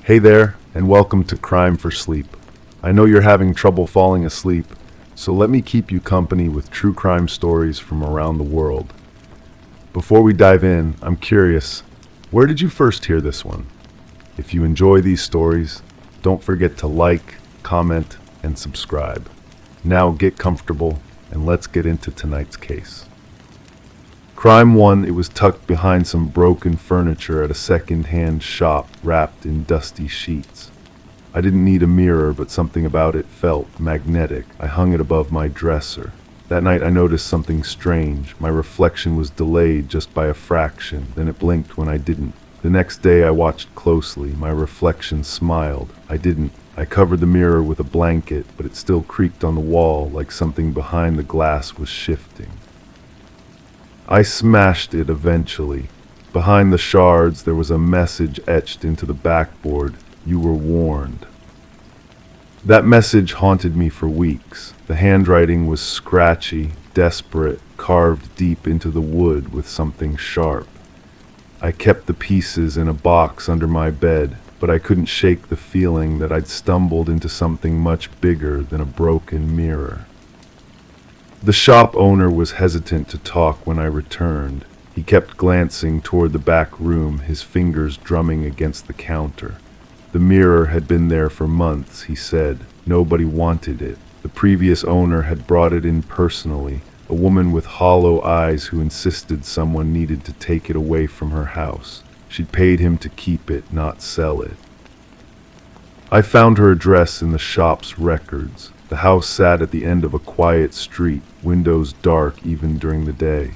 Hey there, and welcome to Crime for Sleep. I know you're having trouble falling asleep, so let me keep you company with true crime stories from around the world. Before we dive in, I'm curious, where did you first hear this one? If you enjoy these stories, don't forget to like, comment, and subscribe. Now get comfortable, and let's get into tonight's case. Crime 1, it was tucked behind some broken furniture at a second-hand shop wrapped in dusty sheets. I didn't need a mirror, but something about it felt magnetic. I hung it above my dresser. That night I noticed something strange. My reflection was delayed just by a fraction, then it blinked when I didn't. The next day I watched closely. My reflection smiled. I didn't. I covered the mirror with a blanket, but it still creaked on the wall like something behind the glass was shifting. I smashed it eventually. Behind the shards there was a message etched into the backboard. You were warned. That message haunted me for weeks. The handwriting was scratchy, desperate, carved deep into the wood with something sharp. I kept the pieces in a box under my bed, but I couldn't shake the feeling that I'd stumbled into something much bigger than a broken mirror. The shop owner was hesitant to talk when I returned. He kept glancing toward the back room, his fingers drumming against the counter. The mirror had been there for months, he said. Nobody wanted it. The previous owner had brought it in personally, a woman with hollow eyes who insisted someone needed to take it away from her house. She'd paid him to keep it, not sell it. I found her address in the shop's records. The house sat at the end of a quiet street, windows dark even during the day.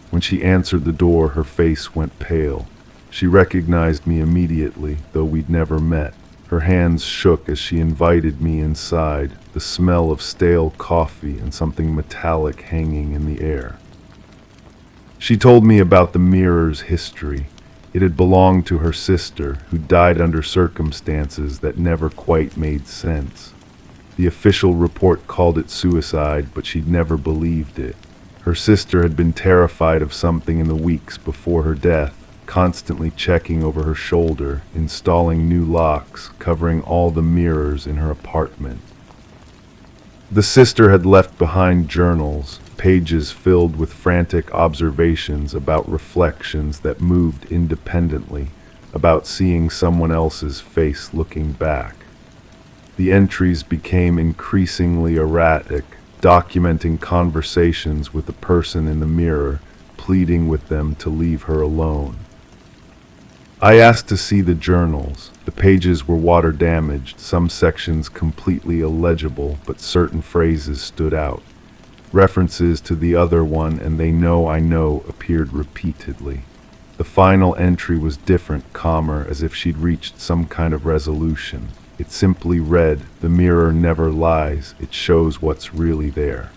When she answered the door, her face went pale. She recognized me immediately, though we'd never met. Her hands shook as she invited me inside, the smell of stale coffee and something metallic hanging in the air. She told me about the mirror's history. It had belonged to her sister, who died under circumstances that never quite made sense. The official report called it suicide, but she'd never believed it. Her sister had been terrified of something in the weeks before her death, constantly checking over her shoulder, installing new locks, covering all the mirrors in her apartment. The sister had left behind journals, pages filled with frantic observations about reflections that moved independently, about seeing someone else's face looking back. The entries became increasingly erratic, documenting conversations with the person in the mirror, pleading with them to leave her alone. I asked to see the journals. The pages were water damaged, some sections completely illegible, but certain phrases stood out. References to the other one and they know I know appeared repeatedly. The final entry was different, calmer, as if she'd reached some kind of resolution. It simply read, "The mirror never lies, it shows what's really there."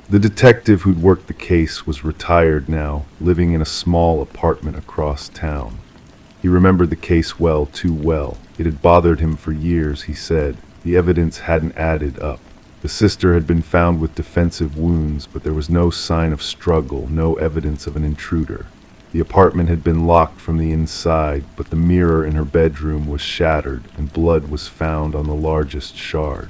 The detective who'd worked the case was retired now, living in a small apartment across town. He remembered the case well, too well. It had bothered him for years, he said. The evidence hadn't added up. The sister had been found with defensive wounds, but there was no sign of struggle, no evidence of an intruder. The apartment had been locked from the inside, but the mirror in her bedroom was shattered, and blood was found on the largest shard.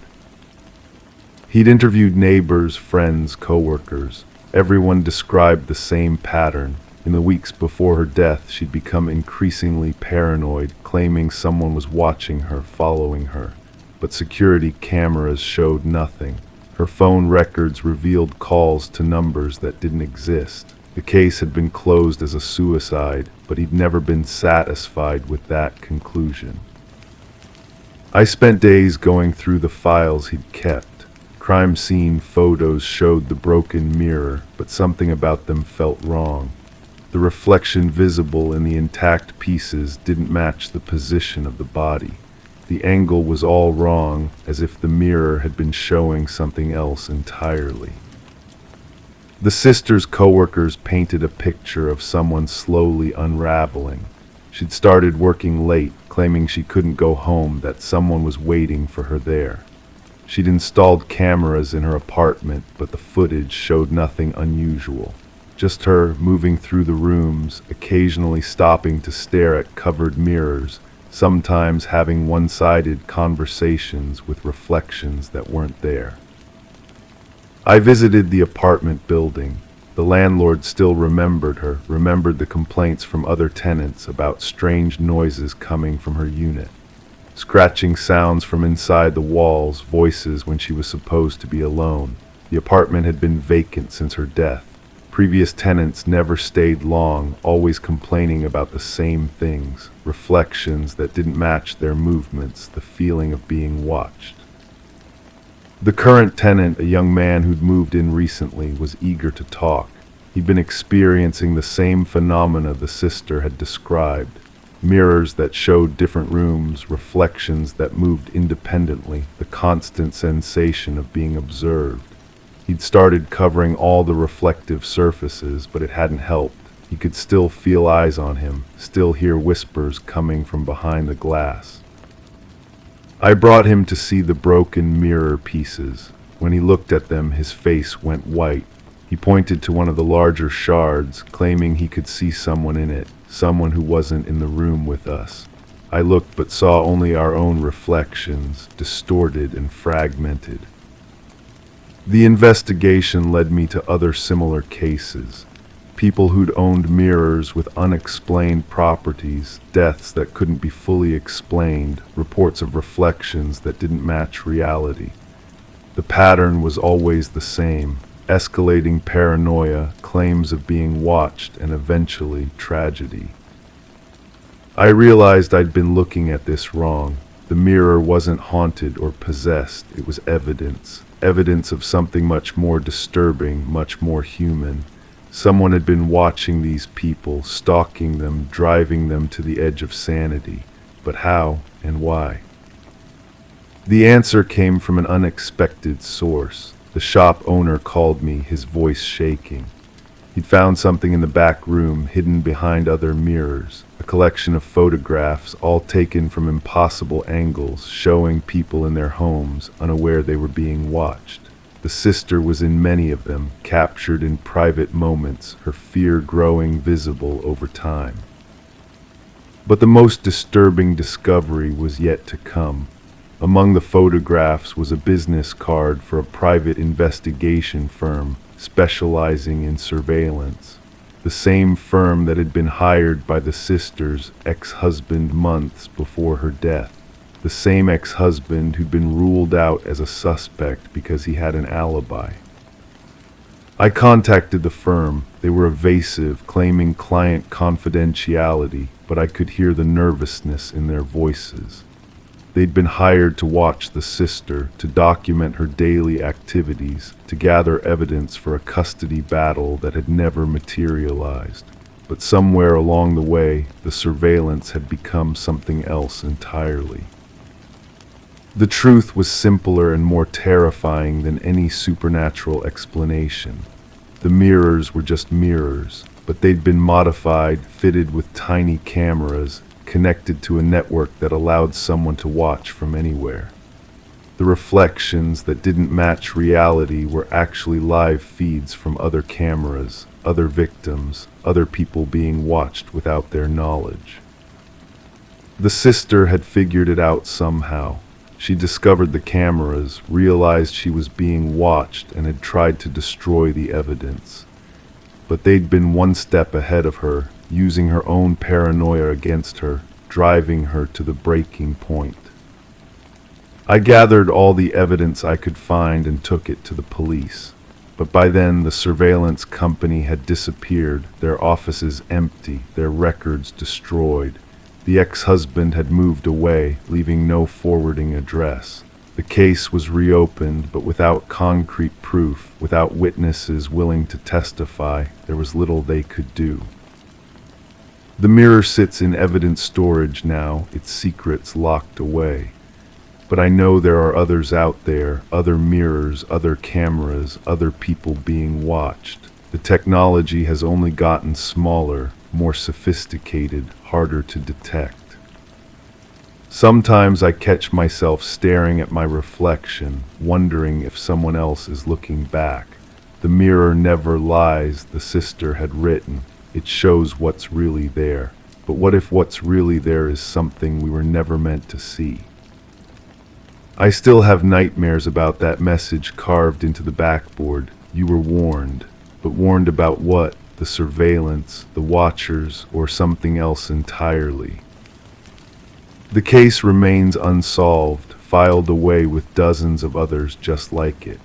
He'd interviewed neighbors, friends, co-workers. Everyone described the same pattern. In the weeks before her death, she'd become increasingly paranoid, claiming someone was watching her, following her. But security cameras showed nothing. Her phone records revealed calls to numbers that didn't exist. The case had been closed as a suicide, but he'd never been satisfied with that conclusion. I spent days going through the files he'd kept. Crime scene photos showed the broken mirror, but something about them felt wrong. The reflection visible in the intact pieces didn't match the position of the body. The angle was all wrong, as if the mirror had been showing something else entirely. The sister's co-workers painted a picture of someone slowly unraveling. She'd started working late, claiming she couldn't go home, that someone was waiting for her there. She'd installed cameras in her apartment, but the footage showed nothing unusual. Just her moving through the rooms, occasionally stopping to stare at covered mirrors, sometimes having one-sided conversations with reflections that weren't there. I visited the apartment building. The landlord still remembered her, remembered the complaints from other tenants about strange noises coming from her unit. Scratching sounds from inside the walls, voices when she was supposed to be alone. The apartment had been vacant since her death. Previous tenants never stayed long, always complaining about the same things, reflections that didn't match their movements, the feeling of being watched. The current tenant, a young man who'd moved in recently, was eager to talk. He'd been experiencing the same phenomena the sister had described. Mirrors that showed different rooms, reflections that moved independently, the constant sensation of being observed. He'd started covering all the reflective surfaces, but it hadn't helped. He could still feel eyes on him, still hear whispers coming from behind the glass. I brought him to see the broken mirror pieces. When he looked at them, his face went white. He pointed to one of the larger shards, claiming he could see someone in it, someone who wasn't in the room with us. I looked but saw only our own reflections, distorted and fragmented. The investigation led me to other similar cases. People who'd owned mirrors with unexplained properties, deaths that couldn't be fully explained, reports of reflections that didn't match reality. The pattern was always the same: escalating paranoia, claims of being watched, and eventually tragedy. I realized I'd been looking at this wrong. The mirror wasn't haunted or possessed, it was evidence. Evidence of something much more disturbing, much more human. Someone had been watching these people, stalking them, driving them to the edge of sanity. But how and why? The answer came from an unexpected source. The shop owner called me, his voice shaking. He'd found something in the back room, hidden behind other mirrors. A collection of photographs, all taken from impossible angles, showing people in their homes, unaware they were being watched. The sister was in many of them, captured in private moments, her fear growing visible over time. But the most disturbing discovery was yet to come. Among the photographs was a business card for a private investigation firm specializing in surveillance. The same firm that had been hired by the sister's ex-husband months before her death. The same ex-husband who'd been ruled out as a suspect because he had an alibi. I contacted the firm. They were evasive, claiming client confidentiality, but I could hear the nervousness in their voices. They'd been hired to watch the sister, to document her daily activities, to gather evidence for a custody battle that had never materialized. But somewhere along the way, the surveillance had become something else entirely. The truth was simpler and more terrifying than any supernatural explanation. The mirrors were just mirrors, but they'd been modified, fitted with tiny cameras, connected to a network that allowed someone to watch from anywhere. The reflections that didn't match reality were actually live feeds from other cameras, other victims, other people being watched without their knowledge. The sister had figured it out somehow. She discovered the cameras, realized she was being watched, and had tried to destroy the evidence. But they'd been one step ahead of her, using her own paranoia against her, driving her to the breaking point. I gathered all the evidence I could find and took it to the police. But by then the surveillance company had disappeared, their offices empty, their records destroyed. The ex-husband had moved away, leaving no forwarding address. The case was reopened, but without concrete proof, without witnesses willing to testify, there was little they could do. The mirror sits in evidence storage now, its secrets locked away. But I know there are others out there, other mirrors, other cameras, other people being watched. The technology has only gotten smaller, more sophisticated, harder to detect. Sometimes I catch myself staring at my reflection, wondering if someone else is looking back. The mirror never lies, the sister had written. It shows what's really there. But what if what's really there is something we were never meant to see? I still have nightmares about that message carved into the backboard. You were warned. But warned about what? The surveillance, the watchers, or something else entirely? The case remains unsolved, filed away with dozens of others just like it.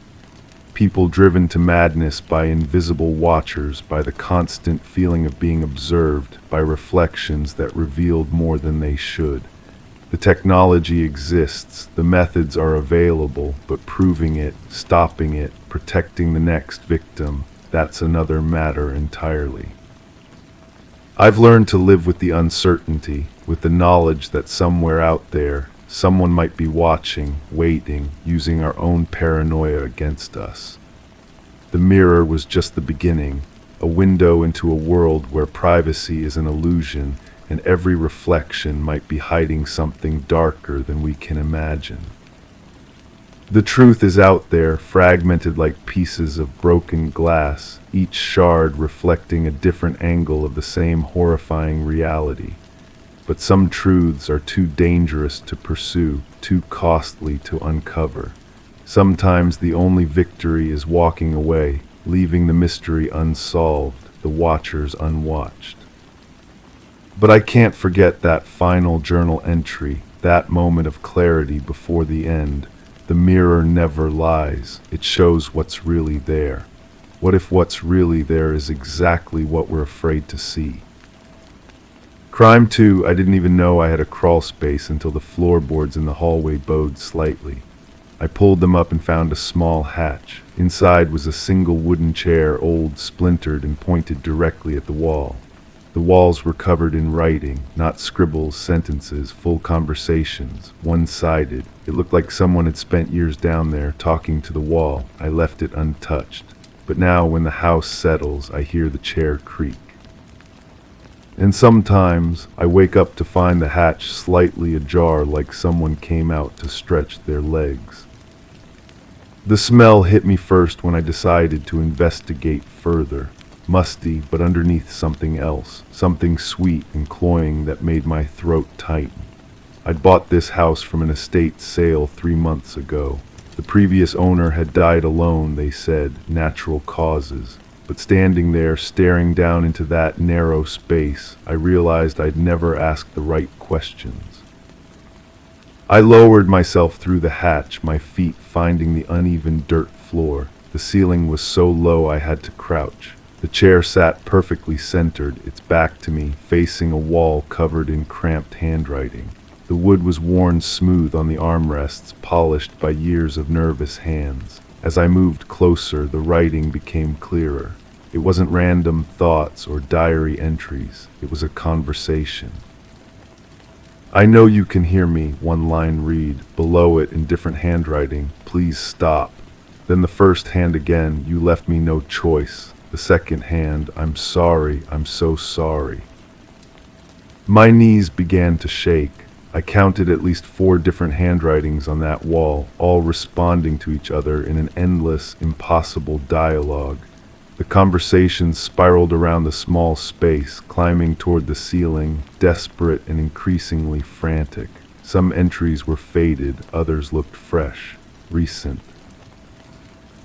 People driven to madness by invisible watchers, by the constant feeling of being observed, by reflections that revealed more than they should. The technology exists, the methods are available, but proving it, stopping it, protecting the next victim, that's another matter entirely. I've learned to live with the uncertainty, with the knowledge that somewhere out there, someone might be watching, waiting, using our own paranoia against us. The mirror was just the beginning, a window into a world where privacy is an illusion and every reflection might be hiding something darker than we can imagine. The truth is out there, fragmented like pieces of broken glass, each shard reflecting a different angle of the same horrifying reality. But some truths are too dangerous to pursue, too costly to uncover. Sometimes the only victory is walking away, leaving the mystery unsolved, the watchers unwatched. But I can't forget that final journal entry, that moment of clarity before the end. The mirror never lies. It shows what's really there. What if what's really there is exactly what we're afraid to see? Crime 2, I didn't even know I had a crawl space until the floorboards in the hallway bowed slightly. I pulled them up and found a small hatch. Inside was a single wooden chair, old, splintered, and pointed directly at the wall. The walls were covered in writing, not scribbles, sentences, full conversations, one-sided. It looked like someone had spent years down there, talking to the wall. I left it untouched. But now, when the house settles, I hear the chair creak. And sometimes, I wake up to find the hatch slightly ajar, like someone came out to stretch their legs. The smell hit me first when I decided to investigate further. Musty, but underneath something else, something sweet and cloying that made my throat tighten. I'd bought this house from an estate sale 3 months ago. The previous owner had died alone, they said, natural causes. But standing there, staring down into that narrow space, I realized I'd never asked the right questions. I lowered myself through the hatch, my feet finding the uneven dirt floor. The ceiling was so low I had to crouch. The chair sat perfectly centered, its back to me, facing a wall covered in cramped handwriting. The wood was worn smooth on the armrests, polished by years of nervous hands. As I moved closer, the writing became clearer. It wasn't random thoughts or diary entries. It was a conversation. I know you can hear me, one line read. Below it, in different handwriting, please stop. Then the first hand again, you left me no choice. The second hand, I'm sorry, I'm so sorry. My knees began to shake. I counted at least 4 different handwritings on that wall, all responding to each other in an endless, impossible dialogue. The conversations spiraled around the small space, climbing toward the ceiling, desperate and increasingly frantic. Some entries were faded, others looked fresh, recent.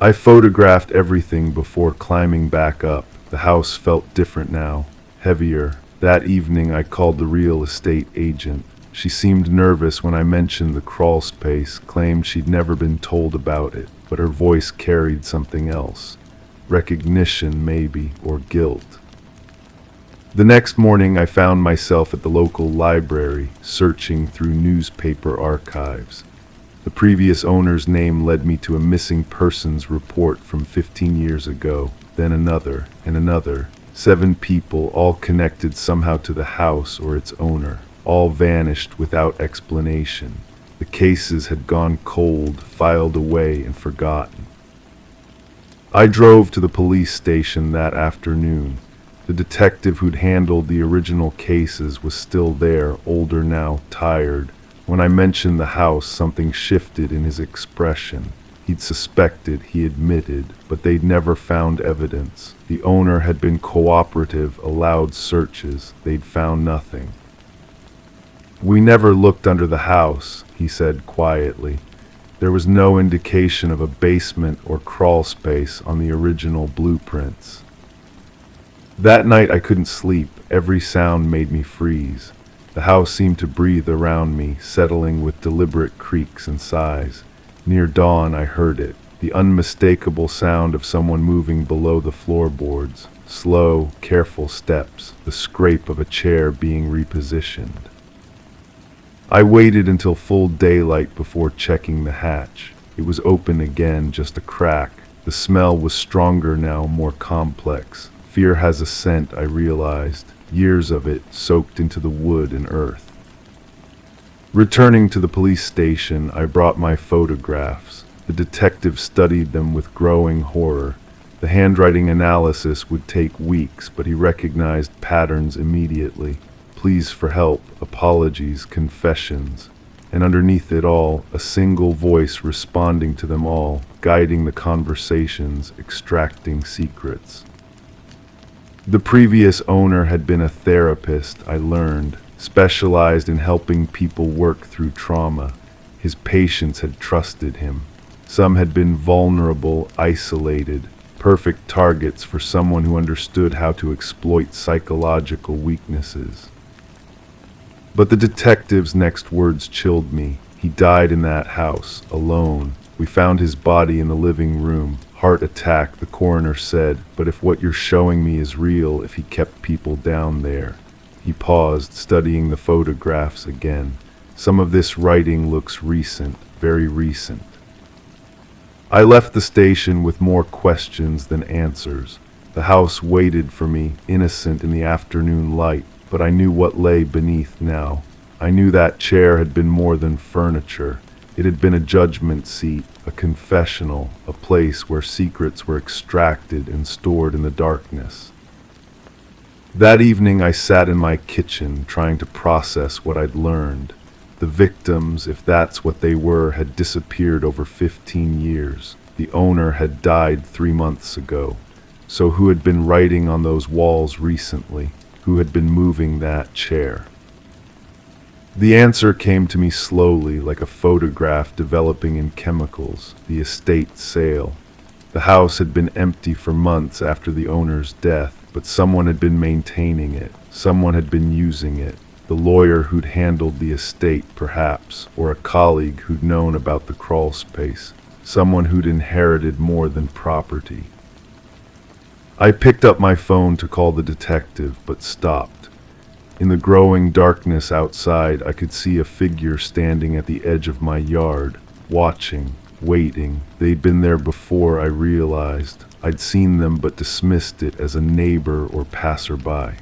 I photographed everything before climbing back up. The house felt different now, heavier. That evening I called the real estate agent. She seemed nervous when I mentioned the crawl space, claimed she'd never been told about it, but her voice carried something else. Recognition, maybe, or guilt. The next morning I found myself at the local library, searching through newspaper archives. The previous owner's name led me to a missing persons report from 15 years ago, then another, and another. 7 people, all connected somehow to the house or its owner, all vanished without explanation. The cases had gone cold, filed away, and forgotten. I drove to the police station that afternoon. The detective who'd handled the original cases was still there, older now, tired. When I mentioned the house, something shifted in his expression. He'd suspected, he admitted, but they'd never found evidence. The owner had been cooperative, allowed searches. They'd found nothing. "We never looked under the house," he said quietly. There was no indication of a basement or crawl space on the original blueprints. That night I couldn't sleep. Every sound made me freeze. The house seemed to breathe around me, settling with deliberate creaks and sighs. Near dawn I heard it, the unmistakable sound of someone moving below the floorboards. Slow, careful steps, the scrape of a chair being repositioned. I waited until full daylight before checking the hatch. It was open again, just a crack. The smell was stronger now, more complex. Fear has a scent, I realized. Years of it soaked into the wood and earth. Returning to the police station, I brought my photographs. The detective studied them with growing horror. The handwriting analysis would take weeks, but he recognized patterns immediately. Pleas for help, apologies, confessions. And underneath it all, a single voice responding to them all, guiding the conversations, extracting secrets. The previous owner had been a therapist, I learned, specialized in helping people work through trauma. His patients had trusted him. Some had been vulnerable, isolated, perfect targets for someone who understood how to exploit psychological weaknesses. But the detective's next words chilled me. He died in that house, alone. We found his body in the living room. Heart attack, the coroner said, but if what you're showing me is real, if he kept people down there. He paused, studying the photographs again. Some of this writing looks recent, very recent. I left the station with more questions than answers. The house waited for me, innocent in the afternoon light, but I knew what lay beneath now. I knew that chair had been more than furniture. It had been a judgment seat, a confessional, a place where secrets were extracted and stored in the darkness. That evening I sat in my kitchen trying to process what I'd learned. The victims, if that's what they were, had disappeared over 15 years. The owner had died 3 months ago. So who had been writing on those walls recently? Who had been moving that chair? The answer came to me slowly, like a photograph developing in chemicals. The estate sale. The house had been empty for months after the owner's death, but someone had been maintaining it. Someone had been using it. The lawyer who'd handled the estate, perhaps, or a colleague who'd known about the crawl space. Someone who'd inherited more than property. I picked up my phone to call the detective, but stopped. In the growing darkness outside, I could see a figure standing at the edge of my yard, watching, waiting. They'd been there before, I realized. I'd seen them but dismissed it as a neighbor or passerby.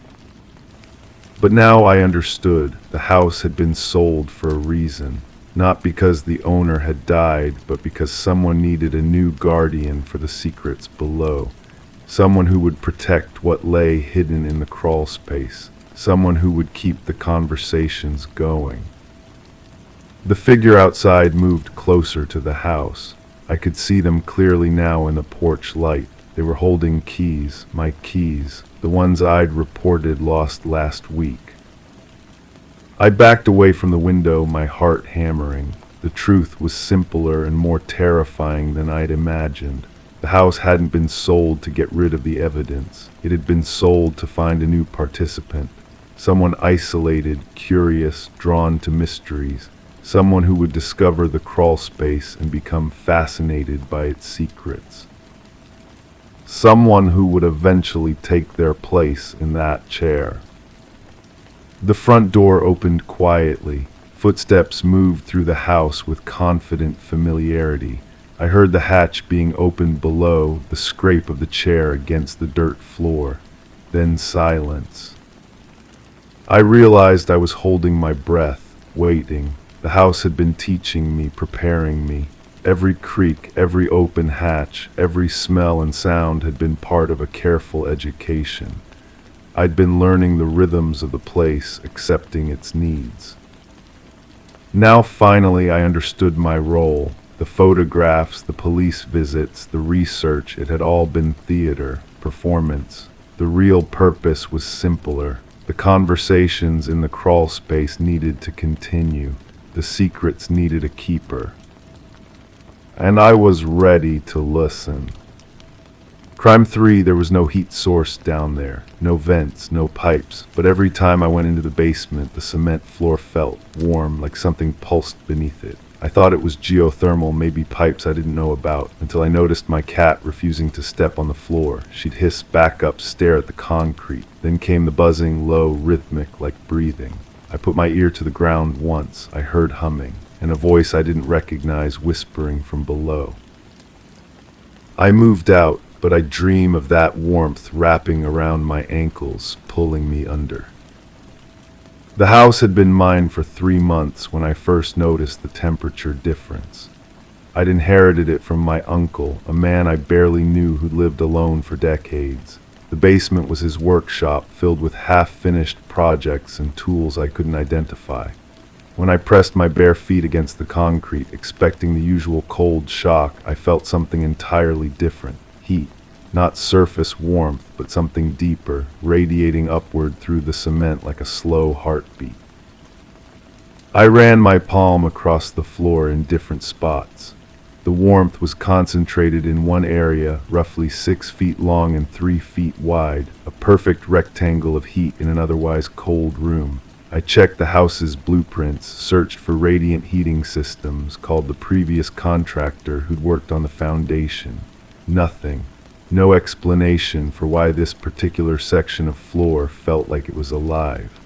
But now I understood. The house had been sold for a reason. Not because the owner had died, but because someone needed a new guardian for the secrets below. Someone who would protect what lay hidden in the crawl space. Someone who would keep the conversations going. The figure outside moved closer to the house. I could see them clearly now in the porch light. They were holding keys, my keys, the ones I'd reported lost last week. I backed away from the window, my heart hammering. The truth was simpler and more terrifying than I'd imagined. The house hadn't been sold to get rid of the evidence. It had been sold to find a new participant. Someone isolated, curious, drawn to mysteries. Someone who would discover the crawl space and become fascinated by its secrets. Someone who would eventually take their place in that chair. The front door opened quietly. Footsteps moved through the house with confident familiarity. I heard the hatch being opened below, the scrape of the chair against the dirt floor. Then silence. I realized I was holding my breath, waiting. The house had been teaching me, preparing me. Every creak, every open hatch, every smell and sound had been part of a careful education. I'd been learning the rhythms of the place, accepting its needs. Now finally I understood my role. The photographs, the police visits, the research, it had all been theater, performance. The real purpose was simpler. The conversations in the crawl space needed to continue. The secrets needed a keeper. And I was ready to listen. Crime 3, there was no heat source down there, no vents, no pipes, but every time I went into the basement, the cement floor felt warm, like something pulsed beneath it. I thought it was geothermal, maybe pipes I didn't know about, until I noticed my cat refusing to step on the floor. She'd hiss back up, stare at the concrete. Then came the buzzing, low, rhythmic, like breathing. I put my ear to the ground once. I heard humming, and a voice I didn't recognize whispering from below. I moved out, but I dream of that warmth wrapping around my ankles, pulling me under. The house had been mine for 3 months when I first noticed the temperature difference. I'd inherited it from my uncle, a man I barely knew who'd lived alone for decades. The basement was his workshop, filled with half-finished projects and tools I couldn't identify. When I pressed my bare feet against the concrete, expecting the usual cold shock, I felt something entirely different. Heat. Not surface warmth, but something deeper, radiating upward through the cement like a slow heartbeat. I ran my palm across the floor in different spots. The warmth was concentrated in one area, roughly 6 feet long and 3 feet wide, a perfect rectangle of heat in an otherwise cold room. I checked the house's blueprints, searched for radiant heating systems, called the previous contractor who'd worked on the foundation. Nothing. No explanation for why this particular section of floor felt like it was alive.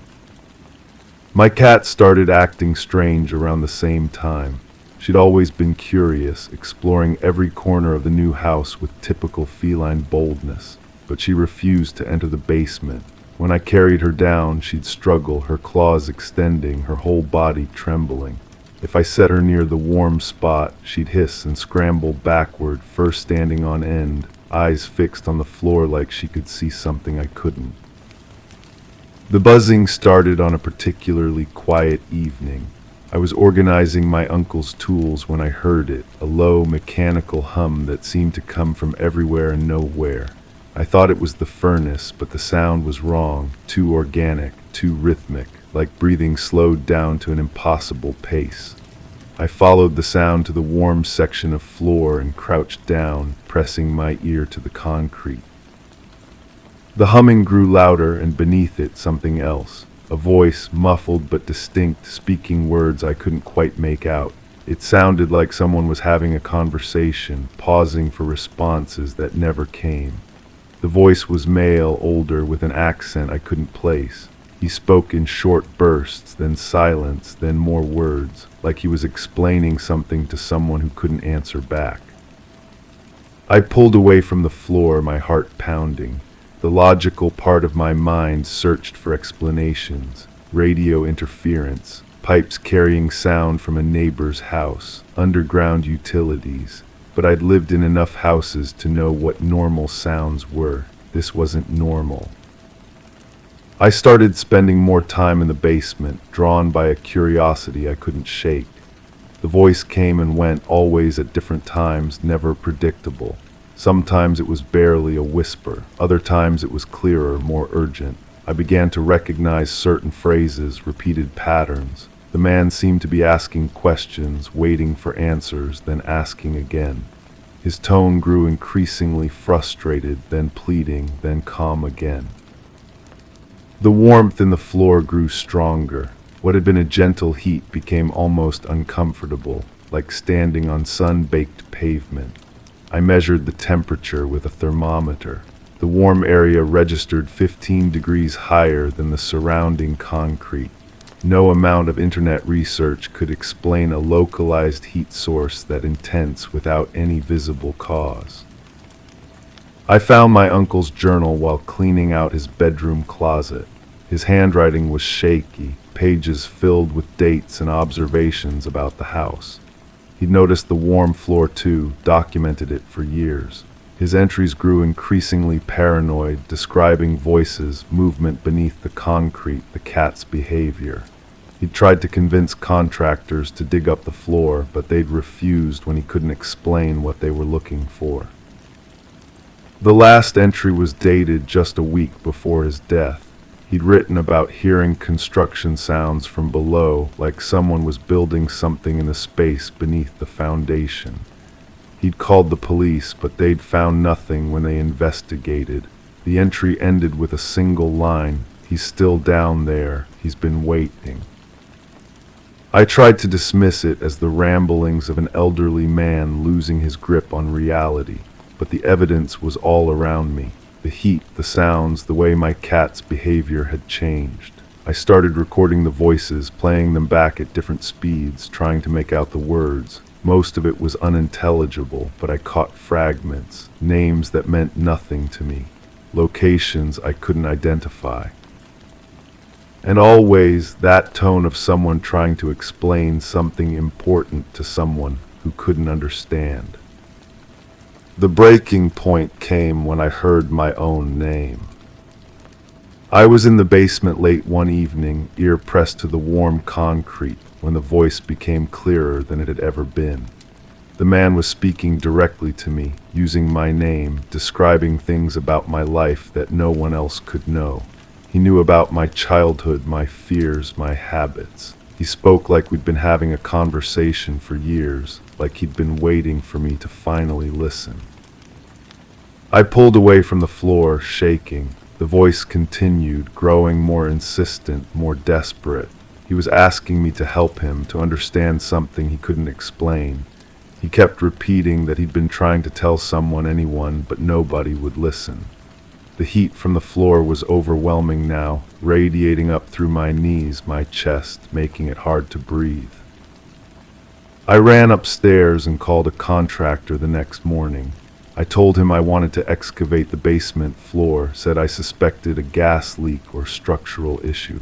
My cat started acting strange around the same time. She'd always been curious, exploring every corner of the new house with typical feline boldness, but she refused to enter the basement. When I carried her down, she'd struggle, her claws extending, her whole body trembling. If I set her near the warm spot, she'd hiss and scramble backward, first standing on end, eyes fixed on the floor like she could see something I couldn't. The buzzing started on a particularly quiet evening. I was organizing my uncle's tools when I heard it, a low mechanical hum that seemed to come from everywhere and nowhere. I thought it was the furnace, but the sound was wrong, too organic, too rhythmic, like breathing slowed down to an impossible pace. I followed the sound to the warm section of floor and crouched down, pressing my ear to the concrete. The humming grew louder, and beneath it something else, a voice, muffled but distinct, speaking words I couldn't quite make out. It sounded like someone was having a conversation, pausing for responses that never came. The voice was male, older, with an accent I couldn't place. He spoke in short bursts, then silence, then more words, like he was explaining something to someone who couldn't answer back. I pulled away from the floor, my heart pounding. The logical part of my mind searched for explanations. Radio interference, pipes carrying sound from a neighbor's house, underground utilities. But I'd lived in enough houses to know what normal sounds were. This wasn't normal. I started spending more time in the basement, drawn by a curiosity I couldn't shake. The voice came and went, always at different times, never predictable. Sometimes it was barely a whisper, other times it was clearer, more urgent. I began to recognize certain phrases, repeated patterns. The man seemed to be asking questions, waiting for answers, then asking again. His tone grew increasingly frustrated, then pleading, then calm again. The warmth in the floor grew stronger. What had been a gentle heat became almost uncomfortable, like standing on sun-baked pavement. I measured the temperature with a thermometer. The warm area registered 15 degrees higher than the surrounding concrete. No amount of internet research could explain a localized heat source that intense without any visible cause. I found my uncle's journal while cleaning out his bedroom closet. His handwriting was shaky, pages filled with dates and observations about the house. He'd noticed the warm floor too, documented it for years. His entries grew increasingly paranoid, describing voices, movement beneath the concrete, the cat's behavior. He'd tried to convince contractors to dig up the floor, but they'd refused when he couldn't explain what they were looking for. The last entry was dated just a week before his death. He'd written about hearing construction sounds from below, like someone was building something in the space beneath the foundation. He'd called the police, but they'd found nothing when they investigated. The entry ended with a single line: "He's still down there. He's been waiting." I tried to dismiss it as the ramblings of an elderly man losing his grip on reality, but the evidence was all around me. The heat, the sounds, the way my cat's behavior had changed. I started recording the voices, playing them back at different speeds, trying to make out the words. Most of it was unintelligible, but I caught fragments, names that meant nothing to me, locations I couldn't identify. And always that tone of someone trying to explain something important to someone who couldn't understand. The breaking point came when I heard my own name. I was in the basement late one evening, ear pressed to the warm concrete, when the voice became clearer than it had ever been. The man was speaking directly to me, using my name, describing things about my life that no one else could know. He knew about my childhood, my fears, my habits. He spoke like we'd been having a conversation for years, like he'd been waiting for me to finally listen. I pulled away from the floor, shaking. The voice continued, growing more insistent, more desperate. He was asking me to help him, to understand something he couldn't explain. He kept repeating that he'd been trying to tell someone, anyone, but nobody would listen. The heat from the floor was overwhelming now, radiating up through my knees, my chest, making it hard to breathe. I ran upstairs and called a contractor the next morning. I told him I wanted to excavate the basement floor, said I suspected a gas leak or structural issue.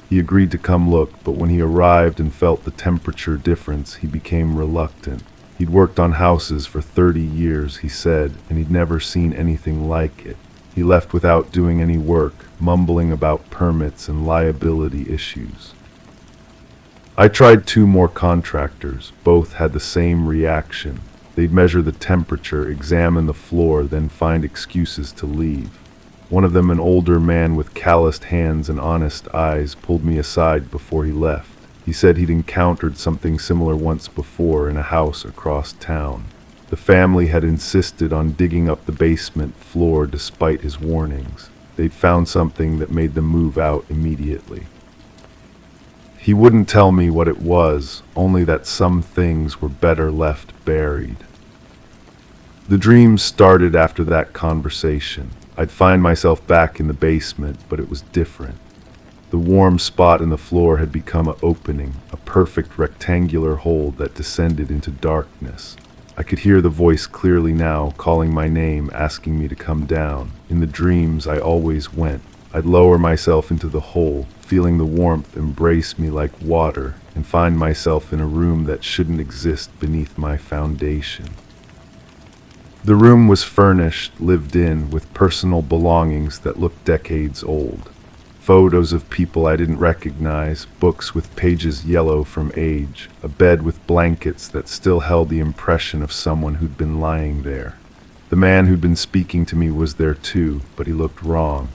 He agreed to come look, but when he arrived and felt the temperature difference, he became reluctant. He'd worked on houses for 30 years, he said, and he'd never seen anything like it. He left without doing any work, mumbling about permits and liability issues. I tried 2 more contractors. Both had the same reaction. They'd measure the temperature, examine the floor, then find excuses to leave. One of them, an older man with calloused hands and honest eyes, pulled me aside before he left. He said he'd encountered something similar once before in a house across town. The family had insisted on digging up the basement floor despite his warnings. They'd found something that made them move out immediately. He wouldn't tell me what it was, only that some things were better left buried. The dreams started after that conversation. I'd find myself back in the basement, but it was different. The warm spot in the floor had become an opening, a perfect rectangular hole that descended into darkness. I could hear the voice clearly now, calling my name, asking me to come down. In the dreams, I always went. I'd lower myself into the hole, feeling the warmth embrace me like water, and find myself in a room that shouldn't exist beneath my foundation. The room was furnished, lived in, with personal belongings that looked decades old. Photos of people I didn't recognize, books with pages yellow from age, a bed with blankets that still held the impression of someone who'd been lying there. The man who'd been speaking to me was there too, but he looked wrong.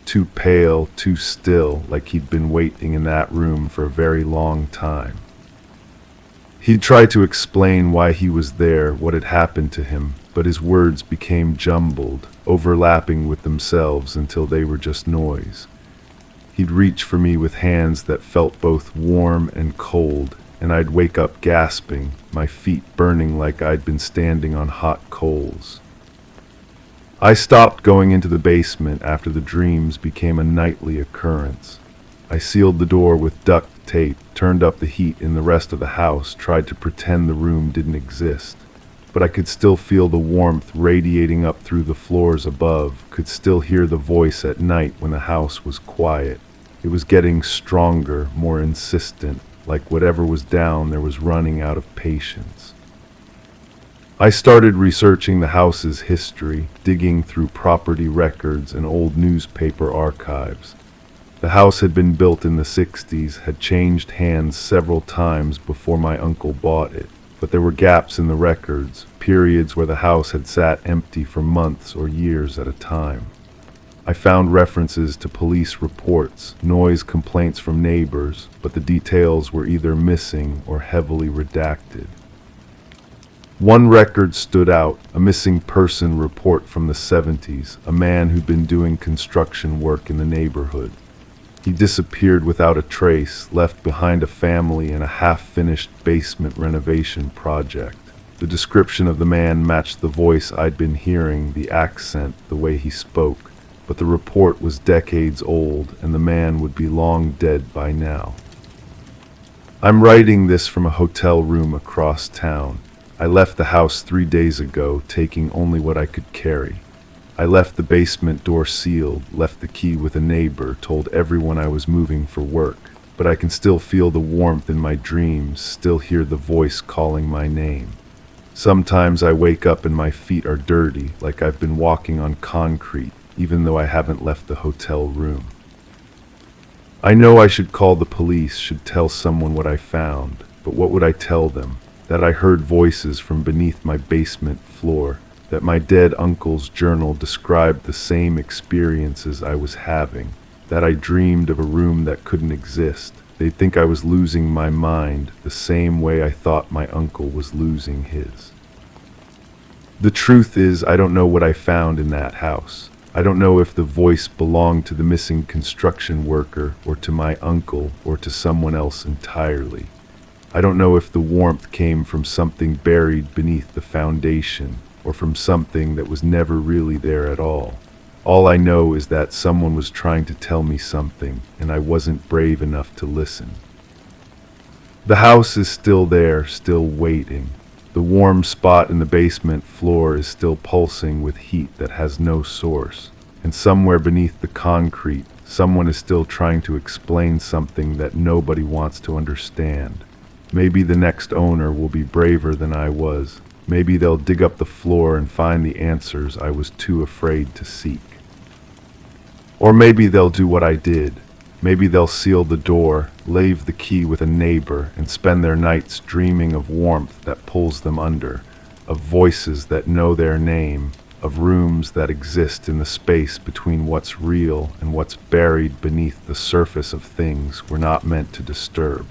Too pale, too still, like he'd been waiting in that room for a very long time. He'd tried to explain why he was there, what had happened to him, but his words became jumbled, overlapping with themselves until they were just noise. He'd reach for me with hands that felt both warm and cold, and I'd wake up gasping, my feet burning like I'd been standing on hot coals. I stopped going into the basement after the dreams became a nightly occurrence. I sealed the door with duct tape, turned up the heat in the rest of the house, tried to pretend the room didn't exist. But I could still feel the warmth radiating up through the floors above, could still hear the voice at night when the house was quiet. It was getting stronger, more insistent, like whatever was down there was running out of patience. I started researching the house's history, digging through property records and old newspaper archives. The house had been built in the 60s, had changed hands several times before my uncle bought it, but there were gaps in the records, periods where the house had sat empty for months or years at a time. I found references to police reports, noise complaints from neighbors, but the details were either missing or heavily redacted. One record stood out, a missing person report from the 70s, a man who'd been doing construction work in the neighborhood. He disappeared without a trace, left behind a family and a half-finished basement renovation project. The description of the man matched the voice I'd been hearing, the accent, the way he spoke. But the report was decades old, and the man would be long dead by now. I'm writing this from a hotel room across town. I left the house 3 days ago, taking only what I could carry. I left the basement door sealed, left the key with a neighbor, told everyone I was moving for work. But I can still feel the warmth in my dreams, still hear the voice calling my name. Sometimes I wake up and my feet are dirty, like I've been walking on concrete, even though I haven't left the hotel room. I know I should call the police, should tell someone what I found, but what would I tell them? That I heard voices from beneath my basement floor, that my dead uncle's journal described the same experiences I was having, that I dreamed of a room that couldn't exist. They'd think I was losing my mind the same way I thought my uncle was losing his. The truth is, I don't know what I found in that house. I don't know if the voice belonged to the missing construction worker, or to my uncle, or to someone else entirely. I don't know if the warmth came from something buried beneath the foundation, or from something that was never really there at all. All I know is that someone was trying to tell me something, and I wasn't brave enough to listen. The house is still there, still waiting. The warm spot in the basement floor is still pulsing with heat that has no source. And somewhere beneath the concrete, someone is still trying to explain something that nobody wants to understand. Maybe the next owner will be braver than I was. Maybe they'll dig up the floor and find the answers I was too afraid to seek. Or maybe they'll do what I did. Maybe they'll seal the door, leave the key with a neighbor, and spend their nights dreaming of warmth that pulls them under, of voices that know their name, of rooms that exist in the space between what's real and what's buried beneath the surface of things we're not meant to disturb.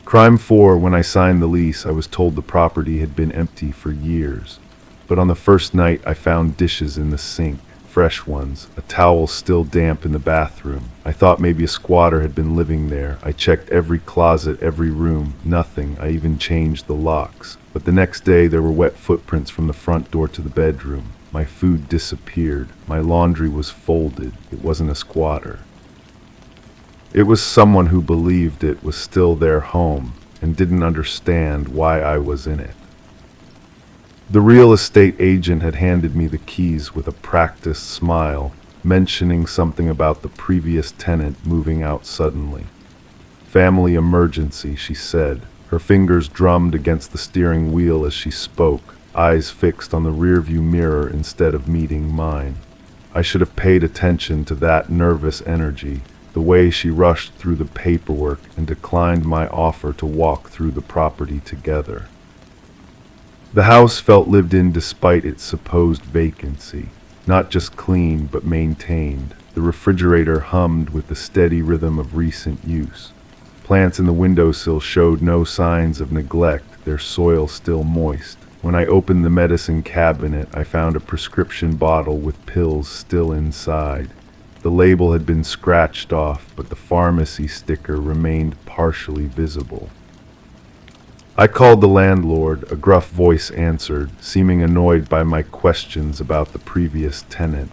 Crime 4, when I signed the lease, I was told the property had been empty for years. But on the first night, I found dishes in the sink, fresh ones, a towel still damp in the bathroom. I thought maybe a squatter had been living there. I checked every closet, every room, nothing. I even changed the locks. But the next day, there were wet footprints from the front door to the bedroom. My food disappeared. My laundry was folded. It wasn't a squatter. It was someone who believed it was still their home and didn't understand why I was in it. The real estate agent had handed me the keys with a practiced smile, mentioning something about the previous tenant moving out suddenly. Family emergency, she said. Her fingers drummed against the steering wheel as she spoke, eyes fixed on the rearview mirror instead of meeting mine. I should have paid attention to that nervous energy, the way she rushed through the paperwork and declined my offer to walk through the property together. The house felt lived in despite its supposed vacancy, not just clean but maintained. The refrigerator hummed with the steady rhythm of recent use. Plants in the windowsill showed no signs of neglect, their soil still moist. When I opened the medicine cabinet, I found a prescription bottle with pills still inside. The label had been scratched off, but the pharmacy sticker remained partially visible. I called the landlord. A gruff voice answered, seeming annoyed by my questions about the previous tenant.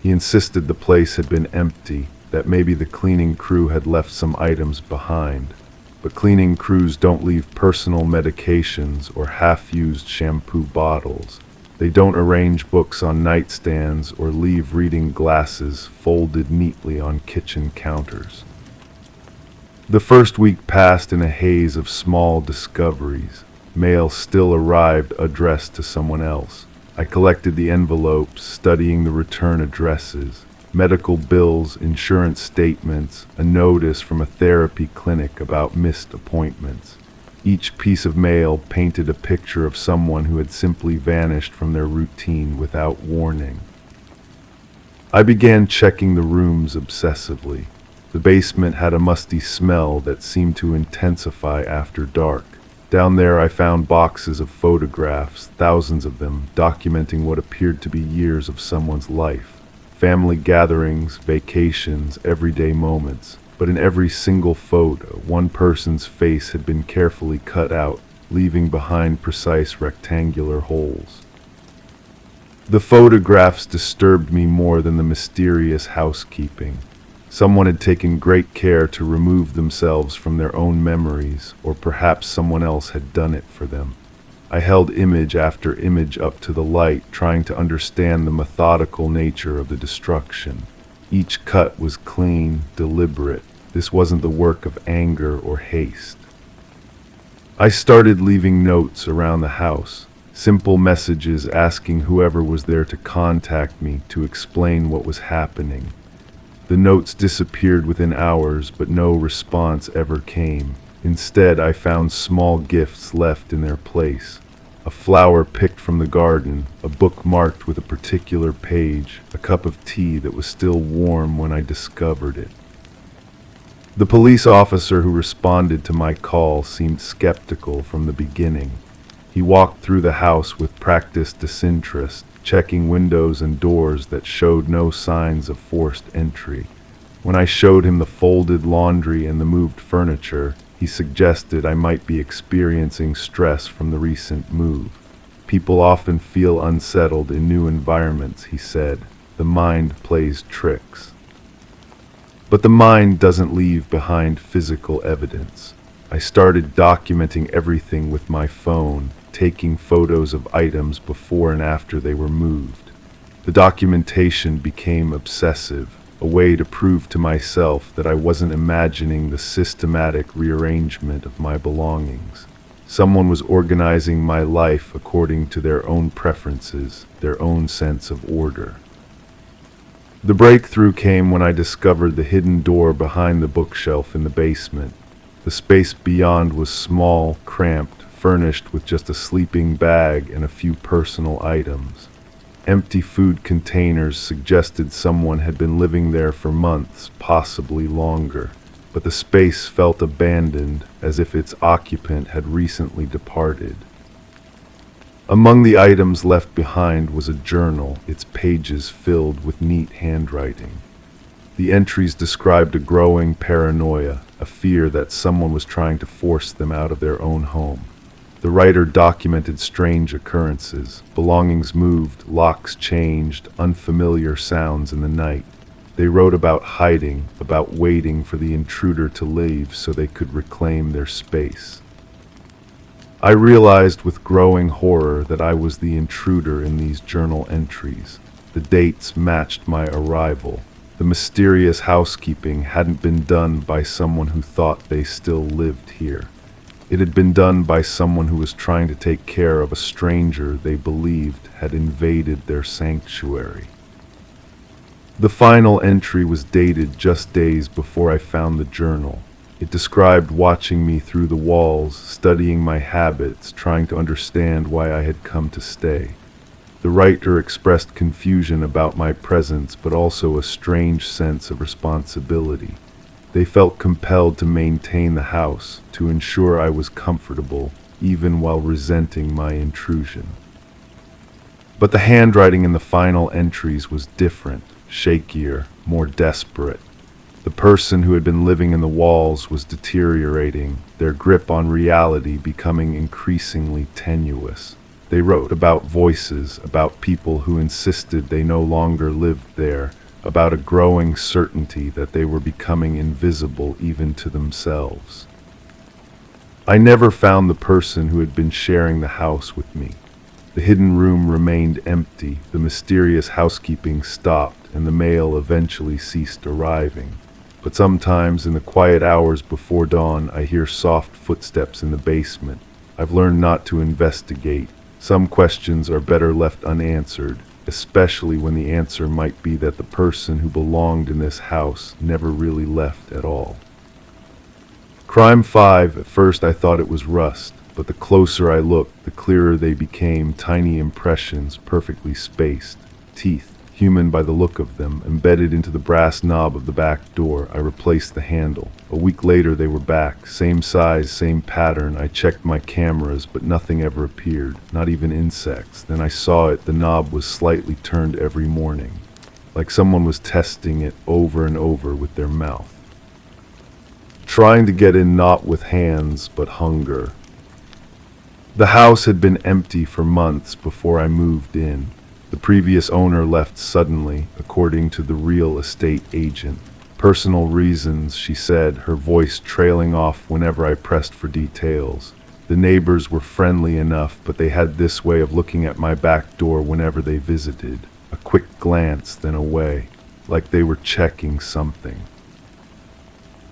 He insisted the place had been empty, that maybe the cleaning crew had left some items behind. But cleaning crews don't leave personal medications or half-used shampoo bottles. They don't arrange books on nightstands or leave reading glasses folded neatly on kitchen counters. The first week passed in a haze of small discoveries. Mail still arrived addressed to someone else. I collected the envelopes, studying the return addresses. medical bills, insurance statements, a notice from a therapy clinic about missed appointments. Each piece of mail painted a picture of someone who had simply vanished from their routine without warning. I began checking the rooms obsessively. The basement had a musty smell that seemed to intensify after dark. Down there I found boxes of photographs, thousands of them, documenting what appeared to be years of someone's life. Family gatherings, vacations, everyday moments. But in every single photo, one person's face had been carefully cut out, leaving behind precise rectangular holes. The photographs disturbed me more than the mysterious housekeeping. Someone had taken great care to remove themselves from their own memories, or perhaps someone else had done it for them. I held image after image up to the light, trying to understand the methodical nature of the destruction. Each cut was clean, deliberate. This wasn't the work of anger or haste. I started leaving notes around the house, simple messages asking whoever was there to contact me to explain what was happening. The notes disappeared within hours, but no response ever came. Instead, I found small gifts left in their place. A flower picked from the garden, a book marked with a particular page, a cup of tea that was still warm when I discovered it. The police officer who responded to my call seemed skeptical from the beginning. He walked through the house with practiced disinterest, checking windows and doors that showed no signs of forced entry. When I showed him the folded laundry and the moved furniture, he suggested I might be experiencing stress from the recent move. People often feel unsettled in new environments, he said. The mind plays tricks. But the mind doesn't leave behind physical evidence. I started documenting everything with my phone, taking photos of items before and after they were moved. The documentation became obsessive, a way to prove to myself that I wasn't imagining the systematic rearrangement of my belongings. Someone was organizing my life according to their own preferences, their own sense of order. The breakthrough came when I discovered the hidden door behind the bookshelf in the basement. The space beyond was small, cramped, furnished with just a sleeping bag and a few personal items. Empty food containers suggested someone had been living there for months, possibly longer. But the space felt abandoned, as if its occupant had recently departed. Among the items left behind was a journal, its pages filled with neat handwriting. The entries described a growing paranoia, a fear that someone was trying to force them out of their own home. The writer documented strange occurrences. Belongings moved, locks changed, unfamiliar sounds in the night. They wrote about hiding, about waiting for the intruder to leave so they could reclaim their space. I realized with growing horror that I was the intruder in these journal entries. The dates matched my arrival. The mysterious housekeeping hadn't been done by someone who thought they still lived here. It had been done by someone who was trying to take care of a stranger they believed had invaded their sanctuary. The final entry was dated just days before I found the journal. It described watching me through the walls, studying my habits, trying to understand why I had come to stay. The writer expressed confusion about my presence, but also a strange sense of responsibility. They felt compelled to maintain the house, to ensure I was comfortable, even while resenting my intrusion. But the handwriting in the final entries was different, shakier, more desperate. The person who had been living in the walls was deteriorating, their grip on reality becoming increasingly tenuous. They wrote about voices, about people who insisted they no longer lived there, about a growing certainty that they were becoming invisible even to themselves. I never found the person who had been sharing the house with me. The hidden room remained empty, the mysterious housekeeping stopped, and the mail eventually ceased arriving. But sometimes, in the quiet hours before dawn, I hear soft footsteps in the basement. I've learned not to investigate. Some questions are better left unanswered. especially when the answer might be that the person who belonged in this house never really left at all. Crime 5, at first I thought it was rust, but the closer I looked, the clearer they became, tiny impressions, perfectly spaced. Teeth, human by the look of them, embedded into the brass knob of the back door. I replaced the handle. A week later they were back, same size, same pattern. I checked my cameras, but nothing ever appeared, not even insects. Then I saw it, the knob was slightly turned every morning, like someone was testing it over and over with their mouth. Trying to get in not with hands, but hunger. The house had been empty for months before I moved in. The previous owner left suddenly, according to the real estate agent. Personal reasons, she said, her voice trailing off whenever I pressed for details. The neighbors were friendly enough, but they had this way of looking at my back door whenever they visited. A quick glance, then away, like they were checking something.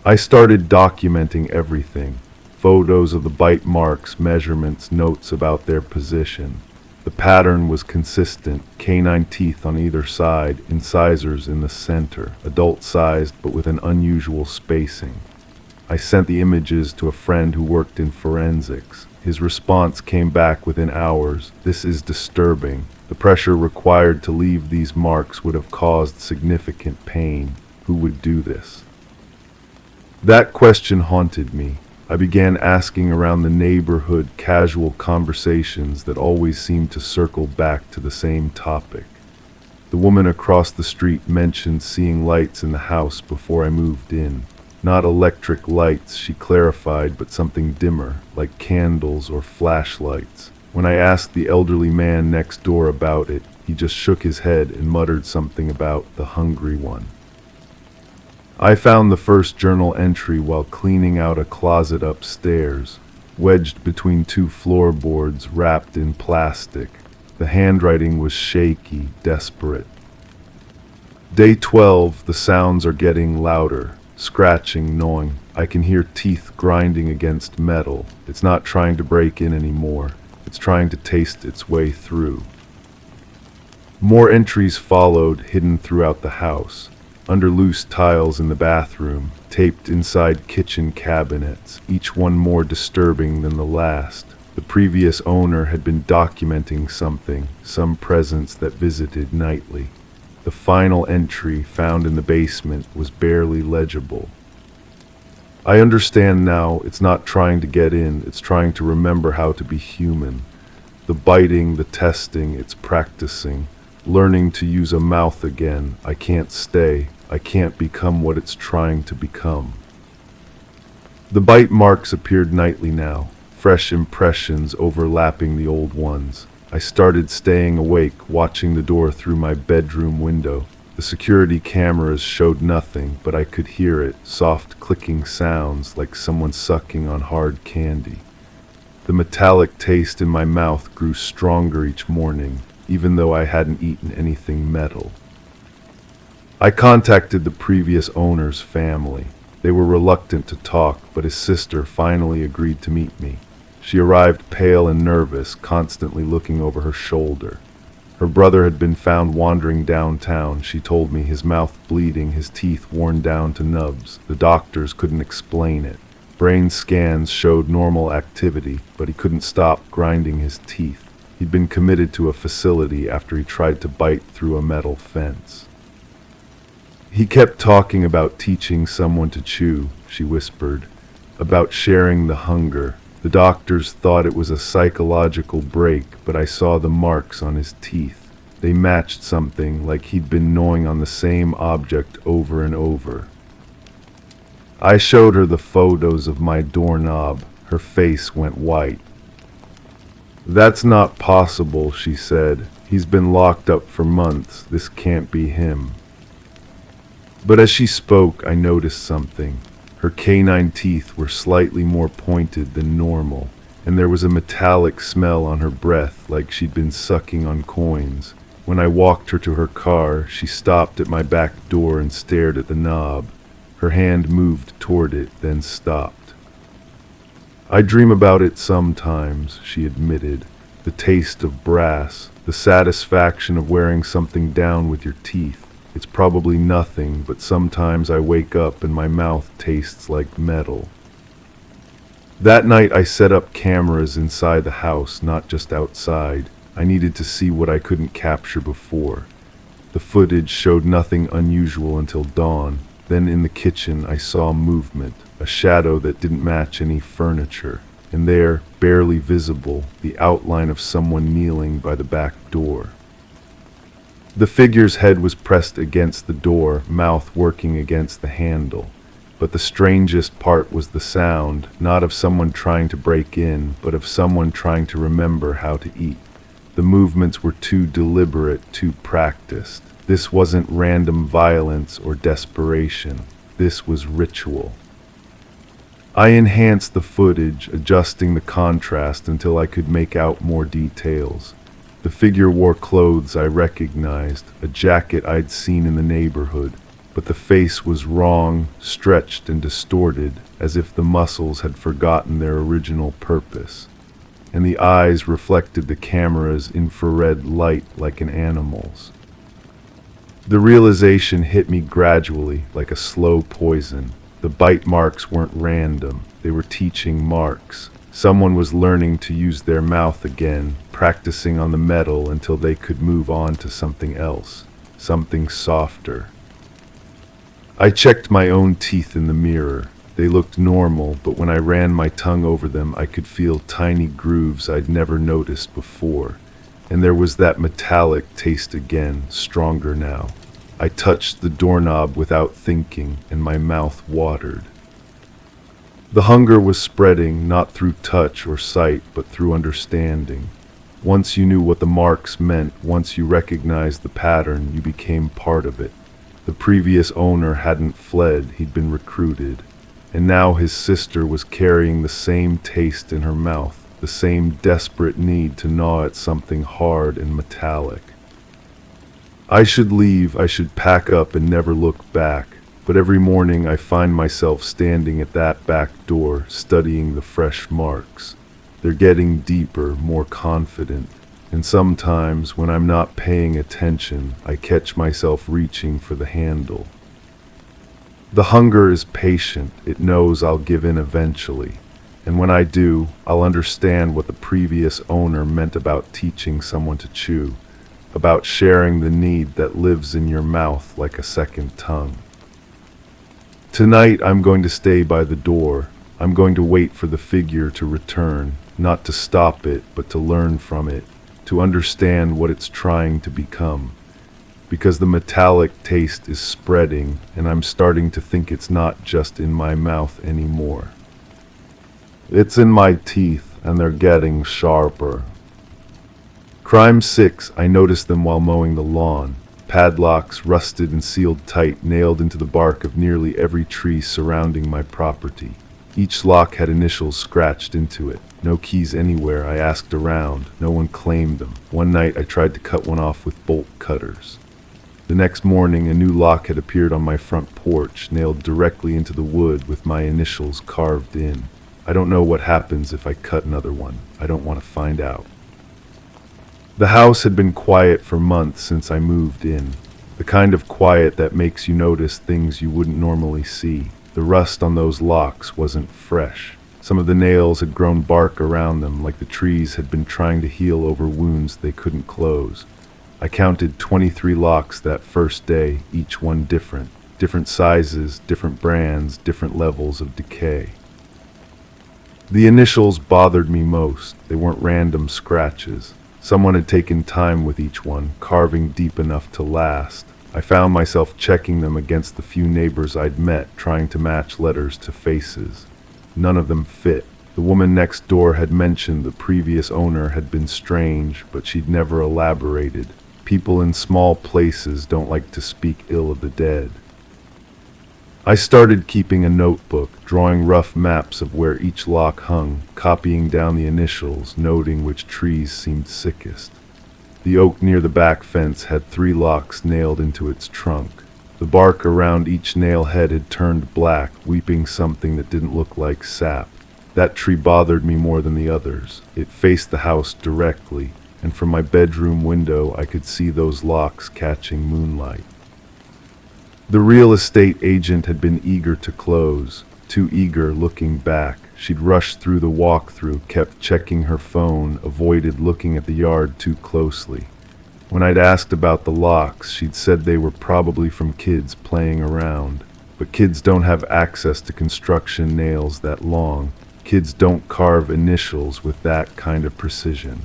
I started documenting everything. Photos of the bite marks, measurements, notes about their position. The pattern was consistent, canine teeth on either side, incisors in the center, adult-sized but with an unusual spacing. I sent the images to a friend who worked in forensics. His response came back within hours. This is disturbing. The pressure required to leave these marks would have caused significant pain. Who would do this? That question haunted me. I began asking around the neighborhood, casual conversations that always seemed to circle back to the same topic. The woman across the street mentioned seeing lights in the house before I moved in. Not electric lights, she clarified, but something dimmer, like candles or flashlights. When I asked the elderly man next door about it, he just shook his head and muttered something about the hungry one. I found the first journal entry while cleaning out a closet upstairs, wedged between two floorboards wrapped in plastic. The handwriting was shaky, desperate. Day 12, the sounds are getting louder, scratching, gnawing. I can hear teeth grinding against metal. It's not trying to break in anymore. It's trying to taste its way through. More entries followed, hidden throughout the house. Under loose tiles in the bathroom, taped inside kitchen cabinets, each one more disturbing than the last. The previous owner had been documenting something, some presence that visited nightly. The final entry, found in the basement, was barely legible. I understand now, it's not trying to get in, it's trying to remember how to be human. The biting, the testing, it's practicing. Learning to use a mouth again. I can't stay. I can't become what it's trying to become. The bite marks appeared nightly now, fresh impressions overlapping the old ones. I started staying awake, watching the door through my bedroom window. The security cameras showed nothing, but I could hear it, soft clicking sounds like someone sucking on hard candy. The metallic taste in my mouth grew stronger each morning, even though I hadn't eaten anything metal. I contacted the previous owner's family. They were reluctant to talk, but his sister finally agreed to meet me. She arrived pale and nervous, constantly looking over her shoulder. Her brother had been found wandering downtown. She told me, his mouth bleeding, his teeth worn down to nubs. The doctors couldn't explain it. Brain scans showed normal activity, but he couldn't stop grinding his teeth. He'd been committed to a facility after he tried to bite through a metal fence. He kept talking about teaching someone to chew, she whispered, about sharing the hunger. The doctors thought it was a psychological break, but I saw the marks on his teeth. They matched something, like he'd been gnawing on the same object over and over. I showed her the photos of my doorknob. Her face went white. "That's not possible," she said. "He's been locked up for months. This can't be him." But as she spoke, I noticed something. Her canine teeth were slightly more pointed than normal, and there was a metallic smell on her breath, like she'd been sucking on coins. When I walked her to her car, she stopped at my back door and stared at the knob. Her hand moved toward it, then stopped. "I dream about it sometimes," she admitted. "The taste of brass, the The satisfaction of wearing something down with your teeth. It's probably nothing, but sometimes I wake up and my mouth tastes like metal. That night I set up cameras inside the house, not just outside. I needed to see what I couldn't capture before. The footage showed nothing unusual until dawn. Then in the kitchen I saw movement, a shadow that didn't match any furniture. And there, barely visible, the outline of someone kneeling by the back door. The figure's head was pressed against the door, mouth working against the handle. But the strangest part was the sound, not of someone trying to break in, but of someone trying to remember how to eat. The movements were too deliberate, too practiced. This wasn't random violence or desperation. This was ritual. I enhanced the footage, adjusting the contrast until I could make out more details. The figure wore clothes I recognized, a jacket I'd seen in the neighborhood, but the face was wrong, stretched and distorted, as if the muscles had forgotten their original purpose. And the eyes reflected the camera's infrared light like an animal's. The realization hit me gradually, like a slow poison. The bite marks weren't random, they were teaching marks. Someone was learning to use their mouth again, practicing on the metal until they could move on to something else, something softer. I checked my own teeth in the mirror. They looked normal, but when I ran my tongue over them, I could feel tiny grooves I'd never noticed before. And there was that metallic taste again, stronger now. I touched the doorknob without thinking, and my mouth watered. The hunger was spreading, not through touch or sight, but through understanding. Once you knew what the marks meant, once you recognized the pattern, you became part of it. The previous owner hadn't fled, he'd been recruited. And now his sister was carrying the same taste in her mouth, the same desperate need to gnaw at something hard and metallic. I should leave, I should pack up and never look back, but every morning I find myself standing at that back door, studying the fresh marks. They're getting deeper, more confident, and sometimes when I'm not paying attention, I catch myself reaching for the handle. The hunger is patient, it knows I'll give in eventually, and when I do, I'll understand what the previous owner meant about teaching someone to chew, about sharing the need that lives in your mouth like a second tongue. Tonight I'm going to stay by the door. I'm going to wait for the figure to return, not to stop it, but to learn from it, to understand what it's trying to become. Because the metallic taste is spreading, and I'm starting to think it's not just in my mouth anymore. It's in my teeth, and they're getting sharper. Crime 6, I noticed them while mowing the lawn. Padlocks, rusted and sealed tight, nailed into the bark of nearly every tree surrounding my property. Each lock had initials scratched into it. No keys anywhere. I asked around. No one claimed them. One night I tried to cut one off with bolt cutters. The next morning a new lock had appeared on my front porch, nailed directly into the wood with my initials carved in. I don't know what happens if I cut another one. I don't want to find out. The house had been quiet for months since I moved in. The kind of quiet that makes you notice things you wouldn't normally see. The rust on those locks wasn't fresh. Some of the nails had grown bark around them, like the trees had been trying to heal over wounds they couldn't close. I counted 23 locks that first day, each one different. Different sizes, different brands, different levels of decay. The initials bothered me most. They weren't random scratches. Someone had taken time with each one, carving deep enough to last. I found myself checking them against the few neighbors I'd met, trying to match letters to faces. None of them fit. The woman next door had mentioned the previous owner had been strange, but she'd never elaborated. People in small places don't like to speak ill of the dead. I started keeping a notebook, drawing rough maps of where each lock hung, copying down the initials, noting which trees seemed sickest. The oak near the back fence had 3 locks nailed into its trunk. The bark around each nail head had turned black, weeping something that didn't look like sap. That tree bothered me more than the others. It faced the house directly. and from my bedroom window I could see those locks catching moonlight. The real estate agent had been eager to close, too eager looking back. She'd rushed through the walkthrough, kept checking her phone, avoided looking at the yard too closely. When I'd asked about the locks, she'd said they were probably from kids playing around. But kids don't have access to construction nails that long. Kids don't carve initials with that kind of precision.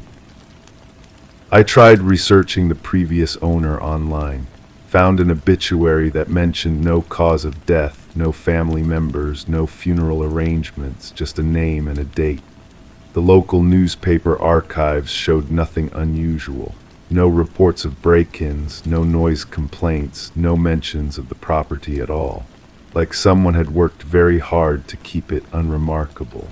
I tried researching the previous owner online, found an obituary that mentioned no cause of death, no family members, no funeral arrangements, just a name and a date. The local newspaper archives showed nothing unusual. No reports of break-ins, no noise complaints, no mentions of the property at all. Like someone had worked very hard to keep it unremarkable.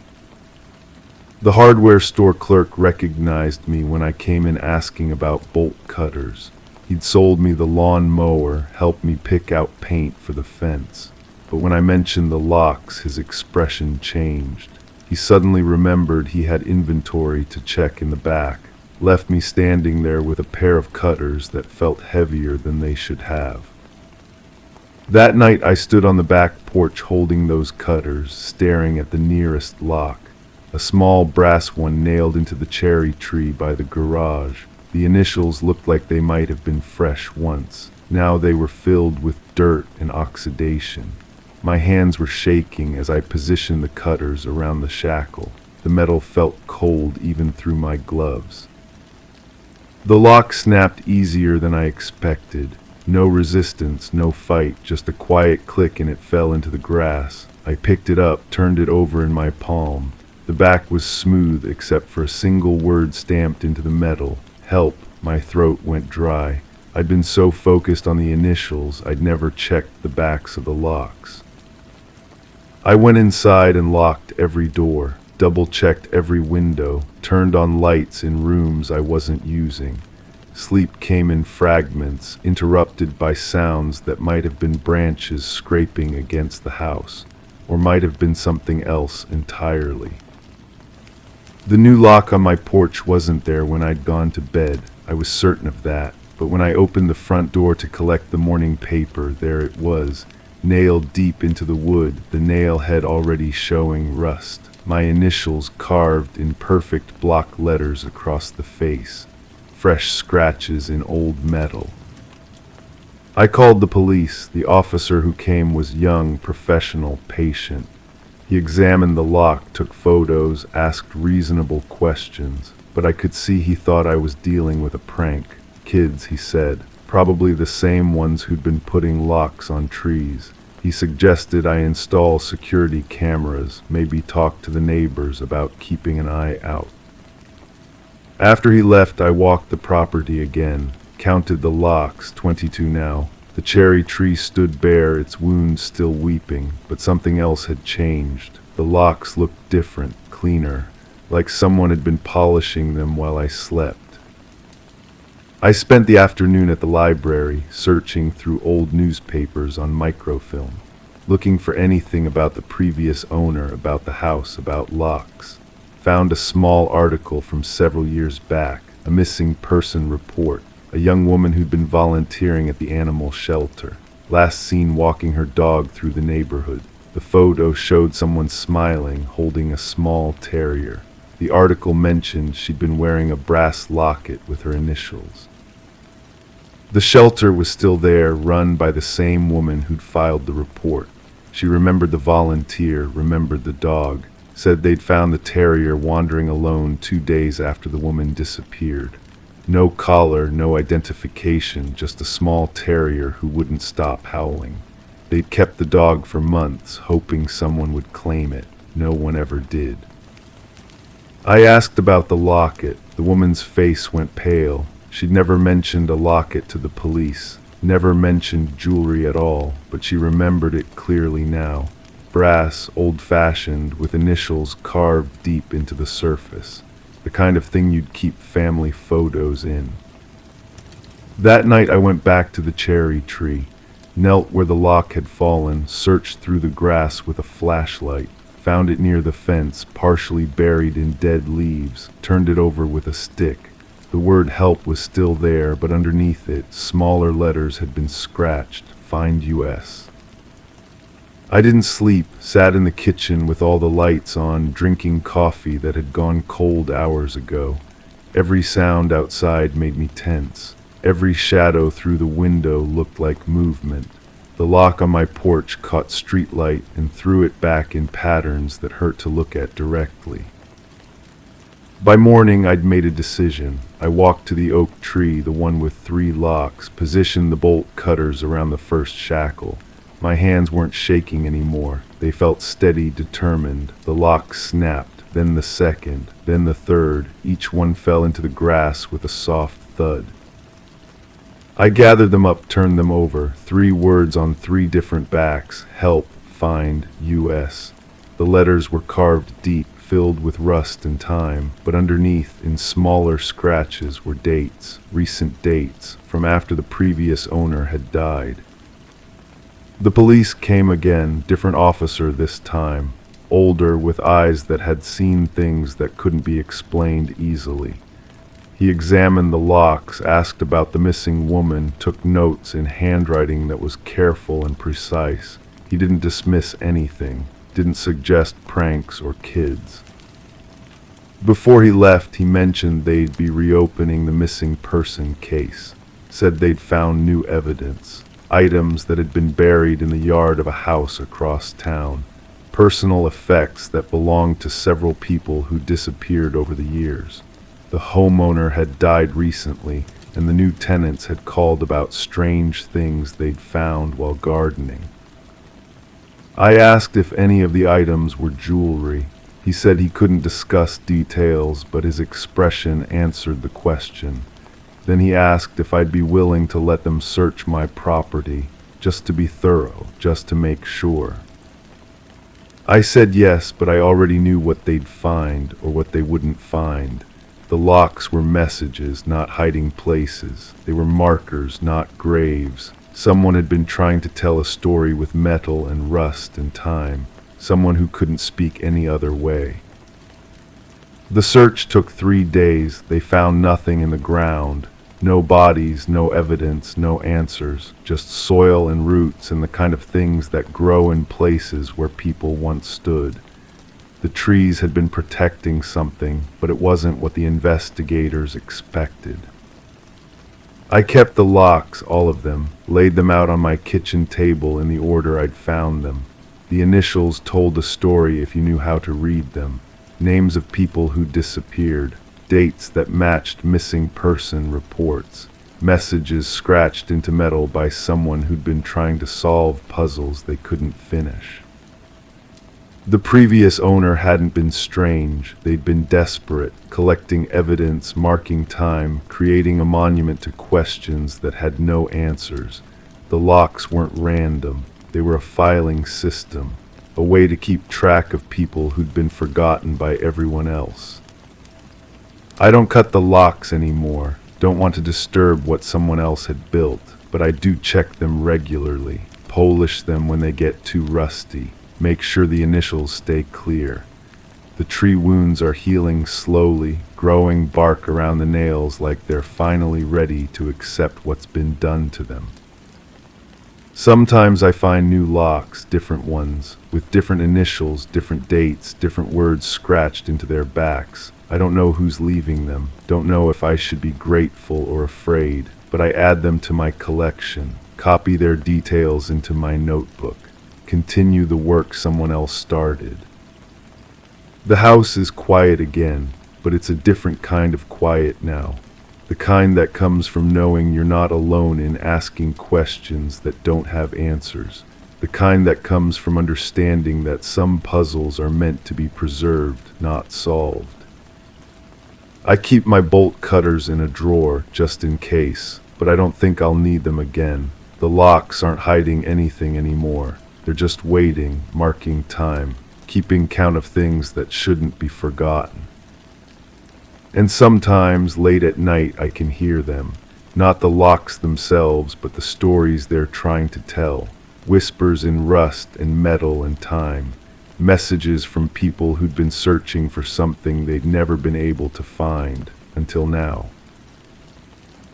The hardware store clerk recognized me when I came in asking about bolt cutters. He'd sold me the lawn mower, helped me pick out paint for the fence. But when I mentioned the locks, his expression changed. He suddenly remembered he had inventory to check in the back, left me standing there with a pair of cutters that felt heavier than they should have. That night I stood on the back porch holding those cutters, staring at the nearest lock, a small brass one nailed into the cherry tree by the garage. The initials looked like they might have been fresh once. Now they were filled with dirt and oxidation. My hands were shaking as I positioned the cutters around the shackle. The metal felt cold even through my gloves. The lock snapped easier than I expected. No resistance, no fight, just a quiet click and it fell into the grass. I picked it up, turned it over in my palm. The back was smooth except for a single word stamped into the metal. Help. My throat went dry. I'd been so focused on the initials, I'd never checked the backs of the locks. I went inside and locked every door, double-checked every window, turned on lights in rooms I wasn't using. Sleep came in fragments, interrupted by sounds that might have been branches scraping against the house, or might have been something else entirely. The new lock on my porch wasn't there when I'd gone to bed. I was certain of that. But when I opened the front door to collect the morning paper, there it was, nailed deep into the wood, the nail head already showing rust. My initials carved in perfect block letters across the face, fresh scratches in old metal. I called the police. The officer who came was young, professional, patient. He examined the lock, took photos, asked reasonable questions, but I could see he thought I was dealing with a prank. Kids, he said, probably the same ones who'd been putting locks on trees. He suggested I install security cameras, maybe talk to the neighbors about keeping an eye out. After he left, I walked the property again, counted the locks, 22 now. The cherry tree stood bare, its wounds still weeping, but something else had changed. The locks looked different, cleaner, like someone had been polishing them while I slept. I spent the afternoon at the library, searching through old newspapers on microfilm, looking for anything about the previous owner, about the house, about locks. Found a small article from several years back, a missing person report. A young woman who'd been volunteering at the animal shelter, last seen walking her dog through the neighborhood. The photo showed someone smiling, holding a small terrier. The article mentioned she'd been wearing a brass locket with her initials. The shelter was still there, run by the same woman who'd filed the report. She remembered the volunteer, remembered the dog, said they'd found the terrier wandering alone 2 days after the woman disappeared. No collar, no identification, just a small terrier who wouldn't stop howling. They'd kept the dog for months, hoping someone would claim it. No one ever did. I asked about the locket. The woman's face went pale. She'd never mentioned a locket to the police, never mentioned jewelry at all, but she remembered it clearly now. Brass, old-fashioned, with initials carved deep into the surface. The kind of thing you'd keep family photos in. That night I went back to the cherry tree, knelt where the lock had fallen, searched through the grass with a flashlight, found it near the fence, partially buried in dead leaves, turned it over with a stick. The word help was still there, but underneath it, smaller letters had been scratched. Find US. I didn't sleep, sat in the kitchen with all the lights on, drinking coffee that had gone cold hours ago. Every sound outside made me tense. Every shadow through the window looked like movement. The lock on my porch caught streetlight and threw it back in patterns that hurt to look at directly. By morning, I'd made a decision. I walked to the oak tree, the one with 3 locks, positioned the bolt cutters around the first shackle. My hands weren't shaking anymore. They felt steady, determined. The lock snapped, then the second, then the third. Each one fell into the grass with a soft thud. I gathered them up, turned them over. 3 words on 3 different backs. Help, find, US. The letters were carved deep, filled with rust and time, but underneath, in smaller scratches, were dates, recent dates, from after the previous owner had died. The police came again, different officer this time, older with eyes that had seen things that couldn't be explained easily. He examined the locks, asked about the missing woman, took notes in handwriting that was careful and precise. He didn't dismiss anything, didn't suggest pranks or kids. Before he left, he mentioned they'd be reopening the missing person case, said they'd found new evidence. Items that had been buried in the yard of a house across town, personal effects that belonged to several people who disappeared over the years. The homeowner had died recently, and the new tenants had called about strange things they'd found while gardening. I asked if any of the items were jewelry. He said he couldn't discuss details, but his expression answered the question. Then he asked if I'd be willing to let them search my property, just to be thorough, just to make sure. I said yes, but I already knew what they'd find or what they wouldn't find. The locks were messages, not hiding places. They were markers, not graves. Someone had been trying to tell a story with metal and rust and time. Someone who couldn't speak any other way. The search took 3 days. They found nothing in the ground. No bodies, no evidence, no answers. Just soil and roots and the kind of things that grow in places where people once stood. The trees had been protecting something, but it wasn't what the investigators expected. I kept the locks, all of them, laid them out on my kitchen table in the order I'd found them. The initials told a story if you knew how to read them. Names of people who disappeared, dates that matched missing person reports, messages scratched into metal by someone who'd been trying to solve puzzles they couldn't finish. The previous owner hadn't been strange. They'd been desperate, collecting evidence, marking time, creating a monument to questions that had no answers. The locks weren't random. They were a filing system, a way to keep track of people who'd been forgotten by everyone else. I don't cut the locks anymore, don't want to disturb what someone else had built, but I do check them regularly, polish them when they get too rusty, make sure the initials stay clear. The tree wounds are healing slowly, growing bark around the nails like they're finally ready to accept what's been done to them. Sometimes I find new locks, different ones, with different initials, different dates, different words scratched into their backs. I don't know who's leaving them, don't know if I should be grateful or afraid, but I add them to my collection, copy their details into my notebook, continue the work someone else started. The house is quiet again, but it's a different kind of quiet now. The kind that comes from knowing you're not alone in asking questions that don't have answers. The kind that comes from understanding that some puzzles are meant to be preserved, not solved. I keep my bolt cutters in a drawer, just in case, but I don't think I'll need them again. The locks aren't hiding anything anymore. They're just waiting, marking time, keeping count of things that shouldn't be forgotten. And sometimes, late at night, I can hear them. Not the locks themselves, but the stories they're trying to tell. Whispers in rust and metal and time. Messages from people who'd been searching for something they'd never been able to find, until now.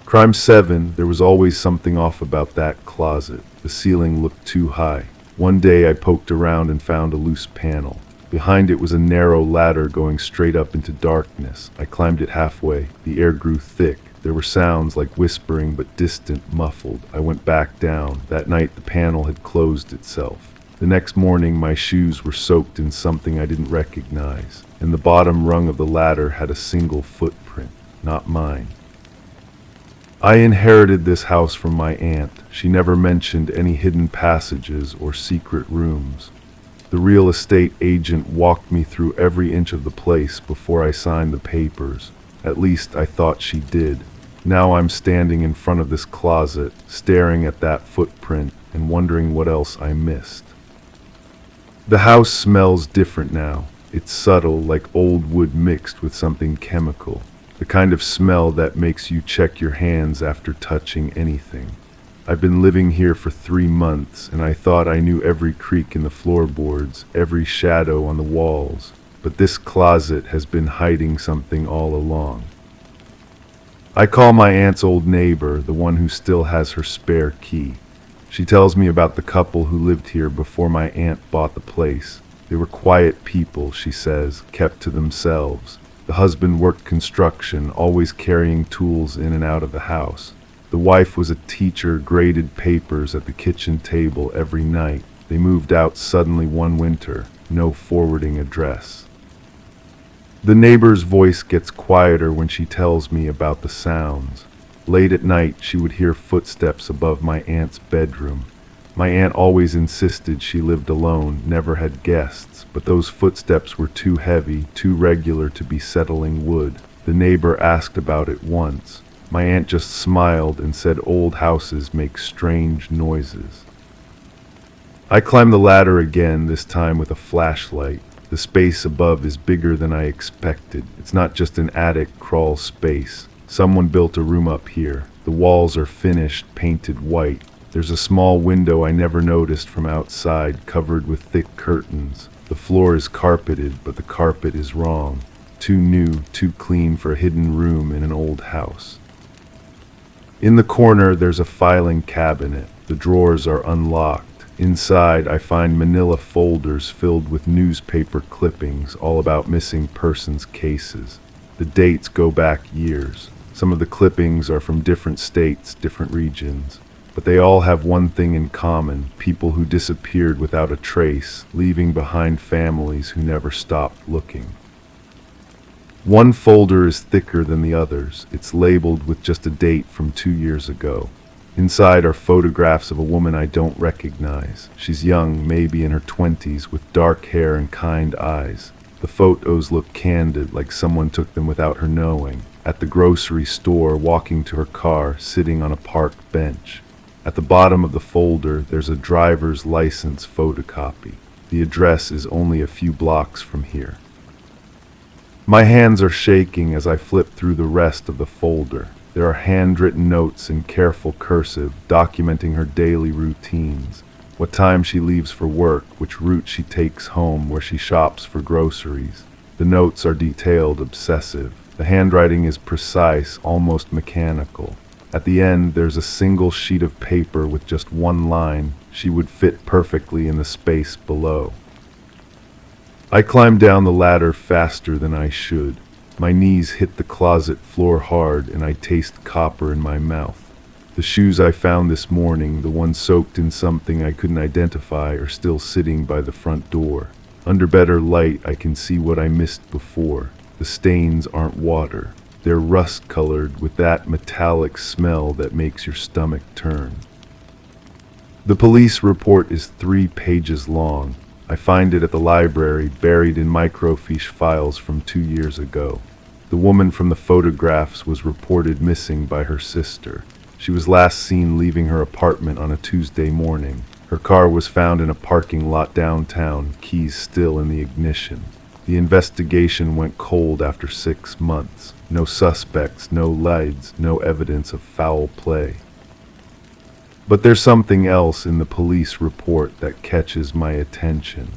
Crime 7, there was always something off about that closet. The ceiling looked too high. One day I poked around and found a loose panel. Behind it was a narrow ladder going straight up into darkness. I climbed it halfway. The air grew thick. There were sounds like whispering but distant, muffled. I went back down. That night the panel had closed itself. The next morning my shoes were soaked in something I didn't recognize, and the bottom rung of the ladder had a single footprint, not mine. I inherited this house from my aunt. She never mentioned any hidden passages or secret rooms. The real estate agent walked me through every inch of the place before I signed the papers. At least I thought she did. Now I'm standing in front of this closet, staring at that footprint and wondering what else I missed. The house smells different now. It's subtle, like old wood mixed with something chemical. The kind of smell that makes you check your hands after touching anything. I've been living here for 3 months, and I thought I knew every creak in the floorboards, every shadow on the walls. But this closet has been hiding something all along. I call my aunt's old neighbor, the one who still has her spare key. She tells me about the couple who lived here before my aunt bought the place. They were quiet people, she says, kept to themselves. The husband worked construction, always carrying tools in and out of the house. The wife was a teacher, graded papers at the kitchen table every night. They moved out suddenly one winter, no forwarding address. The neighbor's voice gets quieter when she tells me about the sounds. Late at night, she would hear footsteps above my aunt's bedroom. My aunt always insisted she lived alone, never had guests, but those footsteps were too heavy, too regular to be settling wood. The neighbor asked about it once. My aunt just smiled and said old houses make strange noises. I climb the ladder again, this time with a flashlight. The space above is bigger than I expected. It's not just an attic crawl space. Someone built a room up here. The walls are finished, painted white. There's a small window I never noticed from outside, covered with thick curtains. The floor is carpeted, but the carpet is wrong. Too new, too clean for a hidden room in an old house. In the corner, there's a filing cabinet. The drawers are unlocked. Inside, I find manila folders filled with newspaper clippings, all about missing persons cases. The dates go back years. Some of the clippings are from different states, different regions. But they all have one thing in common: people who disappeared without a trace, leaving behind families who never stopped looking. One folder is thicker than the others. It's labeled with just a date from 2 years ago. Inside are photographs of a woman I don't recognize. She's young, maybe in her 20s, with dark hair and kind eyes. The photos look candid, like someone took them without her knowing. At the grocery store, walking to her car, sitting on a park bench. At the bottom of the folder, there's a driver's license photocopy. The address is only a few blocks from here. My hands are shaking as I flip through the rest of the folder. There are handwritten notes in careful cursive, documenting her daily routines. What time she leaves for work, which route she takes home, where she shops for groceries. The notes are detailed, obsessive. The handwriting is precise, almost mechanical. At the end, there's a single sheet of paper with just one line. She would fit perfectly in the space below. I climb down the ladder faster than I should. My knees hit the closet floor hard, and I taste copper in my mouth. The shoes I found this morning, the ones soaked in something I couldn't identify, are still sitting by the front door. Under better light, I can see what I missed before. The stains aren't water. They're rust-colored with that metallic smell that makes your stomach turn. The police report is 3 pages long. I find it at the library, buried in microfiche files from 2 years ago. The woman from the photographs was reported missing by her sister. She was last seen leaving her apartment on a Tuesday morning. Her car was found in a parking lot downtown, keys still in the ignition. The investigation went cold after 6 months. No suspects, no leads, no evidence of foul play. But there's something else in the police report that catches my attention.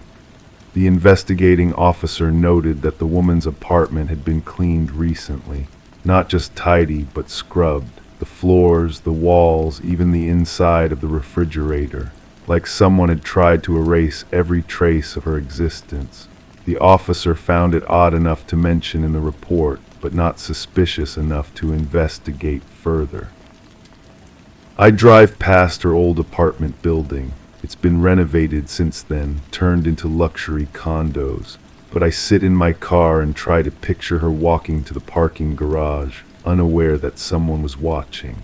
The investigating officer noted that the woman's apartment had been cleaned recently. Not just tidy, but scrubbed. The floors, the walls, even the inside of the refrigerator, like someone had tried to erase every trace of her existence. The officer found it odd enough to mention in the report, but not suspicious enough to investigate further. I drive past her old apartment building. It's been renovated since then, turned into luxury condos. But I sit in my car and try to picture her walking to the parking garage, unaware that someone was watching.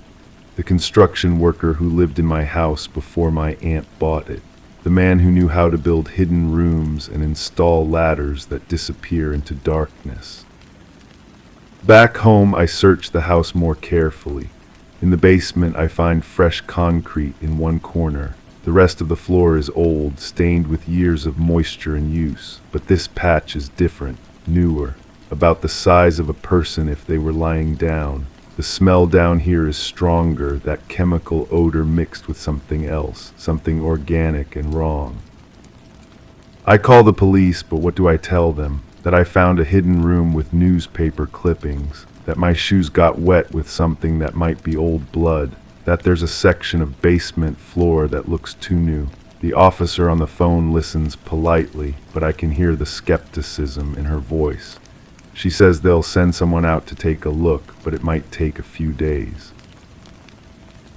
The construction worker who lived in my house before my aunt bought it. The man who knew how to build hidden rooms and install ladders that disappear into darkness. Back home, I search the house more carefully. In the basement, I find fresh concrete in one corner. The rest of the floor is old, stained with years of moisture and use. But this patch is different, newer, about the size of a person if they were lying down. The smell down here is stronger, that chemical odor mixed with something else, something organic and wrong. I call the police, but what do I tell them? That I found a hidden room with newspaper clippings, that my shoes got wet with something that might be old blood, that there's a section of basement floor that looks too new. The officer on the phone listens politely, but I can hear the skepticism in her voice. She says they'll send someone out to take a look, but it might take a few days.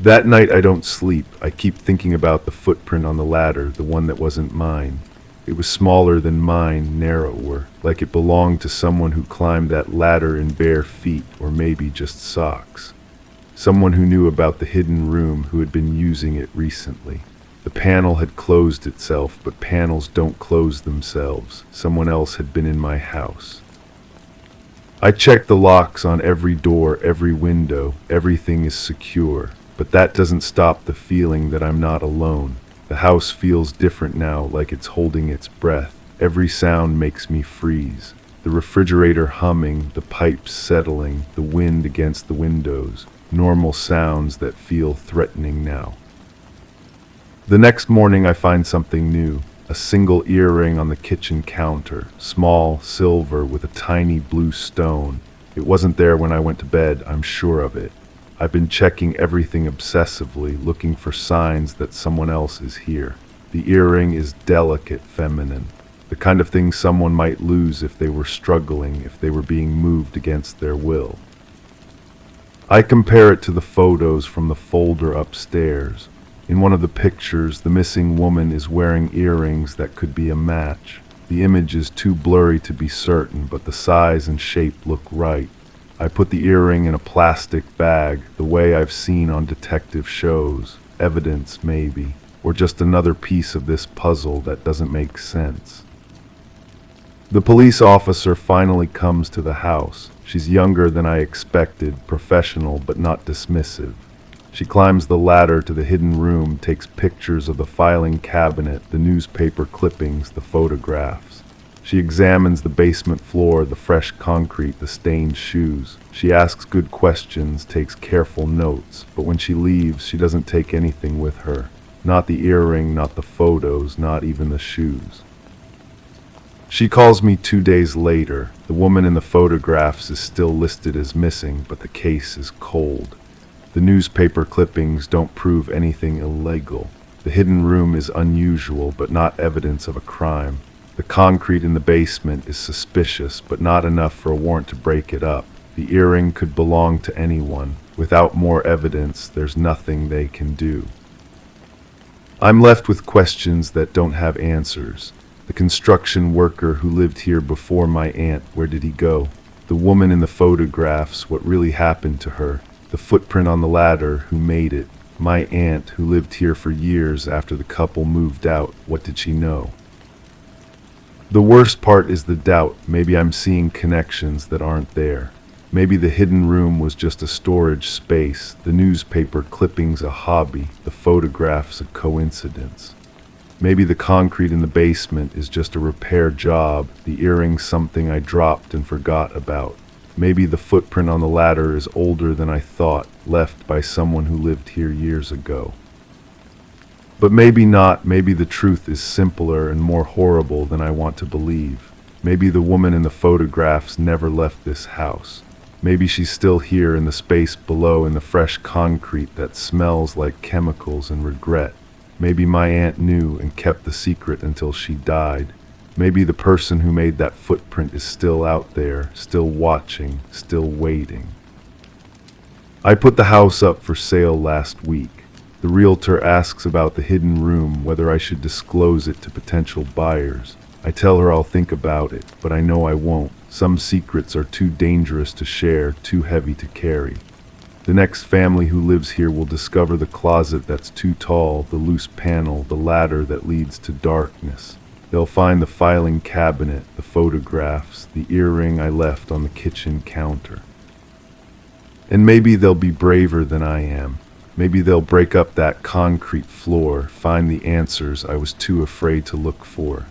That night I don't sleep. I keep thinking about the footprint on the ladder, the one that wasn't mine. It was smaller than mine, narrower, like it belonged to someone who climbed that ladder in bare feet, or maybe just socks. Someone who knew about the hidden room, who had been using it recently. The panel had closed itself, but panels don't close themselves. Someone else had been in my house. I check the locks on every door, every window. Everything is secure, but that doesn't stop the feeling that I'm not alone. The house feels different now, like it's holding its breath. Every sound makes me freeze. The refrigerator humming, the pipes settling, the wind against the windows. Normal sounds that feel threatening now. The next morning I find something new. A single earring on the kitchen counter, small, silver, with a tiny blue stone. It wasn't there when I went to bed, I'm sure of it. I've been checking everything obsessively, looking for signs that someone else is here. The earring is delicate, feminine. The kind of thing someone might lose if they were struggling, if they were being moved against their will. I compare it to the photos from the folder upstairs. In one of the pictures, the missing woman is wearing earrings that could be a match. The image is too blurry to be certain, but the size and shape look right. I put the earring in a plastic bag, the way I've seen on detective shows. Evidence, maybe, or just another piece of this puzzle that doesn't make sense. The police officer finally comes to the house. She's younger than I expected, professional but not dismissive. She climbs the ladder to the hidden room, takes pictures of the filing cabinet, the newspaper clippings, the photographs. She examines the basement floor, the fresh concrete, the stained shoes. She asks good questions, takes careful notes, but when she leaves, she doesn't take anything with her. Not the earring, not the photos, not even the shoes. She calls me 2 days later. The woman in the photographs is still listed as missing, but the case is cold. The newspaper clippings don't prove anything illegal. The hidden room is unusual, but not evidence of a crime. The concrete in the basement is suspicious, but not enough for a warrant to break it up. The earring could belong to anyone. Without more evidence, there's nothing they can do. I'm left with questions that don't have answers. The construction worker who lived here before my aunt, where did he go? The woman in the photographs, what really happened to her? The footprint on the ladder, who made it? My aunt, who lived here for years after the couple moved out, what did she know? The worst part is the doubt. Maybe I'm seeing connections that aren't there. Maybe the hidden room was just a storage space, the newspaper clippings a hobby, the photographs a coincidence. Maybe the concrete in the basement is just a repair job, the earring something I dropped and forgot about. Maybe the footprint on the ladder is older than I thought, left by someone who lived here years ago. But maybe not. Maybe the truth is simpler and more horrible than I want to believe. Maybe the woman in the photographs never left this house. Maybe she's still here in the space below, in the fresh concrete that smells like chemicals and regret. Maybe my aunt knew and kept the secret until she died. Maybe the person who made that footprint is still out there, still watching, still waiting. I put the house up for sale last week. The realtor asks about the hidden room, whether I should disclose it to potential buyers. I tell her I'll think about it, but I know I won't. Some secrets are too dangerous to share, too heavy to carry. The next family who lives here will discover the closet that's too tall, the loose panel, the ladder that leads to darkness. They'll find the filing cabinet, the photographs, the earring I left on the kitchen counter. And maybe they'll be braver than I am. Maybe they'll break up that concrete floor, find the answers I was too afraid to look for.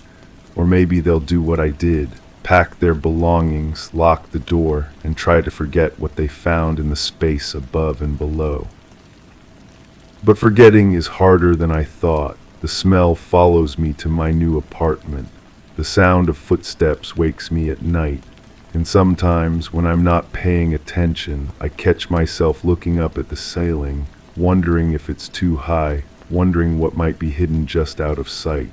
Or maybe they'll do what I did, pack their belongings, lock the door, and try to forget what they found in the space above and below. But forgetting is harder than I thought. The smell follows me to my new apartment. The sound of footsteps wakes me at night. And sometimes, when I'm not paying attention, I catch myself looking up at the ceiling, wondering if it's too high, wondering what might be hidden just out of sight.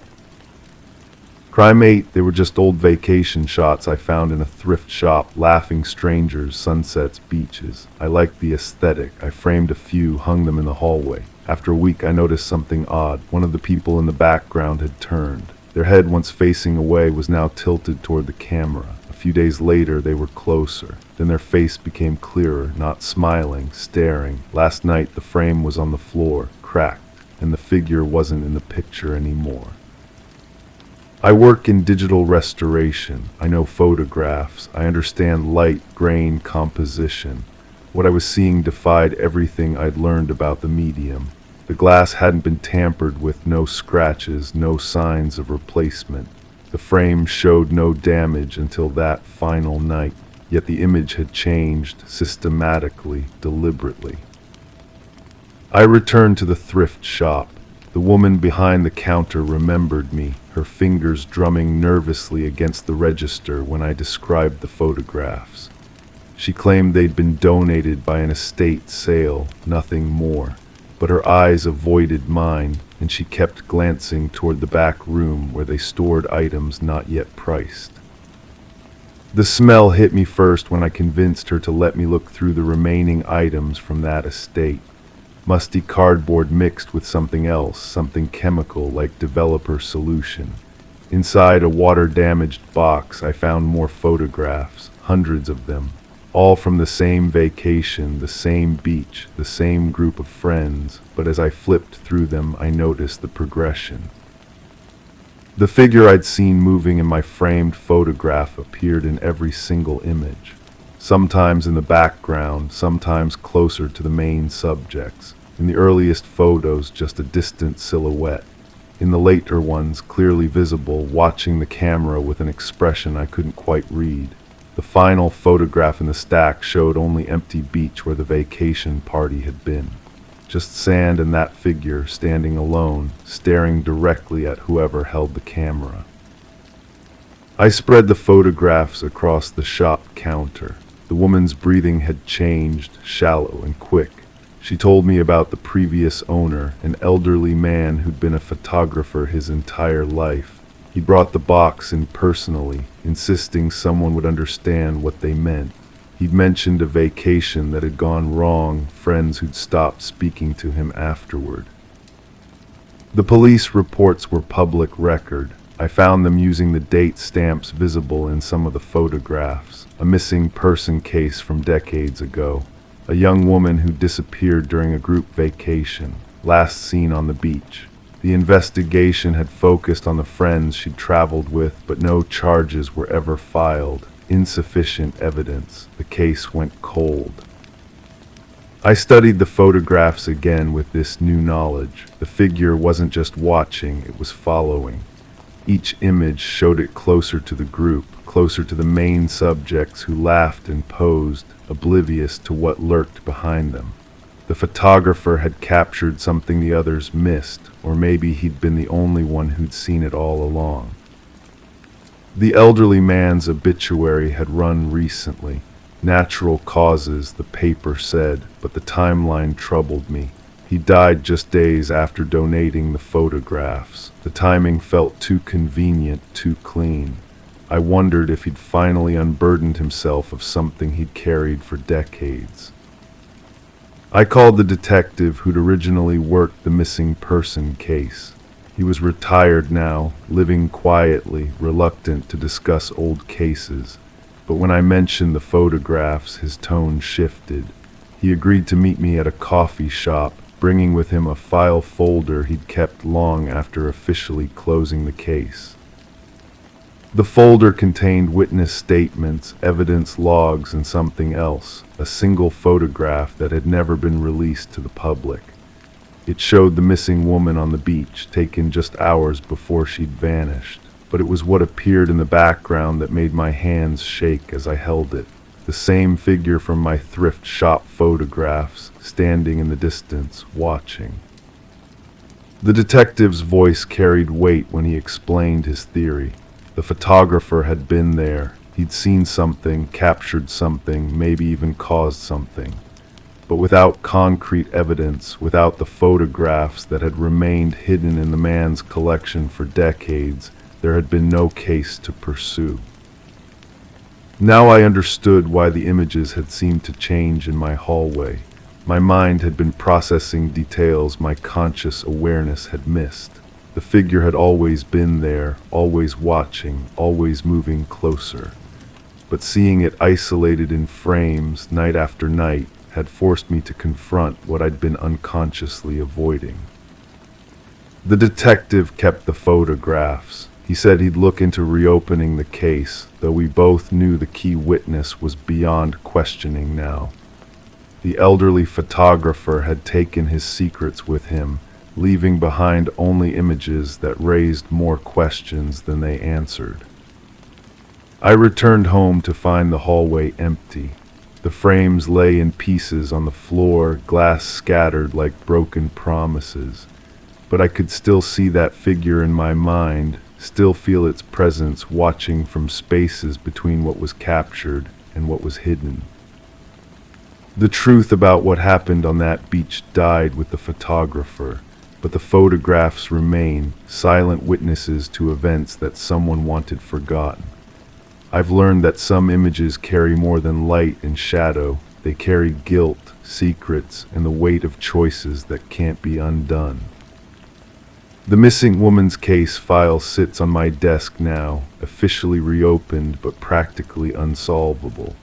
Crime 8, they were just old vacation shots I found in a thrift shop, laughing strangers, sunsets, beaches. I liked the aesthetic. I framed a few, hung them in the hallway. After a week, I noticed something odd. One of the people in the background had turned. Their head, once facing away, was now tilted toward the camera. A few days later, they were closer. Then their face became clearer, not smiling, staring. Last night, the frame was on the floor, cracked, and the figure wasn't in the picture anymore. I work in digital restoration. I know photographs. I understand light, grain, composition. What I was seeing defied everything I'd learned about the medium. The glass hadn't been tampered with, no scratches, no signs of replacement. The frame showed no damage until that final night. Yet the image had changed, systematically, deliberately. I returned to the thrift shop. The woman behind the counter remembered me, her fingers drumming nervously against the register when I described the photographs. She claimed they'd been donated by an estate sale, nothing more. But her eyes avoided mine, and she kept glancing toward the back room where they stored items not yet priced. The smell hit me first when I convinced her to let me look through the remaining items from that estate. Musty cardboard mixed with something else, something chemical like developer solution. Inside a water-damaged box, I found more photographs, hundreds of them, all from the same vacation, the same beach, the same group of friends, but as I flipped through them, I noticed the progression. The figure I'd seen moving in my framed photograph appeared in every single image. Sometimes in the background, sometimes closer to the main subjects. In the earliest photos, just a distant silhouette. In the later ones, clearly visible, watching the camera with an expression I couldn't quite read. The final photograph in the stack showed only empty beach where the vacation party had been. Just sand and that figure standing alone, staring directly at whoever held the camera. I spread the photographs across the shop counter. The woman's breathing had changed, shallow and quick. She told me about the previous owner, an elderly man who'd been a photographer his entire life. He brought the box in personally, insisting someone would understand what they meant. He'd mentioned a vacation that had gone wrong, friends who'd stopped speaking to him afterward. The police reports were public record. I found them using the date stamps visible in some of the photographs, a missing person case from decades ago, a young woman who disappeared during a group vacation, last seen on the beach. The investigation had focused on the friends she'd traveled with, but no charges were ever filed. Insufficient evidence. The case went cold. I studied the photographs again with this new knowledge. The figure wasn't just watching, it was following. Each image showed it closer to the group, closer to the main subjects who laughed and posed, oblivious to what lurked behind them. The photographer had captured something the others missed, or maybe he'd been the only one who'd seen it all along. The elderly man's obituary had run recently. Natural causes, the paper said, but the timeline troubled me. He died just days after donating the photographs. The timing felt too convenient, too clean. I wondered if he'd finally unburdened himself of something he'd carried for decades. I called the detective who'd originally worked the missing person case. He was retired now, living quietly, reluctant to discuss old cases. But when I mentioned the photographs, his tone shifted. He agreed to meet me at a coffee shop, bringing with him a file folder he'd kept long after officially closing the case. The folder contained witness statements, evidence logs, and something else, a single photograph that had never been released to the public. It showed the missing woman on the beach, taken just hours before she'd vanished. But it was what appeared in the background that made my hands shake as I held it. The same figure from my thrift shop photographs, standing in the distance, watching. The detective's voice carried weight when he explained his theory. The photographer had been there. He'd seen something, captured something, maybe even caused something. But without concrete evidence, without the photographs that had remained hidden in the man's collection for decades, there had been no case to pursue. Now I understood why the images had seemed to change in my hallway. My mind had been processing details my conscious awareness had missed. The figure had always been there, always watching, always moving closer. But seeing it isolated in frames, night after night, had forced me to confront what I'd been unconsciously avoiding. The detective kept the photographs. He said he'd look into reopening the case, though we both knew the key witness was beyond questioning now. The elderly photographer had taken his secrets with him, leaving behind only images that raised more questions than they answered. I returned home to find the hallway empty. The frames lay in pieces on the floor, glass scattered like broken promises. But I could still see that figure in my mind, still feel its presence watching from spaces between what was captured and what was hidden. The truth about what happened on that beach died with the photographer, but the photographs remain, silent witnesses to events that someone wanted forgotten. I've learned that some images carry more than light and shadow. They carry guilt, secrets, and the weight of choices that can't be undone. The missing woman's case file sits on my desk now, officially reopened but practically unsolvable.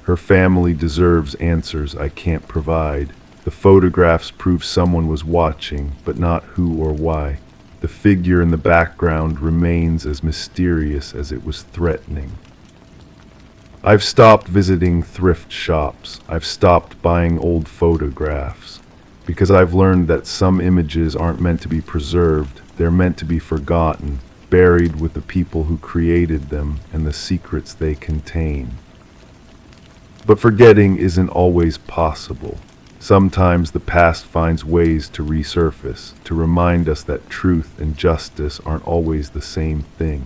Her family deserves answers I can't provide. The photographs prove someone was watching, but not who or why. The figure in the background remains as mysterious as it was threatening. I've stopped visiting thrift shops. I've stopped buying old photographs. Because I've learned that some images aren't meant to be preserved, they're meant to be forgotten, buried with the people who created them and the secrets they contain. But forgetting isn't always possible. Sometimes the past finds ways to resurface, to remind us that truth and justice aren't always the same thing.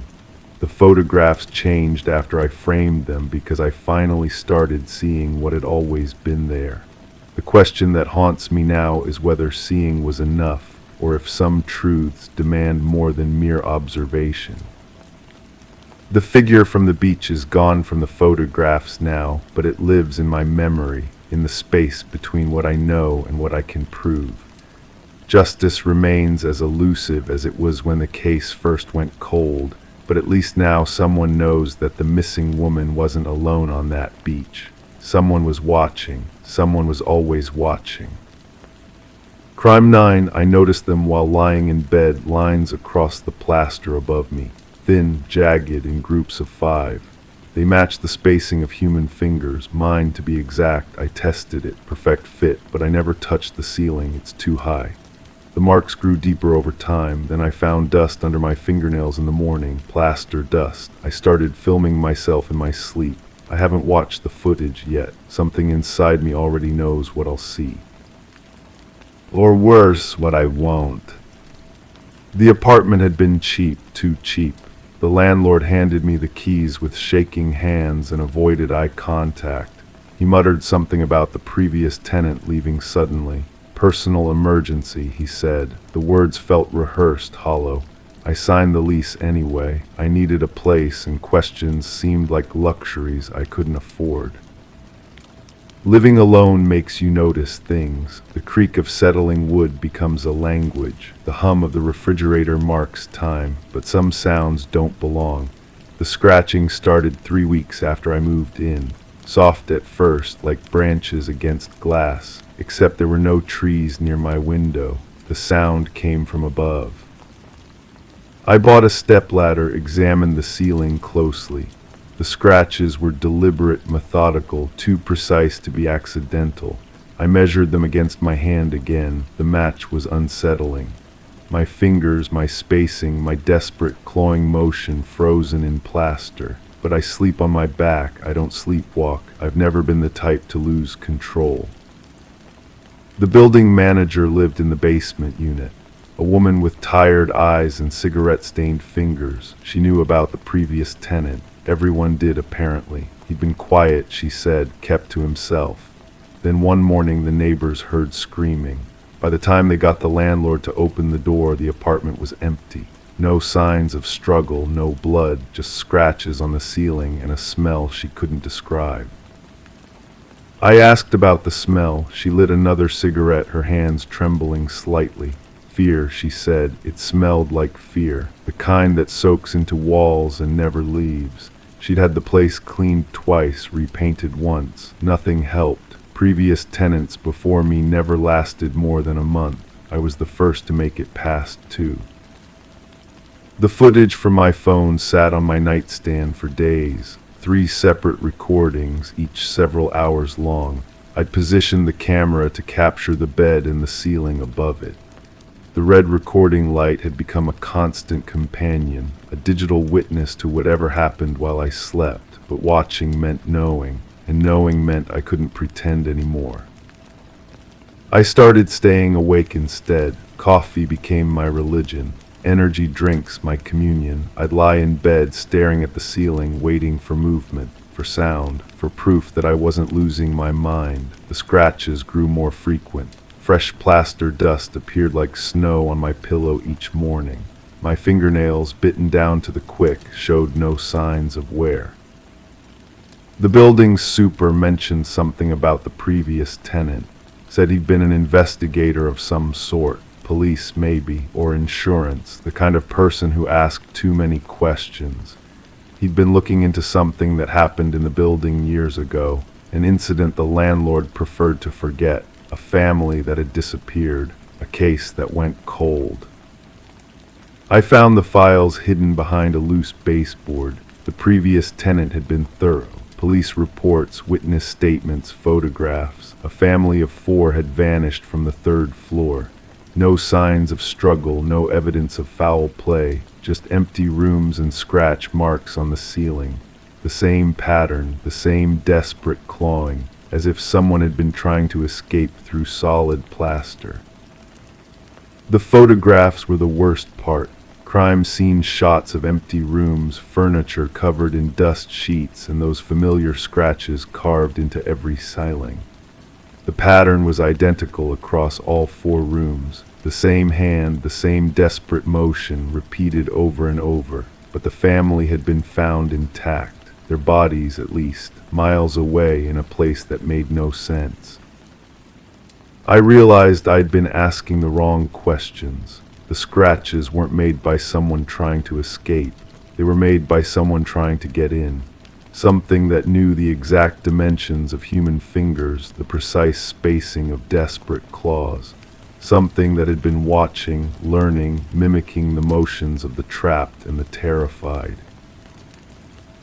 The photographs changed after I framed them because I finally started seeing what had always been there. The question that haunts me now is whether seeing was enough, or if some truths demand more than mere observation. The figure from the beach is gone from the photographs now, but it lives in my memory, in the space between what I know and what I can prove. Justice remains as elusive as it was when the case first went cold, but at least now someone knows that the missing woman wasn't alone on that beach. Someone was watching. Someone was always watching. Crime 9, I noticed them while lying in bed, lines across the plaster above me, thin, jagged, in groups of 5. They matched the spacing of human fingers, mine to be exact. I tested it, perfect fit, but I never touched the ceiling, it's too high. The marks grew deeper over time, then I found dust under my fingernails in the morning, plaster dust. I started filming myself in my sleep. I haven't watched the footage yet. Something inside me already knows what I'll see. Or worse, what I won't. The apartment had been cheap, too cheap. The landlord handed me the keys with shaking hands and avoided eye contact. He muttered something about the previous tenant leaving suddenly. Personal emergency, he said. The words felt rehearsed, hollow. I signed the lease anyway. I needed a place, and questions seemed like luxuries I couldn't afford. Living alone makes you notice things. The creak of settling wood becomes a language. The hum of the refrigerator marks time, but some sounds don't belong. The scratching started 3 weeks after I moved in. Soft at first, like branches against glass, except there were no trees near my window. The sound came from above. I bought a stepladder, examined the ceiling closely. The scratches were deliberate, methodical, too precise to be accidental. I measured them against my hand again. The match was unsettling. My fingers, my spacing, my desperate clawing motion frozen in plaster. But I sleep on my back. I don't sleepwalk. I've never been the type to lose control. The building manager lived in the basement unit. A woman with tired eyes and cigarette-stained fingers. She knew about the previous tenant. Everyone did, apparently. He'd been quiet, she said, kept to himself. Then one morning the neighbors heard screaming. By the time they got the landlord to open the door, the apartment was empty. No signs of struggle, no blood, just scratches on the ceiling and a smell she couldn't describe. I asked about the smell. She lit another cigarette, her hands trembling slightly. Fear, she said. It smelled like fear, the kind that soaks into walls and never leaves. She'd had the place cleaned twice, repainted once. Nothing helped. Previous tenants before me never lasted more than a month. I was the first to make it past 2. The footage from my phone sat on my nightstand for days. 3 separate recordings, each several hours long. I'd positioned the camera to capture the bed and the ceiling above it. The red recording light had become a constant companion, a digital witness to whatever happened while I slept, but watching meant knowing, and knowing meant I couldn't pretend anymore. I started staying awake instead. Coffee became my religion, energy drinks my communion. I'd lie in bed staring at the ceiling, waiting for movement, for sound, for proof that I wasn't losing my mind. The scratches grew more frequent. Fresh plaster dust appeared like snow on my pillow each morning. My fingernails, bitten down to the quick, showed no signs of wear. The building's super mentioned something about the previous tenant. Said he'd been an investigator of some sort, police maybe, or insurance, the kind of person who asked too many questions. He'd been looking into something that happened in the building years ago, an incident the landlord preferred to forget. A family that had disappeared, a case that went cold. I found the files hidden behind a loose baseboard. The previous tenant had been thorough. Police reports, witness statements, photographs. A family of 4 had vanished from the 3rd floor. No signs of struggle, no evidence of foul play, just empty rooms and scratch marks on the ceiling. The same pattern, the same desperate clawing, as if someone had been trying to escape through solid plaster. The photographs were the worst part. Crime scene shots of empty rooms, furniture covered in dust sheets, and those familiar scratches carved into every ceiling. The pattern was identical across all 4 rooms. The same hand, the same desperate motion, repeated over and over. But the family had been found intact. Their bodies, at least, miles away in a place that made no sense. I realized I'd been asking the wrong questions. The scratches weren't made by someone trying to escape. They were made by someone trying to get in. Something that knew the exact dimensions of human fingers, the precise spacing of desperate claws. Something that had been watching, learning, mimicking the motions of the trapped and the terrified.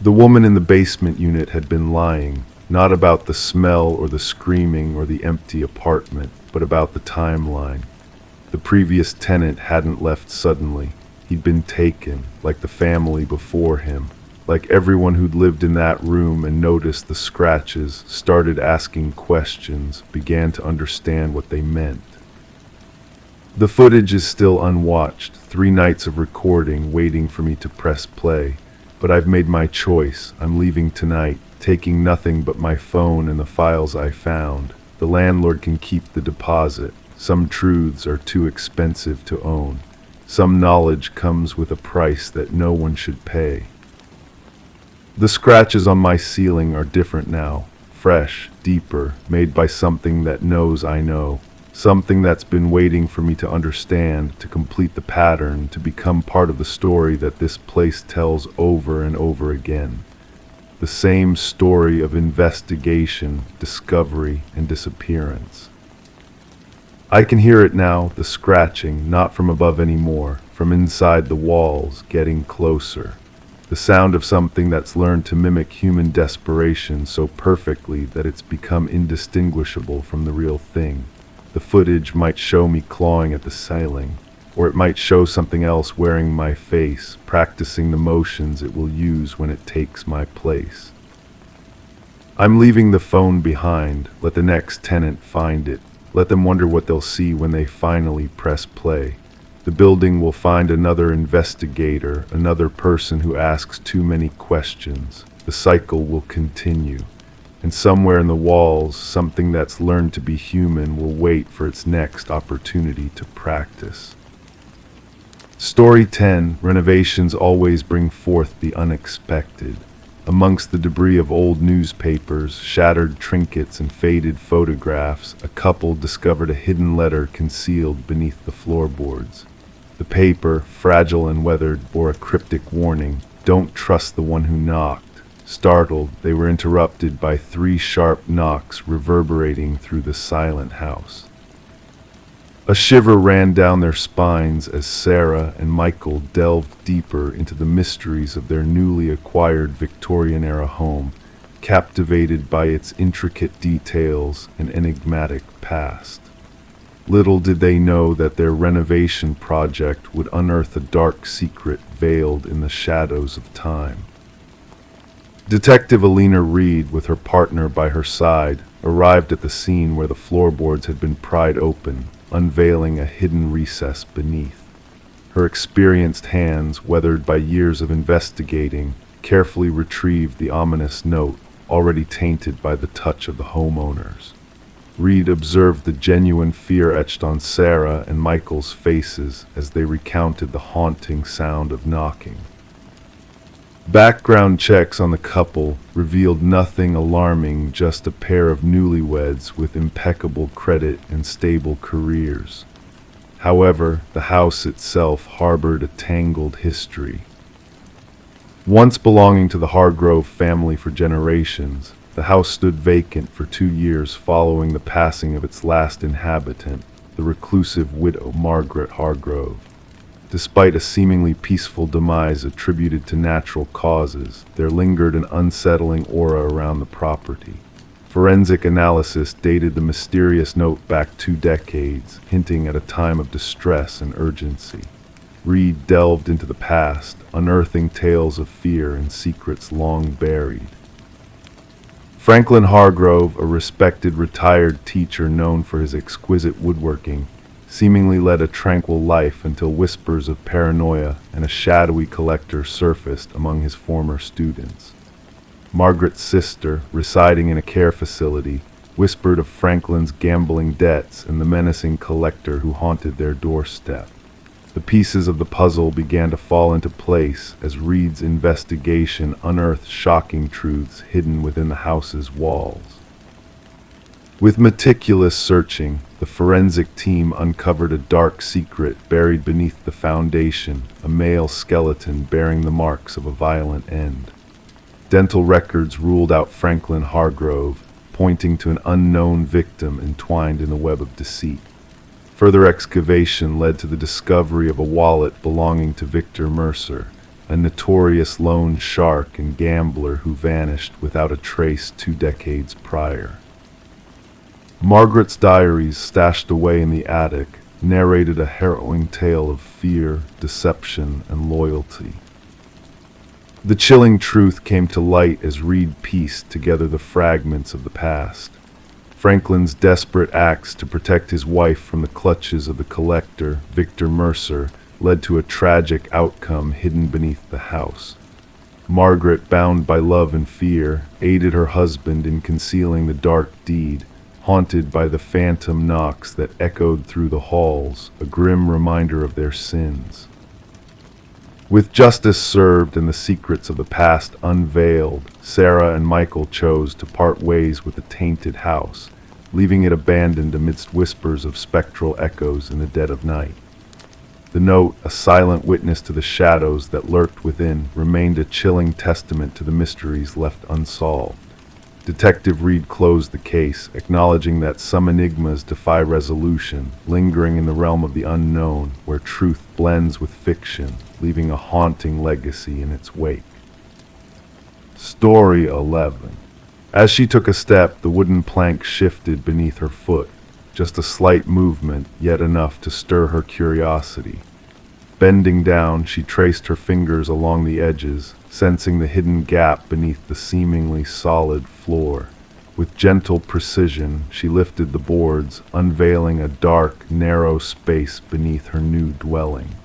The woman in the basement unit had been lying, not about the smell or the screaming or the empty apartment, but about the timeline. The previous tenant hadn't left suddenly. He'd been taken, like the family before him, like everyone who'd lived in that room and noticed the scratches, started asking questions, began to understand what they meant. The footage is still unwatched, 3 nights of recording waiting for me to press play. But I've made my choice. I'm leaving tonight. taking nothing but my phone and the files I found. The landlord can keep the deposit. Some truths are too expensive to own. Some knowledge comes with a price that no one should pay. The scratches on my ceiling are different now, fresh, deeper, made by something that knows I know, something that's been waiting for me to understand, to complete the pattern, to become part of the story that this place tells over and over again. The same story of investigation, discovery, and disappearance. I can hear it now, the scratching, not from above anymore, from inside the walls, getting closer. The sound of something that's learned to mimic human desperation so perfectly that it's become indistinguishable from the real thing. The footage might show me clawing at the ceiling, or it might show something else wearing my face, practicing the motions it will use when it takes my place. I'm leaving the phone behind. Let the next tenant find it. Let them wonder what they'll see when they finally press play. The building will find another investigator, another person who asks too many questions. The cycle will continue. And somewhere in the walls, something that's learned to be human will wait for its next opportunity to practice. Story 10. Renovations always bring forth the unexpected. Amongst the debris of old newspapers, shattered trinkets, and faded photographs, a couple discovered a hidden letter concealed beneath the floorboards. The paper, fragile and weathered, bore a cryptic warning: "Don't trust the one who knocked." Startled, they were interrupted by 3 sharp knocks reverberating through the silent house. A shiver ran down their spines as Sarah and Michael delved deeper into the mysteries of their newly acquired Victorian-era home, captivated by its intricate details and enigmatic past. Little did they know that their renovation project would unearth a dark secret veiled in the shadows of time. Detective Alina Reed, with her partner by her side, arrived at the scene where the floorboards had been pried open, unveiling a hidden recess beneath. Her experienced hands, weathered by years of investigating, carefully retrieved the ominous note, already tainted by the touch of the homeowners. Reed observed the genuine fear etched on Sarah and Michael's faces as they recounted the haunting sound of knocking. Background checks on the couple revealed nothing alarming, just a pair of newlyweds with impeccable credit and stable careers. However, the house itself harbored a tangled history. Once belonging to the Hargrove family for generations, the house stood vacant for 2 years following the passing of its last inhabitant, the reclusive widow Margaret Hargrove. Despite a seemingly peaceful demise attributed to natural causes, there lingered an unsettling aura around the property. Forensic analysis dated the mysterious note back 2 decades, hinting at a time of distress and urgency. Reed delved into the past, unearthing tales of fear and secrets long buried. Franklin Hargrove, a respected retired teacher known for his exquisite woodworking, seemingly led a tranquil life until whispers of paranoia and a shadowy collector surfaced among his former students. Margaret's sister, residing in a care facility, whispered of Franklin's gambling debts and the menacing collector who haunted their doorstep. The pieces of the puzzle began to fall into place as Reed's investigation unearthed shocking truths hidden within the house's walls. With meticulous searching, the forensic team uncovered a dark secret buried beneath the foundation, a male skeleton bearing the marks of a violent end. Dental records ruled out Franklin Hargrove, pointing to an unknown victim entwined in a web of deceit. Further excavation led to the discovery of a wallet belonging to Victor Mercer, a notorious loan shark and gambler who vanished without a trace 2 decades prior. Margaret's diaries, stashed away in the attic, narrated a harrowing tale of fear, deception, and loyalty. The chilling truth came to light as Reed pieced together the fragments of the past. Franklin's desperate acts to protect his wife from the clutches of the collector, Victor Mercer, led to a tragic outcome hidden beneath the house. Margaret, bound by love and fear, aided her husband in concealing the dark deed, haunted by the phantom knocks that echoed through the halls, a grim reminder of their sins. With justice served and the secrets of the past unveiled, Sarah and Michael chose to part ways with the tainted house, leaving it abandoned amidst whispers of spectral echoes in the dead of night. The note, a silent witness to the shadows that lurked within, remained a chilling testament to the mysteries left unsolved. Detective Reed closed the case, acknowledging that some enigmas defy resolution, lingering in the realm of the unknown, where truth blends with fiction, leaving a haunting legacy in its wake. Story 11. As she took a step, the wooden plank shifted beneath her foot, just a slight movement, yet enough to stir her curiosity. Bending down, she traced her fingers along the edges, sensing the hidden gap beneath the seemingly solid floor. With gentle precision, she lifted the boards, unveiling a dark, narrow space beneath her new dwelling.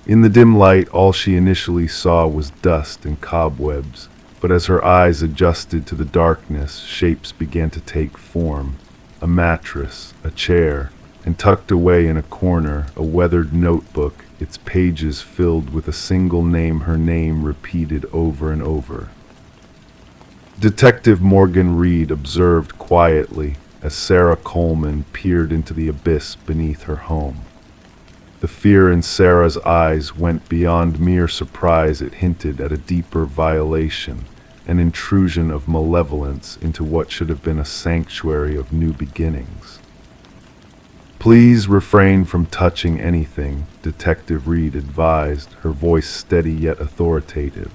In the dim light, all she initially saw was dust and cobwebs, but as her eyes adjusted to the darkness, shapes began to take form. A mattress, a chair, and tucked away in a corner, a weathered notebook, its pages filled with a single name, her name repeated over and over. Detective Morgan Reed observed quietly as Sarah Coleman peered into the abyss beneath her home. The fear in Sarah's eyes went beyond mere surprise. It hinted at a deeper violation, an intrusion of malevolence into what should have been a sanctuary of new beginnings. "Please refrain from touching anything," Detective Reed advised, her voice steady yet authoritative.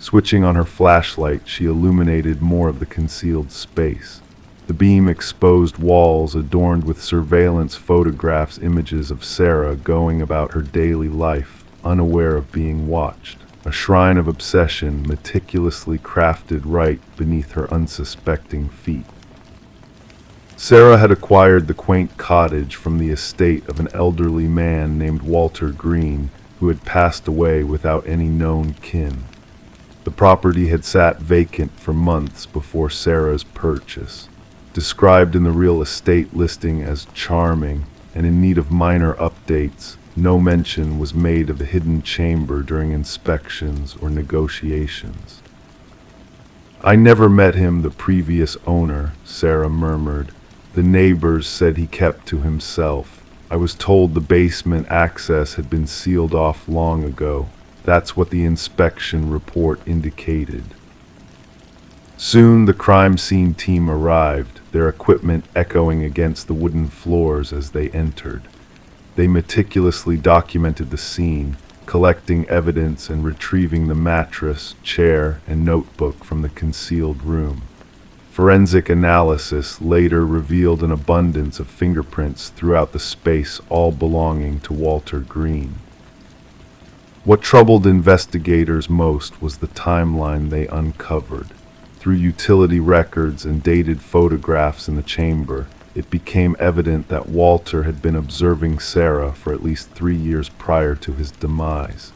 Switching on her flashlight, she illuminated more of the concealed space. The beam exposed walls adorned with surveillance photographs, images of Sarah going about her daily life, unaware of being watched. A shrine of obsession meticulously crafted right beneath her unsuspecting feet. Sarah had acquired the quaint cottage from the estate of an elderly man named Walter Green, who had passed away without any known kin. The property had sat vacant for months before Sarah's purchase. Described in the real estate listing as charming and in need of minor updates, no mention was made of the hidden chamber during inspections or negotiations. "I never met him, the previous owner," Sarah murmured. "The neighbors said he kept to himself. I was told the basement access had been sealed off long ago. That's what the inspection report indicated." Soon the crime scene team arrived, their equipment echoing against the wooden floors as they entered. They meticulously documented the scene, collecting evidence and retrieving the mattress, chair, and notebook from the concealed room. Forensic analysis later revealed an abundance of fingerprints throughout the space, all belonging to Walter Green. What troubled investigators most was the timeline they uncovered. Through utility records and dated photographs in the chamber, it became evident that Walter had been observing Sarah for at least 3 years prior to his demise.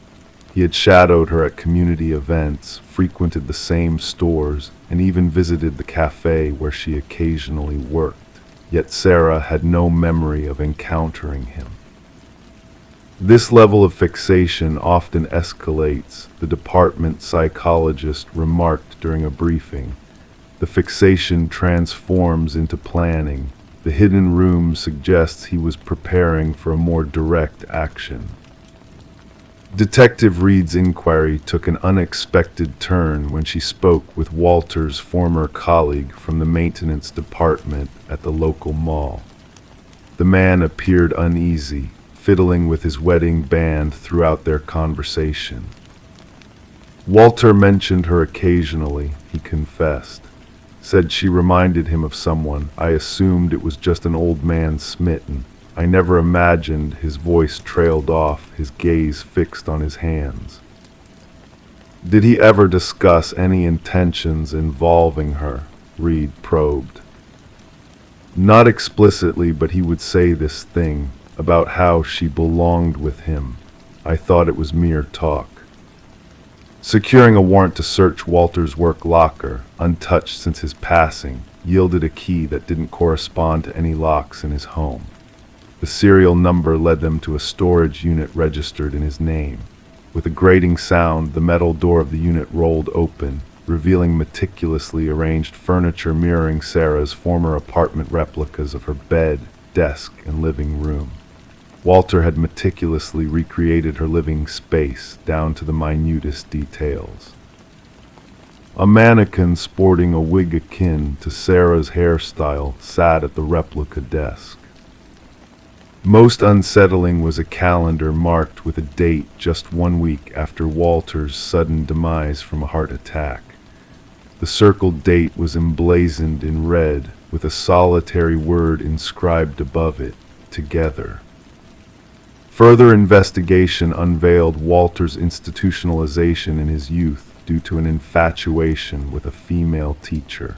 He had shadowed her at community events, frequented the same stores, and even visited the cafe where she occasionally worked. Yet Sarah had no memory of encountering him. This level of fixation often escalates, the department psychologist remarked during a briefing. The fixation transforms into planning. The hidden room suggests he was preparing for a more direct action. Detective Reed's inquiry took an unexpected turn when she spoke with Walter's former colleague from the maintenance department at the local mall. The man appeared uneasy, fiddling with his wedding band throughout their conversation. Walter mentioned her occasionally, he confessed. Said she reminded him of someone. I assumed it was just an old man smitten. I never imagined. His voice trailed off, his gaze fixed on his hands. Did he ever discuss any intentions involving her? Reed probed. Not explicitly, but he would say this thing about how she belonged with him. I thought it was mere talk. Securing a warrant to search Walter's work locker, untouched since his passing, yielded a key that didn't correspond to any locks in his home. The serial number led them to a storage unit registered in his name. With a grating sound, the metal door of the unit rolled open, revealing meticulously arranged furniture mirroring Sarah's former apartment replicas of her bed, desk, and living room. Walter had meticulously recreated her living space down to the minutest details. A mannequin sporting a wig akin to Sarah's hairstyle sat at the replica desk. Most unsettling was a calendar marked with a date just 1 week after Walter's sudden demise from a heart attack. The circled date was emblazoned in red with a solitary word inscribed above it, together. Further investigation unveiled Walter's institutionalization in his youth due to an infatuation with a female teacher.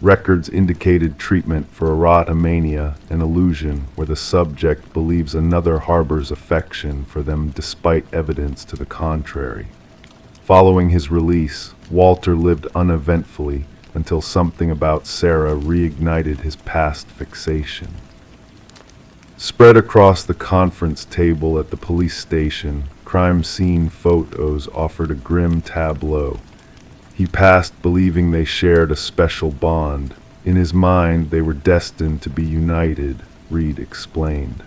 Records indicated treatment for erotomania, an illusion where the subject believes another harbors affection for them despite evidence to the contrary. Following his release, Walter lived uneventfully until something about Sarah reignited his past fixation. Spread across the conference table at the police station, crime scene photos offered a grim tableau. He passed believing they shared a special bond. In his mind, they were destined to be united, Reed explained.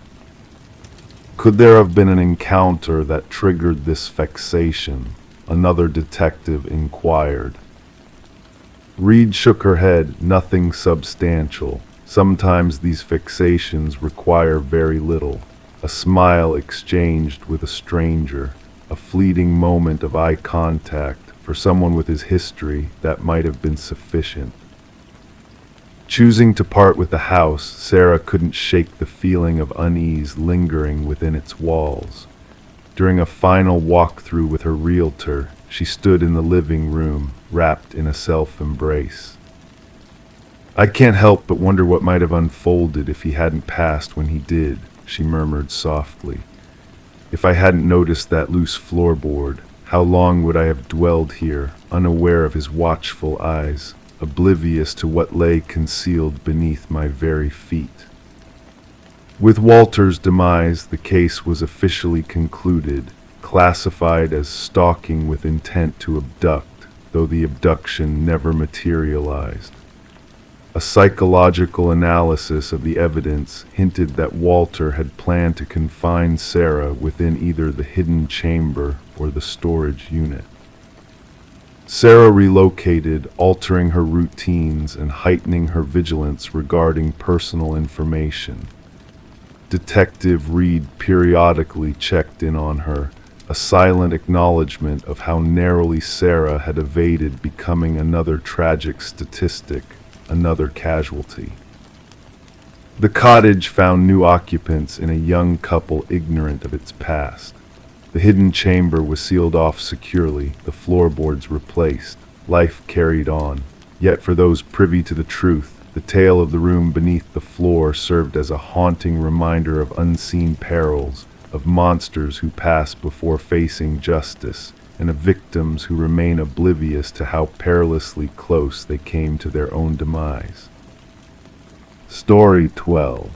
Could there have been an encounter that triggered this fixation? Another detective inquired. Reed shook her head, nothing substantial. Sometimes these fixations require very little. A smile exchanged with a stranger, a fleeting moment of eye contact. For someone with his history, that might have been sufficient. Choosing to part with the house, Sarah couldn't shake the feeling of unease lingering within its walls. During a final walkthrough with her realtor, she stood in the living room, wrapped in a self-embrace. "I can't help but wonder what might have unfolded if he hadn't passed when he did," she murmured softly. "If I hadn't noticed that loose floorboard, how long would I have dwelled here, unaware of his watchful eyes, oblivious to what lay concealed beneath my very feet?" With Walter's demise, the case was officially concluded, classified as stalking with intent to abduct, though the abduction never materialized. A psychological analysis of the evidence hinted that Walter had planned to confine Sarah within either the hidden chamber or the storage unit. Sarah relocated, altering her routines and heightening her vigilance regarding personal information. Detective Reed periodically checked in on her, a silent acknowledgement of how narrowly Sarah had evaded becoming another tragic statistic, another casualty. The cottage found new occupants in a young couple ignorant of its past. The hidden chamber was sealed off securely, the floorboards replaced, life carried on. Yet for those privy to the truth, the tale of the room beneath the floor served as a haunting reminder of unseen perils, of monsters who pass before facing justice, and of victims who remain oblivious to how perilously close they came to their own demise. Story 12.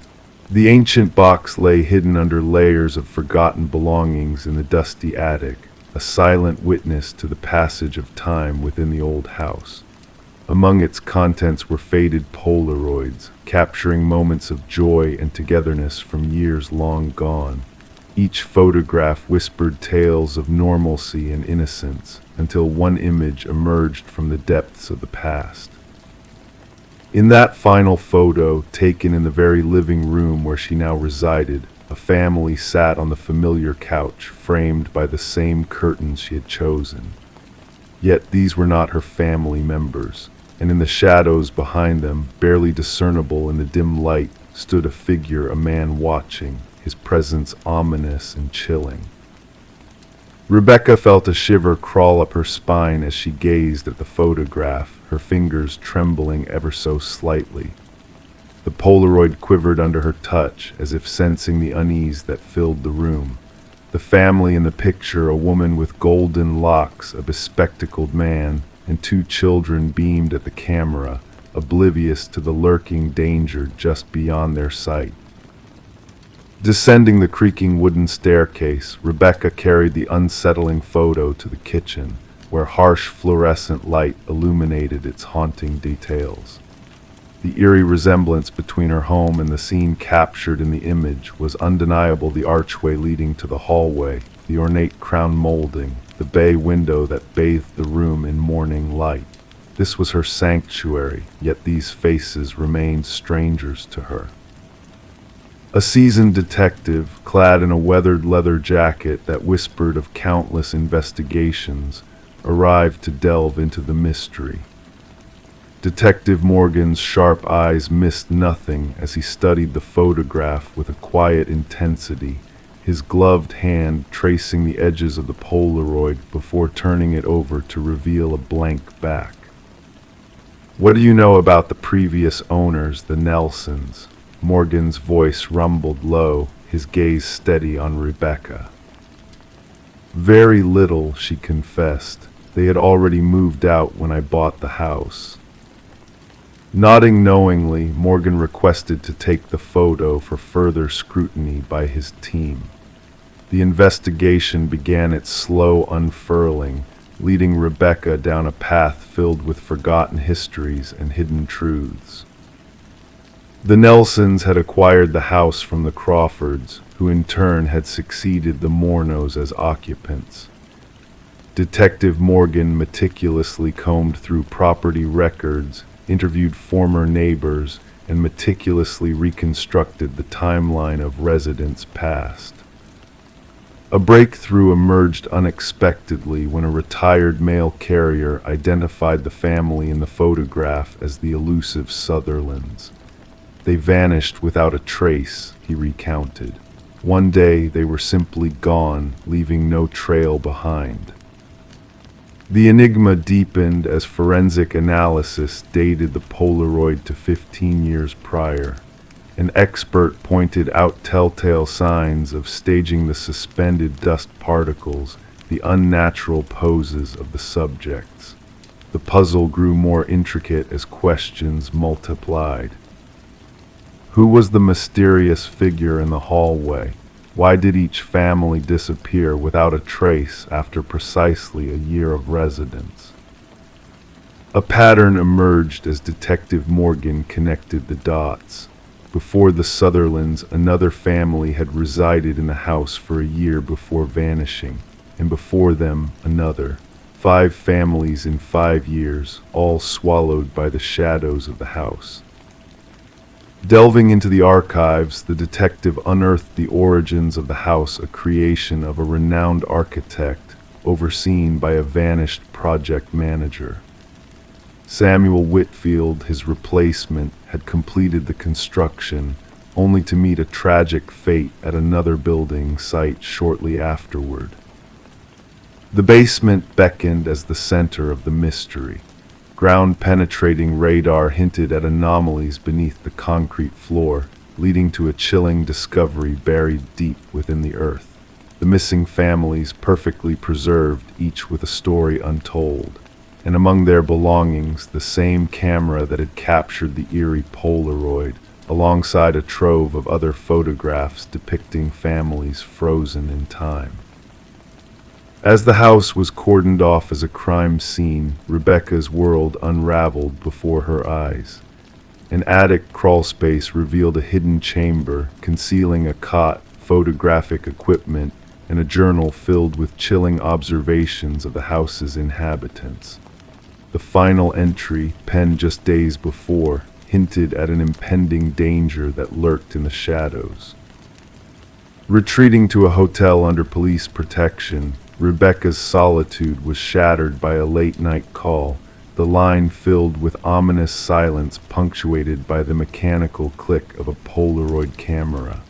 The ancient box lay hidden under layers of forgotten belongings in the dusty attic, a silent witness to the passage of time within the old house. Among its contents were faded Polaroids, capturing moments of joy and togetherness from years long gone. Each photograph whispered tales of normalcy and innocence, until one image emerged from the depths of the past. In that final photo, taken in the very living room where she now resided, a family sat on the familiar couch, framed by the same curtains she had chosen. Yet these were not her family members, and in the shadows behind them, barely discernible in the dim light, stood a figure, a man watching, his presence ominous and chilling. Rebecca felt a shiver crawl up her spine as she gazed at the photograph, her fingers trembling ever so slightly. The Polaroid quivered under her touch, as if sensing the unease that filled the room. The family in the picture, a woman with golden locks, a bespectacled man, and two children beamed at the camera, oblivious to the lurking danger just beyond their sight. Descending the creaking wooden staircase, Rebecca carried the unsettling photo to the kitchen, where harsh fluorescent light illuminated its haunting details. The eerie resemblance between her home and the scene captured in the image was undeniable. The archway leading to the hallway, the ornate crown molding, the bay window that bathed the room in morning light. This was her sanctuary, yet these faces remained strangers to her. A seasoned detective, clad in a weathered leather jacket that whispered of countless investigations, arrived to delve into the mystery. Detective Morgan's sharp eyes missed nothing as he studied the photograph with a quiet intensity, his gloved hand tracing the edges of the Polaroid before turning it over to reveal a blank back. "What do you know about the previous owners, the Nelsons?" Morgan's voice rumbled low, his gaze steady on Rebecca. "Very little," she confessed. "They had already moved out when I bought the house." Nodding knowingly, Morgan requested to take the photo for further scrutiny by his team. The investigation began its slow unfurling, leading Rebecca down a path filled with forgotten histories and hidden truths. The Nelsons had acquired the house from the Crawfords, who in turn had succeeded the Mornos as occupants. Detective Morgan meticulously combed through property records, interviewed former neighbors, and meticulously reconstructed the timeline of residents past. A breakthrough emerged unexpectedly when a retired mail carrier identified the family in the photograph as the elusive Sutherlands. "They vanished without a trace," he recounted. "One day they were simply gone, leaving no trail behind." The enigma deepened as forensic analysis dated the Polaroid to 15 years prior. An expert pointed out telltale signs of staging the suspended dust particles, the unnatural poses of the subjects. The puzzle grew more intricate as questions multiplied. Who was the mysterious figure in the hallway? Why did each family disappear without a trace after precisely a year of residence? A pattern emerged as Detective Morgan connected the dots. Before the Sutherlands, another family had resided in the house for a year before vanishing, and before them another. 5 families in 5 years, all swallowed by the shadows of the house. Delving into the archives, the detective unearthed the origins of the house, a creation of a renowned architect, overseen by a vanished project manager. Samuel Whitfield, his replacement, had completed the construction, only to meet a tragic fate at another building site shortly afterward. The basement beckoned as the center of the mystery. Ground-penetrating radar hinted at anomalies beneath the concrete floor, leading to a chilling discovery buried deep within the earth. The missing families, perfectly preserved, each with a story untold, and among their belongings the same camera that had captured the eerie Polaroid, alongside a trove of other photographs depicting families frozen in time. As the house was cordoned off as a crime scene, Rebecca's world unraveled before her eyes. An attic crawlspace revealed a hidden chamber, concealing a cot, photographic equipment, and a journal filled with chilling observations of the house's inhabitants. The final entry, penned just days before, hinted at an impending danger that lurked in the shadows. Retreating to a hotel under police protection, Rebecca's solitude was shattered by a late-night call, the line filled with ominous silence punctuated by the mechanical click of a Polaroid camera.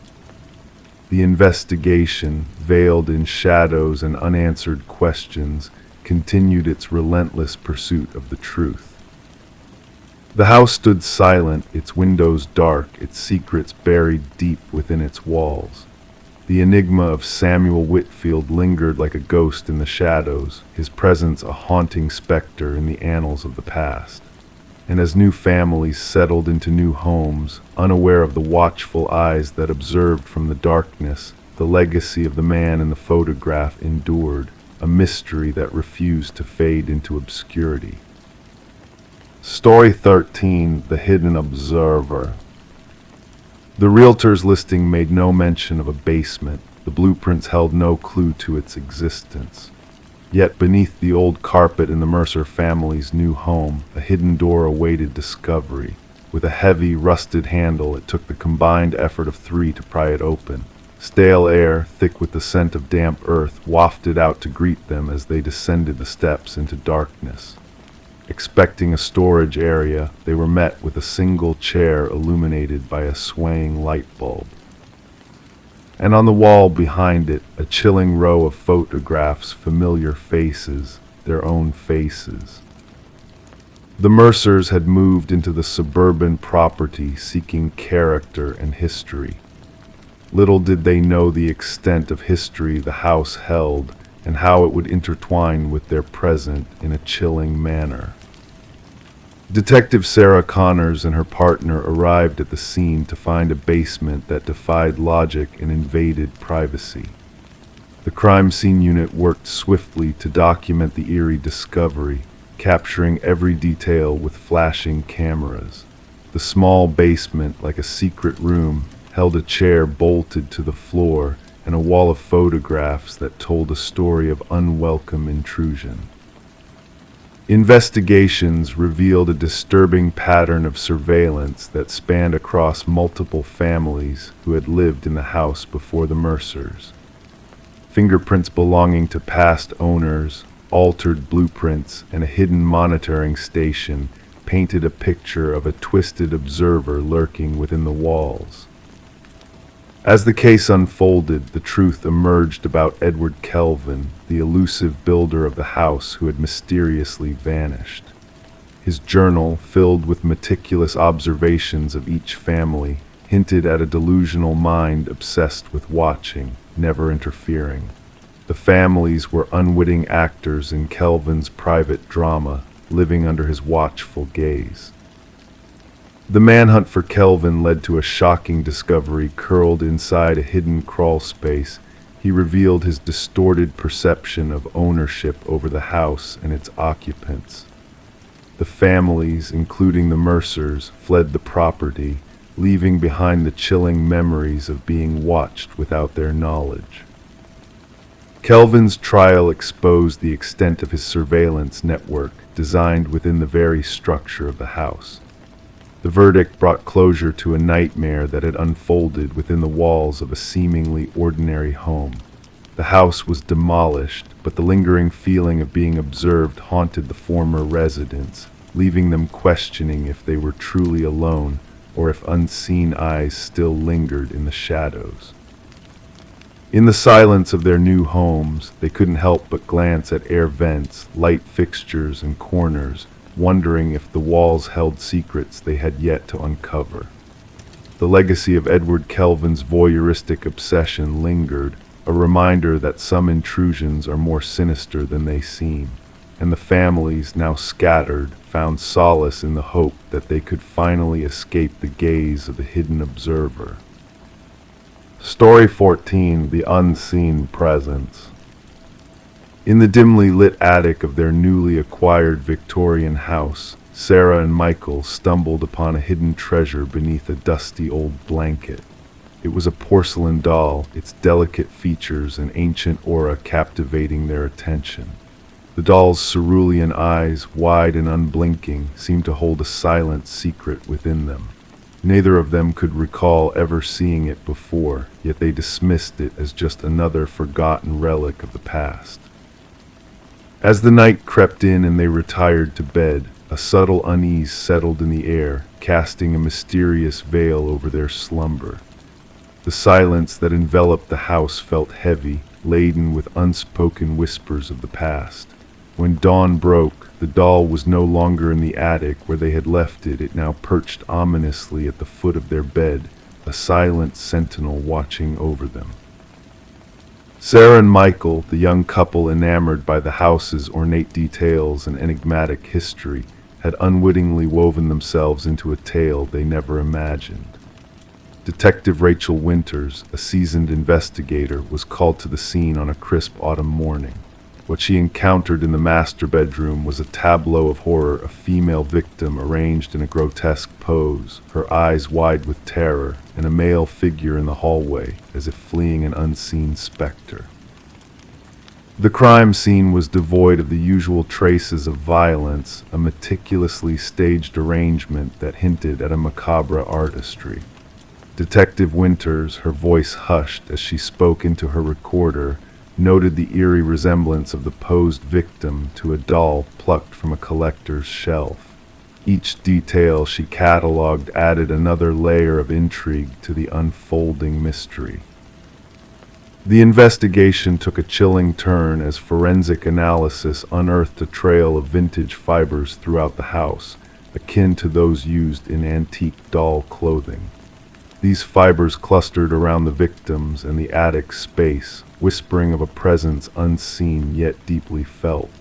The investigation, veiled in shadows and unanswered questions, continued its relentless pursuit of the truth. The house stood silent, its windows dark, its secrets buried deep within its walls. The enigma of Samuel Whitfield lingered like a ghost in the shadows, his presence a haunting specter in the annals of the past. And as new families settled into new homes, unaware of the watchful eyes that observed from the darkness, the legacy of the man in the photograph endured, a mystery that refused to fade into obscurity. Story 13: The Hidden Observer. The realtor's listing made no mention of a basement. The blueprints held no clue to its existence. Yet beneath the old carpet in the Mercer family's new home, a hidden door awaited discovery. With a heavy, rusted handle, it took the combined effort of 3 to pry it open. Stale air, thick with the scent of damp earth, wafted out to greet them as they descended the steps into darkness. Expecting a storage area, they were met with a single chair illuminated by a swaying light bulb. And on the wall behind it, a chilling row of photographs, familiar faces, their own faces. The Mercers had moved into the suburban property seeking character and history. Little did they know the extent of history the house held and how it would intertwine with their present in a chilling manner. Detective Sarah Connors and her partner arrived at the scene to find a basement that defied logic and invaded privacy. The crime scene unit worked swiftly to document the eerie discovery, capturing every detail with flashing cameras. The small basement, like a secret room, held a chair bolted to the floor and a wall of photographs that told a story of unwelcome intrusion. Investigations revealed a disturbing pattern of surveillance that spanned across multiple families who had lived in the house before the Mercers. Fingerprints belonging to past owners, altered blueprints, and a hidden monitoring station painted a picture of a twisted observer lurking within the walls. As the case unfolded, the truth emerged about Edward Kelvin, the elusive builder of the house who had mysteriously vanished. His journal, filled with meticulous observations of each family, hinted at a delusional mind obsessed with watching, never interfering. The families were unwitting actors in Kelvin's private drama, living under his watchful gaze. The manhunt for Kelvin led to a shocking discovery. Curled inside a hidden crawl space, he revealed his distorted perception of ownership over the house and its occupants. The families, including the Mercers, fled the property, leaving behind the chilling memories of being watched without their knowledge. Kelvin's trial exposed the extent of his surveillance network, designed within the very structure of the house. The verdict brought closure to a nightmare that had unfolded within the walls of a seemingly ordinary home. The house was demolished, but the lingering feeling of being observed haunted the former residents, leaving them questioning if they were truly alone or if unseen eyes still lingered in the shadows. In the silence of their new homes, they couldn't help but glance at air vents, light fixtures, and corners, wondering if the walls held secrets they had yet to uncover. The legacy of Edward Kelvin's voyeuristic obsession lingered, a reminder that some intrusions are more sinister than they seem, and the families, now scattered, found solace in the hope that they could finally escape the gaze of the hidden observer. Story 14: The Unseen Presence. In the dimly lit attic of their newly acquired Victorian house, Sarah and Michael stumbled upon a hidden treasure beneath a dusty old blanket. It was a porcelain doll, its delicate features and ancient aura captivating their attention. The doll's cerulean eyes, wide and unblinking, seemed to hold a silent secret within them. Neither of them could recall ever seeing it before, yet they dismissed it as just another forgotten relic of the past. As the night crept in and they retired to bed, a subtle unease settled in the air, casting a mysterious veil over their slumber. The silence that enveloped the house felt heavy, laden with unspoken whispers of the past. When dawn broke, the doll was no longer in the attic where they had left it. It now perched ominously at the foot of their bed, a silent sentinel watching over them. Sarah and Michael, the young couple enamored by the house's ornate details and enigmatic history, had unwittingly woven themselves into a tale they never imagined. Detective Rachel Winters, a seasoned investigator, was called to the scene on a crisp autumn morning. What she encountered in the master bedroom was a tableau of horror, a female victim arranged in a grotesque pose, her eyes wide with terror, and a male figure in the hallway, as if fleeing an unseen specter. The crime scene was devoid of the usual traces of violence, a meticulously staged arrangement that hinted at a macabre artistry. Detective Winters, her voice hushed as she spoke into her recorder, noted the eerie resemblance of the posed victim to a doll plucked from a collector's shelf. Each detail she catalogued added another layer of intrigue to the unfolding mystery. The investigation took a chilling turn as forensic analysis unearthed a trail of vintage fibers throughout the house, akin to those used in antique doll clothing. These fibers clustered around the victims and the attic space, whispering of a presence unseen yet deeply felt.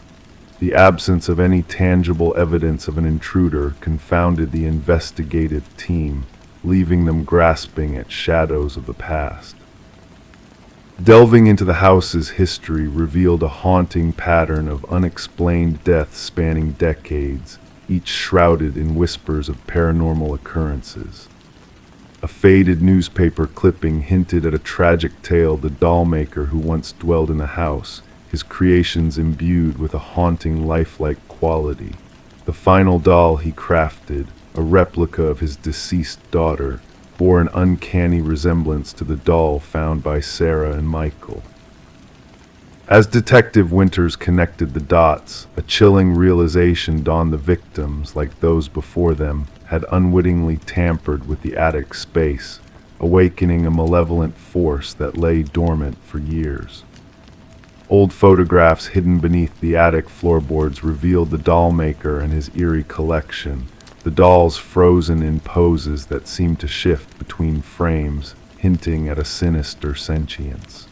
The absence of any tangible evidence of an intruder confounded the investigative team, leaving them grasping at shadows of the past. Delving into the house's history revealed a haunting pattern of unexplained deaths spanning decades, each shrouded in whispers of paranormal occurrences. A faded newspaper clipping hinted at a tragic tale the doll maker who once dwelled in the house, his creations imbued with a haunting lifelike quality. The final doll he crafted, a replica of his deceased daughter, bore an uncanny resemblance to the doll found by Sarah and Michael. As Detective Winters connected the dots, a chilling realization dawned: the victims, like those before them, had unwittingly tampered with the attic space, awakening a malevolent force that lay dormant for years. Old photographs hidden beneath the attic floorboards revealed the doll maker and his eerie collection, the dolls frozen in poses that seemed to shift between frames, hinting at a sinister sentience.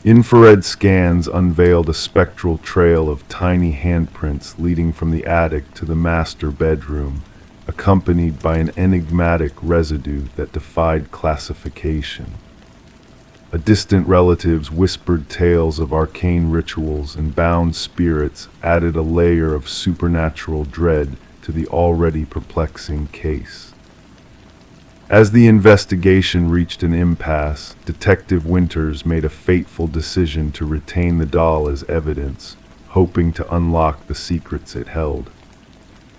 Infrared scans unveiled a spectral trail of tiny handprints leading from the attic to the master bedroom, accompanied by an enigmatic residue that defied classification. A distant relative's whispered tales of arcane rituals and bound spirits added a layer of supernatural dread to the already perplexing case. As the investigation reached an impasse, Detective Winters made a fateful decision to retain the doll as evidence, hoping to unlock the secrets it held.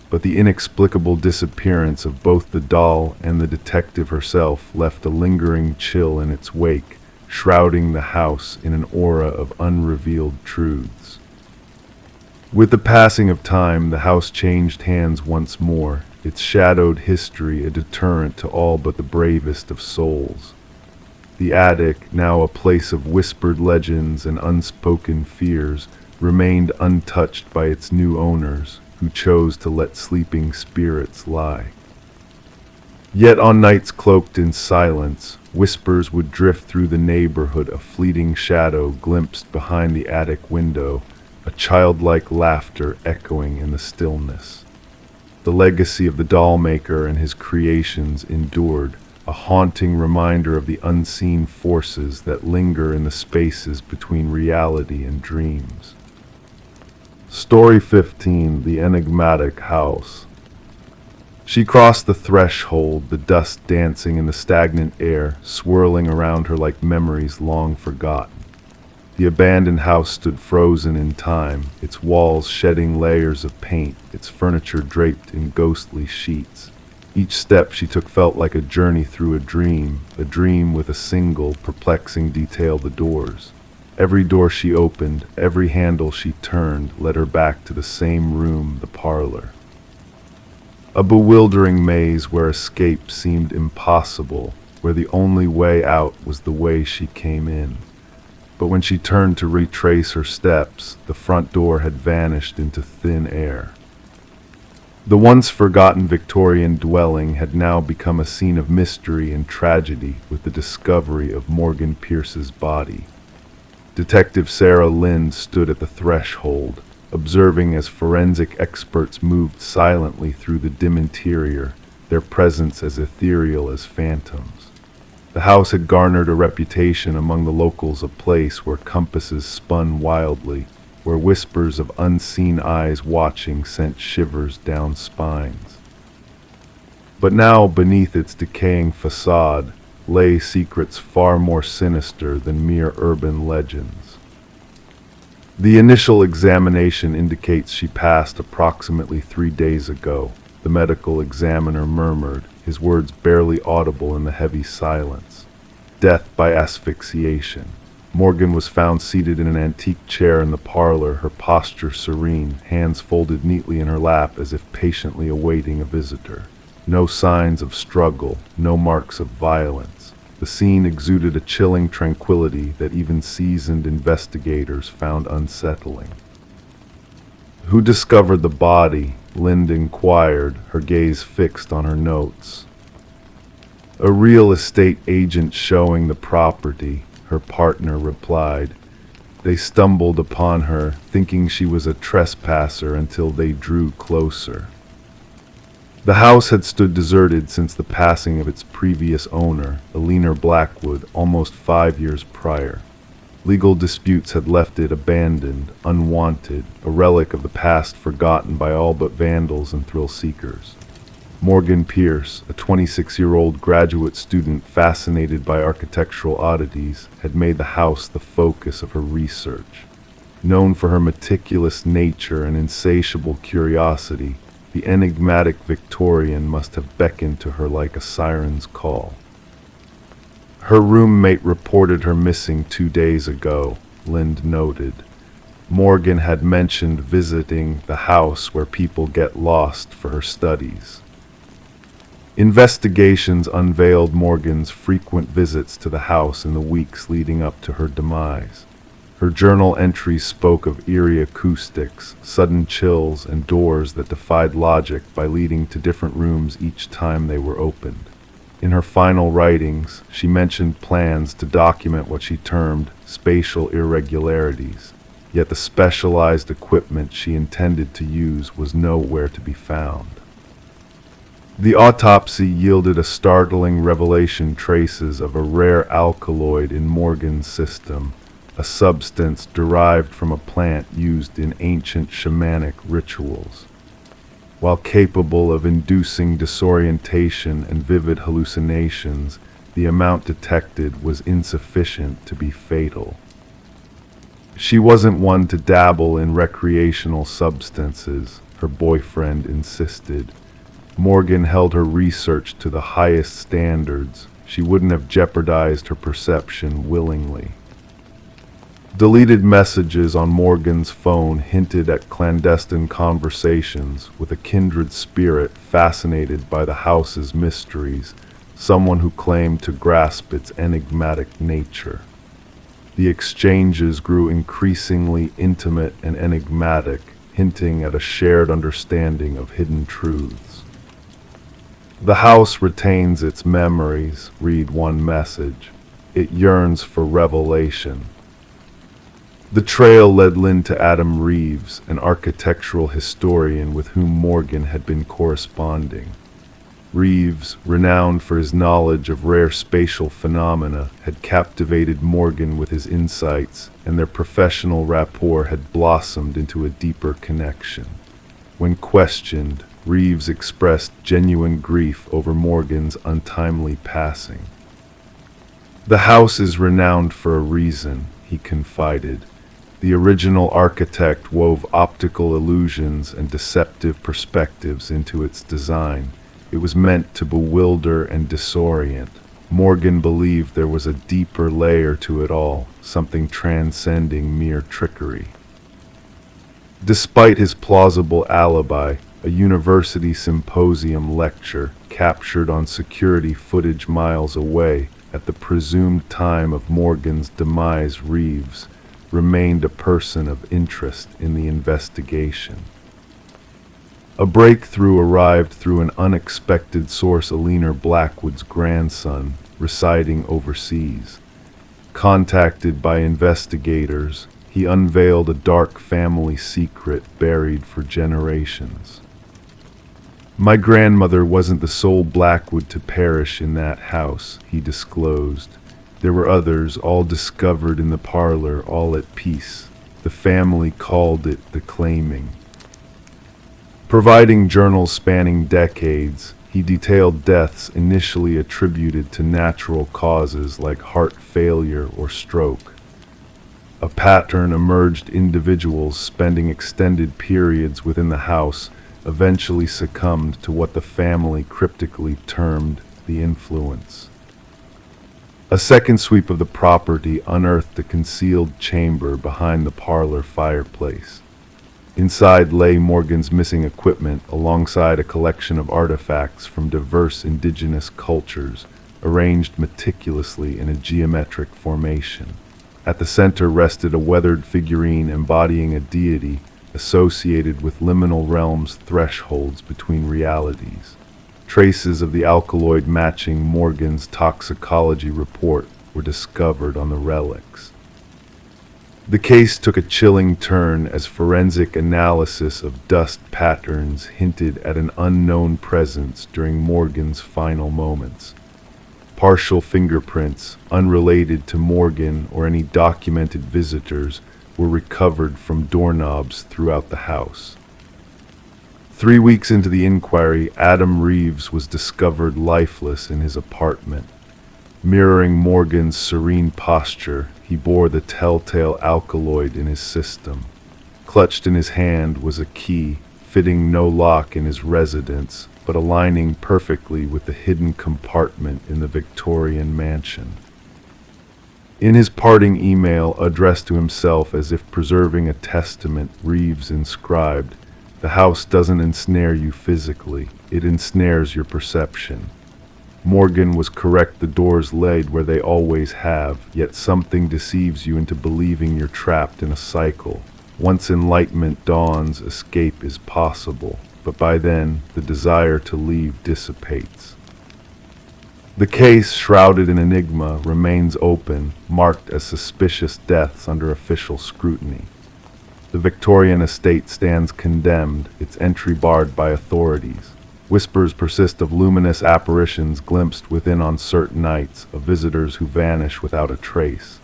But the inexplicable disappearance of both the doll and the detective herself left a lingering chill in its wake, shrouding the house in an aura of unrevealed truths. With the passing of time, the house changed hands once more, its shadowed history a deterrent to all but the bravest of souls. The attic, now a place of whispered legends and unspoken fears, remained untouched by its new owners, who chose to let sleeping spirits lie. Yet on nights cloaked in silence, whispers would drift through the neighborhood, a fleeting shadow glimpsed behind the attic window, a childlike laughter echoing in the stillness. The legacy of the doll maker and his creations endured, a haunting reminder of the unseen forces that linger in the spaces between reality and dreams. Story 15: The Enigmatic House. She crossed the threshold, the dust dancing in the stagnant air, swirling around her like memories long forgotten. The abandoned house stood frozen in time, its walls shedding layers of paint, its furniture draped in ghostly sheets. Each step she took felt like a journey through a dream with a single, perplexing detail: the doors. Every door she opened, every handle she turned, led her back to the same room, the parlor. A bewildering maze where escape seemed impossible, where the only way out was the way she came in. But when she turned to retrace her steps, the front door had vanished into thin air. The once forgotten Victorian dwelling had now become a scene of mystery and tragedy, with the discovery of Morgan Pierce's body. Detective Sarah Lynn stood at the threshold, observing as forensic experts moved silently through the dim interior, their presence as ethereal as phantoms. The house had garnered a reputation among the locals, a place where compasses spun wildly, where whispers of unseen eyes watching sent shivers down spines. But now, beneath its decaying facade, lay secrets far more sinister than mere urban legends. The initial examination indicates she passed approximately 3 days ago, the medical examiner murmured, his words barely audible in the heavy silence. Death by asphyxiation. Morgan was found seated in an antique chair in the parlor, her posture serene, hands folded neatly in her lap as if patiently awaiting a visitor. No signs of struggle, no marks of violence. The scene exuded a chilling tranquility that even seasoned investigators found unsettling. "Who discovered the body?" Lind inquired, her gaze fixed on her notes. "A real estate agent showing the property," her partner replied. "They stumbled upon her, thinking she was a trespasser until they drew closer." The house had stood deserted since the passing of its previous owner, Eleanor Blackwood, almost 5 years prior. Legal disputes had left it abandoned, unwanted, a relic of the past forgotten by all but vandals and thrill-seekers. Morgan Pierce, a 26-year-old graduate student fascinated by architectural oddities, had made the house the focus of her research. Known for her meticulous nature and insatiable curiosity, the enigmatic Victorian must have beckoned to her like a siren's call. Her roommate reported her missing 2 days ago, Lind noted. Morgan had mentioned visiting the house where people get lost for her studies. Investigations unveiled Morgan's frequent visits to the house in the weeks leading up to her demise. Her journal entries spoke of eerie acoustics, sudden chills, and doors that defied logic by leading to different rooms each time they were opened. In her final writings, she mentioned plans to document what she termed spatial irregularities, yet the specialized equipment she intended to use was nowhere to be found. The autopsy yielded a startling revelation: traces of a rare alkaloid in Morgan's system, a substance derived from a plant used in ancient shamanic rituals. While capable of inducing disorientation and vivid hallucinations, the amount detected was insufficient to be fatal. She wasn't one to dabble in recreational substances, her boyfriend insisted. Morgan held her research to the highest standards. She wouldn't have jeopardized her perception willingly. Deleted messages on Morgan's phone hinted at clandestine conversations with a kindred spirit fascinated by the house's mysteries, someone who claimed to grasp its enigmatic nature. The exchanges grew increasingly intimate and enigmatic, hinting at a shared understanding of hidden truths. "The house retains its memories," read one message. "It yearns for revelation." The trail led Lynn to Adam Reeves, an architectural historian with whom Morgan had been corresponding. Reeves, renowned for his knowledge of rare spatial phenomena, had captivated Morgan with his insights, and their professional rapport had blossomed into a deeper connection. When questioned, Reeves expressed genuine grief over Morgan's untimely passing. "The house is renowned for a reason," he confided. "The original architect wove optical illusions and deceptive perspectives into its design. It was meant to bewilder and disorient. Morgan believed there was a deeper layer to it all, something transcending mere trickery." Despite his plausible alibi, a university symposium lecture, captured on security footage miles away at the presumed time of Morgan's demise, Reeves remained a person of interest in the investigation. A breakthrough arrived through an unexpected source: Eleanor Blackwood's grandson, residing overseas. Contacted by investigators, he unveiled a dark family secret buried for generations. My grandmother wasn't the sole Blackwood to perish in that house, he disclosed. There were others, all discovered in the parlor, all at peace. The family called it the claiming. Providing journals spanning decades, he detailed deaths initially attributed to natural causes like heart failure or stroke. A pattern emerged: individuals spending extended periods within the house eventually succumbed to what the family cryptically termed the influence. A second sweep of the property unearthed a concealed chamber behind the parlor fireplace. Inside lay Morgan's missing equipment alongside a collection of artifacts from diverse indigenous cultures, arranged meticulously in a geometric formation. At the center rested a weathered figurine embodying a deity associated with liminal realms, thresholds between realities. Traces of the alkaloid matching Morgan's toxicology report were discovered on the relics. The case took a chilling turn as forensic analysis of dust patterns hinted at an unknown presence during Morgan's final moments. Partial fingerprints, unrelated to Morgan or any documented visitors, were recovered from doorknobs throughout the house. 3 weeks into the inquiry, Adam Reeves was discovered lifeless in his apartment. Mirroring Morgan's serene posture, he bore the telltale alkaloid in his system. Clutched in his hand was a key, fitting no lock in his residence, but aligning perfectly with the hidden compartment in the Victorian mansion. In his parting email, addressed to himself as if preserving a testament, Reeves inscribed, "The house doesn't ensnare you physically, it ensnares your perception." Morgan was correct: the doors laid where they always have, yet something deceives you into believing you're trapped in a cycle. Once enlightenment dawns, escape is possible, but by then, the desire to leave dissipates. The case, shrouded in enigma, remains open, marked as suspicious deaths under official scrutiny. The Victorian estate stands condemned, its entry barred by authorities. Whispers persist of luminous apparitions glimpsed within on certain nights, of visitors who vanish without a trace.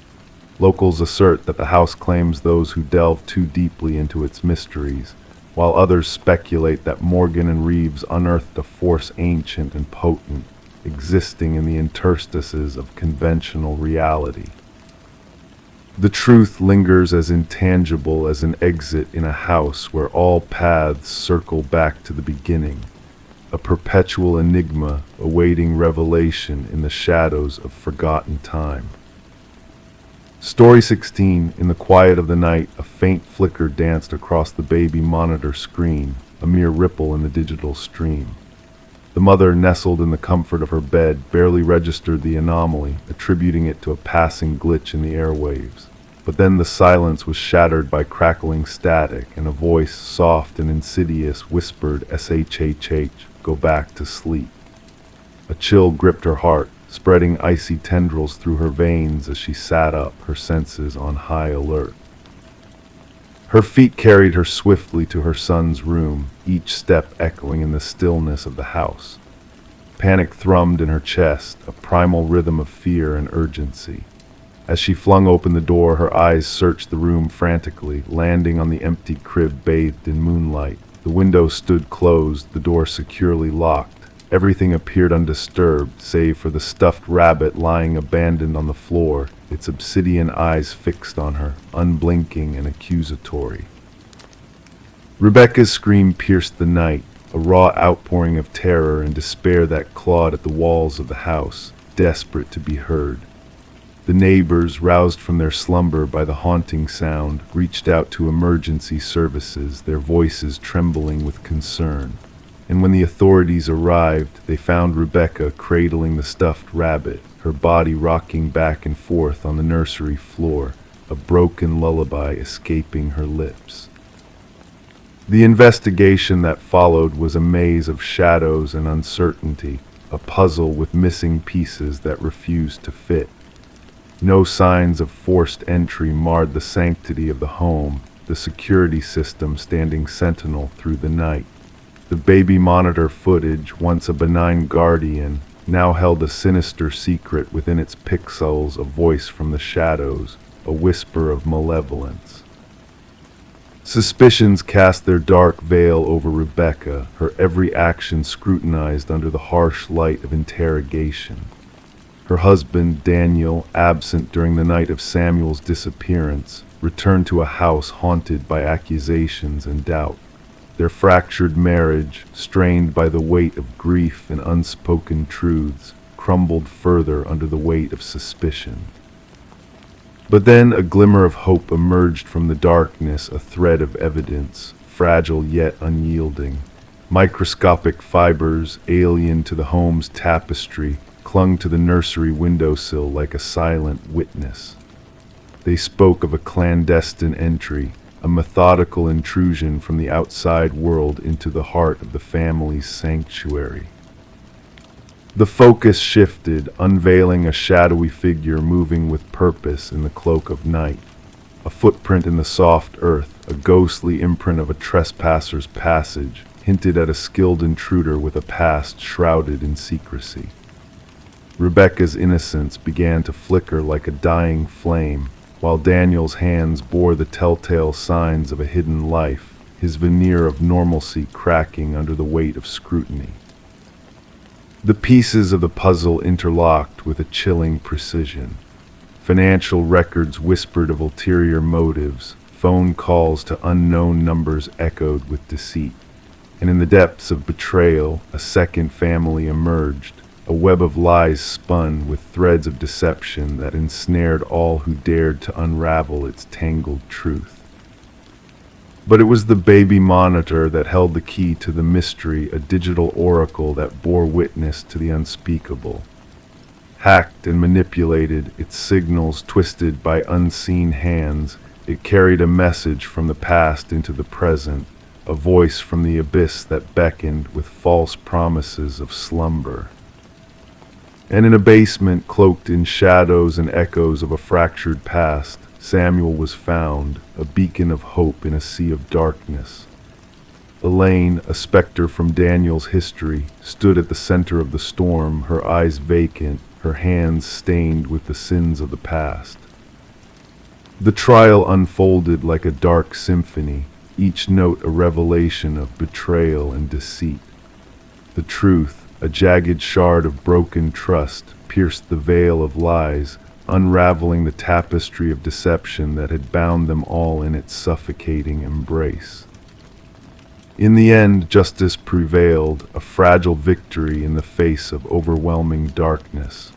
Locals assert that the house claims those who delve too deeply into its mysteries, while others speculate that Morgan and Reeves unearthed a force ancient and potent, existing in the interstices of conventional reality. The truth lingers as intangible as an exit in a house where all paths circle back to the beginning, a perpetual enigma awaiting revelation in the shadows of forgotten time. Story 16. In the quiet of the night, a faint flicker danced across the baby monitor screen, a mere ripple in the digital stream. The mother, nestled in the comfort of her bed, barely registered the anomaly, attributing it to a passing glitch in the airwaves. But then the silence was shattered by crackling static, and a voice, soft and insidious, whispered, "SHHH, go back to sleep." A chill gripped her heart, spreading icy tendrils through her veins as she sat up, her senses on high alert. Her feet carried her swiftly to her son's room, each step echoing in the stillness of the house. Panic thrummed in her chest, a primal rhythm of fear and urgency. As she flung open the door, her eyes searched the room frantically, landing on the empty crib bathed in moonlight. The window stood closed, the door securely locked. Everything appeared undisturbed, save for the stuffed rabbit lying abandoned on the floor, its obsidian eyes fixed on her, unblinking and accusatory. Rebecca's scream pierced the night, a raw outpouring of terror and despair that clawed at the walls of the house, desperate to be heard. The neighbors, roused from their slumber by the haunting sound, reached out to emergency services, their voices trembling with concern. And when the authorities arrived, they found Rebecca cradling the stuffed rabbit, her body rocking back and forth on the nursery floor, a broken lullaby escaping her lips. The investigation that followed was a maze of shadows and uncertainty, a puzzle with missing pieces that refused to fit. No signs of forced entry marred the sanctity of the home, the security system standing sentinel through the night. The baby monitor footage, once a benign guardian, now held a sinister secret within its pixels, a voice from the shadows, a whisper of malevolence. Suspicions cast their dark veil over Rebecca, her every action scrutinized under the harsh light of interrogation. Her husband, Daniel, absent during the night of Samuel's disappearance, returned to a house haunted by accusations and doubt. Their fractured marriage, strained by the weight of grief and unspoken truths, crumbled further under the weight of suspicion. But then a glimmer of hope emerged from the darkness, a thread of evidence, fragile yet unyielding. Microscopic fibers, alien to the home's tapestry, clung to the nursery windowsill like a silent witness. They spoke of a clandestine entry, a methodical intrusion from the outside world into the heart of the family's sanctuary. The focus shifted, unveiling a shadowy figure moving with purpose in the cloak of night. A footprint in the soft earth, a ghostly imprint of a trespasser's passage, hinted at a skilled intruder with a past shrouded in secrecy. Rebecca's innocence began to flicker like a dying flame, while Daniel's hands bore the telltale signs of a hidden life, his veneer of normalcy cracking under the weight of scrutiny. The pieces of the puzzle interlocked with a chilling precision. Financial records whispered of ulterior motives, phone calls to unknown numbers echoed with deceit. And in the depths of betrayal, a second family emerged, a web of lies spun with threads of deception that ensnared all who dared to unravel its tangled truth. But it was the baby monitor that held the key to the mystery, a digital oracle that bore witness to the unspeakable. Hacked and manipulated, its signals twisted by unseen hands, it carried a message from the past into the present, a voice from the abyss that beckoned with false promises of slumber. And in a basement cloaked in shadows and echoes of a fractured past, Samuel was found, a beacon of hope in a sea of darkness. Elaine, a specter from Daniel's history, stood at the center of the storm, her eyes vacant, her hands stained with the sins of the past. The trial unfolded like a dark symphony, each note a revelation of betrayal and deceit. The truth, a jagged shard of broken trust, pierced the veil of lies, unraveling the tapestry of deception that had bound them all in its suffocating embrace. In the end, justice prevailed, a fragile victory in the face of overwhelming darkness.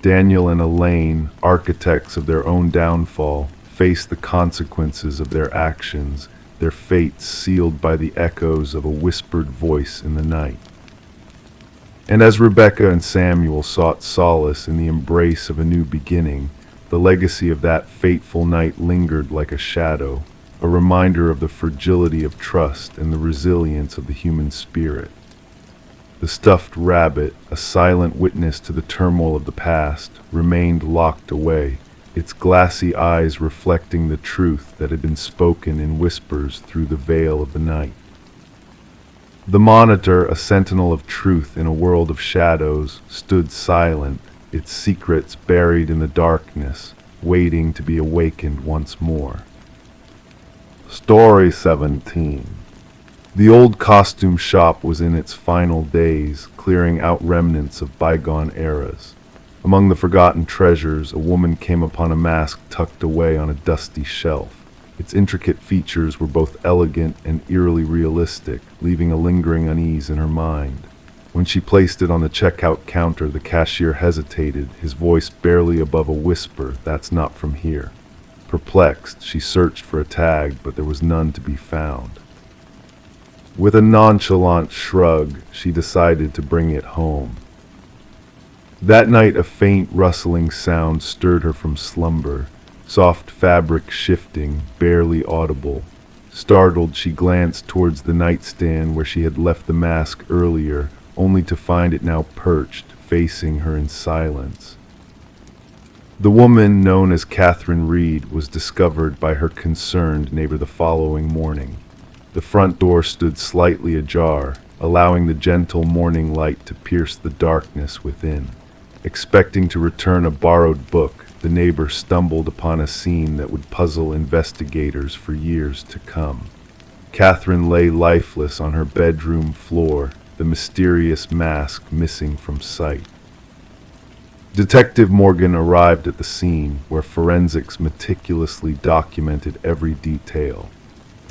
Daniel and Elaine, architects of their own downfall, faced the consequences of their actions, their fates sealed by the echoes of a whispered voice in the night. And as Rebecca and Samuel sought solace in the embrace of a new beginning, the legacy of that fateful night lingered like a shadow, a reminder of the fragility of trust and the resilience of the human spirit. The stuffed rabbit, a silent witness to the turmoil of the past, remained locked away, its glassy eyes reflecting the truth that had been spoken in whispers through the veil of the night. The monitor, a sentinel of truth in a world of shadows, stood silent, its secrets buried in the darkness, waiting to be awakened once more. Story 17. The old costume shop was in its final days, clearing out remnants of bygone eras. Among the forgotten treasures, a woman came upon a mask tucked away on a dusty shelf. Its intricate features were both elegant and eerily realistic, leaving a lingering unease in her mind. When she placed it on the checkout counter, the cashier hesitated, his voice barely above a whisper, "That's not from here." Perplexed, she searched for a tag, but there was none to be found. With a nonchalant shrug, she decided to bring it home. That night, a faint rustling sound stirred her from slumber. Soft fabric shifting, barely audible. Startled, she glanced towards the nightstand where she had left the mask earlier, only to find it now perched, facing her in silence. The woman, known as Catherine Reed, was discovered by her concerned neighbor the following morning. The front door stood slightly ajar, allowing the gentle morning light to pierce the darkness within. Expecting to return a borrowed book, the neighbor stumbled upon a scene that would puzzle investigators for years to come. Catherine lay lifeless on her bedroom floor, the mysterious mask missing from sight. Detective Morgan arrived at the scene, where forensics meticulously documented every detail.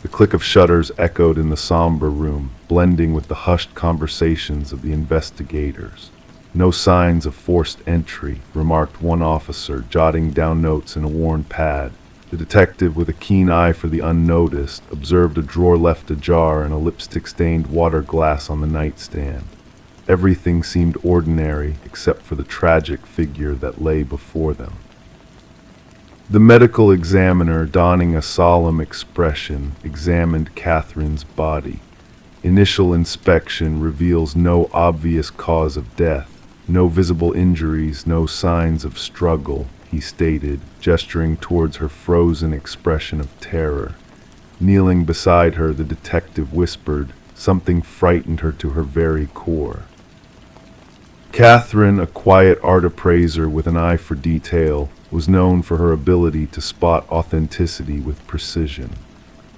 The click of shutters echoed in the somber room, blending with the hushed conversations of the investigators. "No signs of forced entry," remarked one officer, jotting down notes in a worn pad. The detective, with a keen eye for the unnoticed, observed a drawer left ajar and a lipstick-stained water glass on the nightstand. Everything seemed ordinary except for the tragic figure that lay before them. The medical examiner, donning a solemn expression, examined Catherine's body. Initial inspection reveals no obvious cause of death, no visible injuries, no signs of struggle, he stated, gesturing towards her frozen expression of terror. Kneeling beside her, the detective whispered, something frightened her to her very core. Catherine, a quiet art appraiser with an eye for detail, was known for her ability to spot authenticity with precision.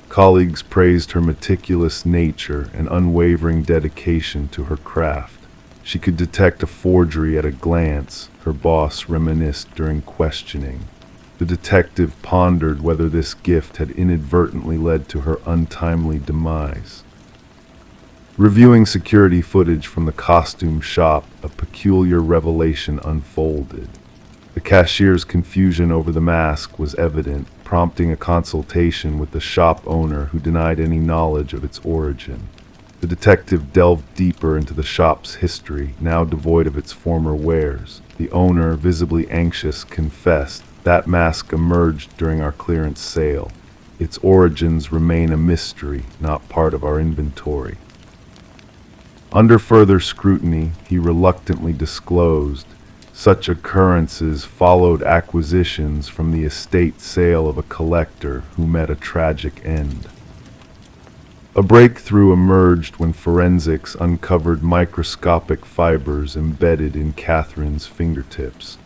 Colleagues praised her meticulous nature and unwavering dedication to her craft. She could detect a forgery at a glance, her boss reminisced during questioning. The detective pondered whether this gift had inadvertently led to her untimely demise. Reviewing security footage from the costume shop, a peculiar revelation unfolded. The cashier's confusion over the mask was evident, prompting a consultation with the shop owner, who denied any knowledge of its origin. The detective delved deeper into the shop's history, now devoid of its former wares. The owner, visibly anxious, confessed, "That mask emerged during our clearance sale. Its origins remain a mystery, not part of our inventory." Under further scrutiny, he reluctantly disclosed, such occurrences followed acquisitions from the estate sale of a collector who met a tragic end. A breakthrough emerged when forensics uncovered microscopic fibers embedded in Catherine's fingertips.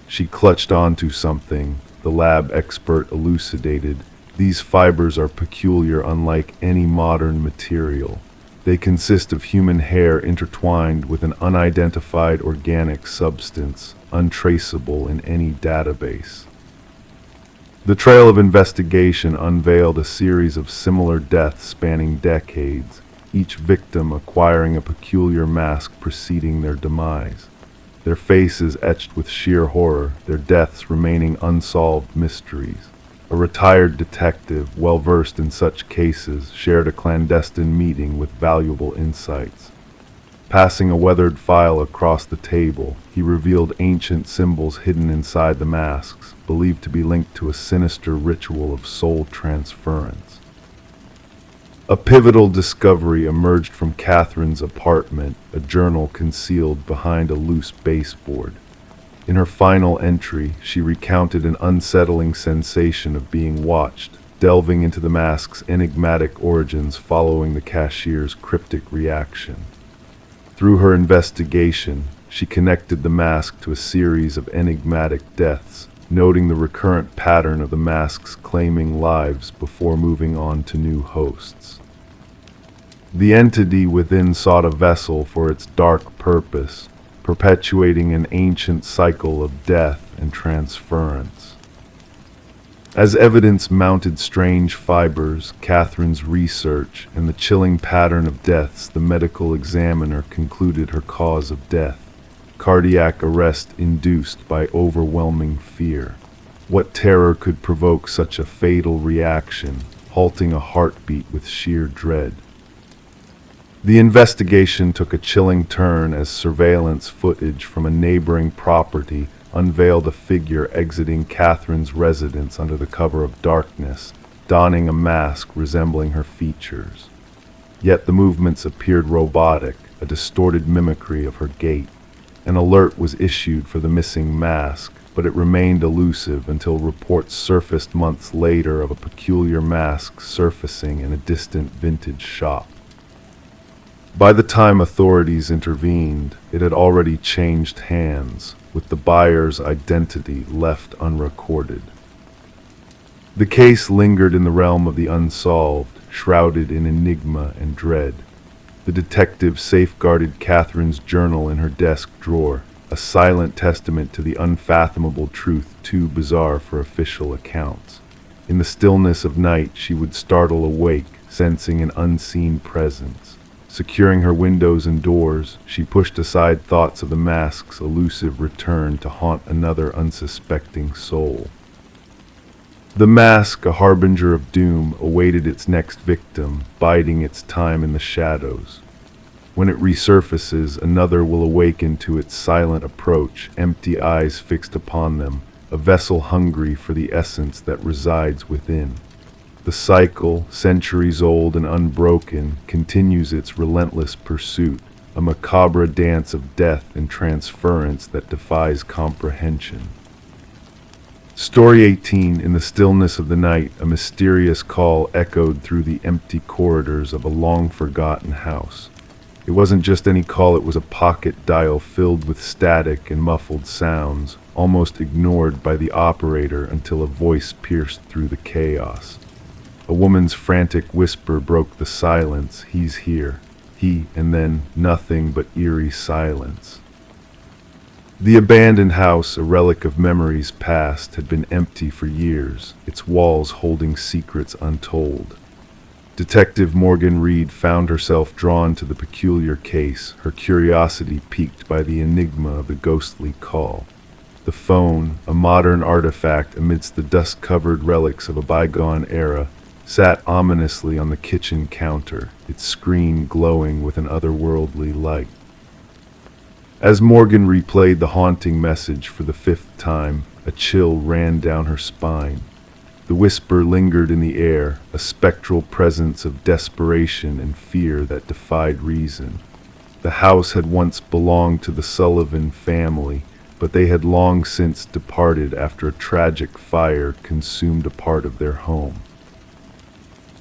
She clutched onto something, the lab expert elucidated. These fibers are peculiar, unlike any modern material. They consist of human hair intertwined with an unidentified organic substance, untraceable in any database. The trail of investigation unveiled a series of similar deaths spanning decades, each victim acquiring a peculiar mask preceding their demise. Their faces etched with sheer horror, their deaths remaining unsolved mysteries. A retired detective, well-versed in such cases, shared a clandestine meeting with valuable insights. Passing a weathered file across the table, he revealed ancient symbols hidden inside the masks, believed to be linked to a sinister ritual of soul transference. A pivotal discovery emerged from Catherine's apartment, a journal concealed behind a loose baseboard. In her final entry, she recounted an unsettling sensation of being watched, delving into the mask's enigmatic origins following the cashier's cryptic reaction. Through her investigation, she connected the mask to a series of enigmatic deaths, noting the recurrent pattern of the masks claiming lives before moving on to new hosts. The entity within sought a vessel for its dark purpose, perpetuating an ancient cycle of death and transference. As evidence mounted strange fibers, Catherine's research, and the chilling pattern of deaths, the medical examiner concluded her cause of death: cardiac arrest induced by overwhelming fear. What terror could provoke such a fatal reaction, halting a heartbeat with sheer dread? The investigation took a chilling turn as surveillance footage from a neighboring property unveiled a figure exiting Catherine's residence under the cover of darkness, donning a mask resembling her features. Yet the movements appeared robotic, a distorted mimicry of her gait. An alert was issued for the missing mask, but it remained elusive until reports surfaced months later of a peculiar mask surfacing in a distant vintage shop. By the time authorities intervened, it had already changed hands, with the buyer's identity left unrecorded. The case lingered in the realm of the unsolved, shrouded in enigma and dread. The detective safeguarded Catherine's journal in her desk drawer, a silent testament to the unfathomable truth too bizarre for official accounts. In the stillness of night, she would startle awake, sensing an unseen presence. Securing her windows and doors, she pushed aside thoughts of the mask's elusive return to haunt another unsuspecting soul. The mask, a harbinger of doom, awaited its next victim, biding its time in the shadows. When it resurfaces, another will awaken to its silent approach, empty eyes fixed upon them, a vessel hungry for the essence that resides within. The cycle, centuries old and unbroken, continues its relentless pursuit, a macabre dance of death and transference that defies comprehension. Story 18. In the stillness of the night, a mysterious call echoed through the empty corridors of a long-forgotten house. It wasn't just any call, it was a pocket dial filled with static and muffled sounds, almost ignored by the operator until a voice pierced through the chaos. A woman's frantic whisper broke the silence. "He's here." He, and then nothing but eerie silence. The abandoned house, a relic of memories past, had been empty for years, its walls holding secrets untold. Detective Morgan Reed found herself drawn to the peculiar case, her curiosity piqued by the enigma of the ghostly call. The phone, a modern artifact amidst the dust-covered relics of a bygone era, sat ominously on the kitchen counter, its screen glowing with an otherworldly light. As Morgan replayed the haunting message for the 5th time, a chill ran down her spine. The whisper lingered in the air, a spectral presence of desperation and fear that defied reason. The house had once belonged to the Sullivan family, but they had long since departed after a tragic fire consumed a part of their home.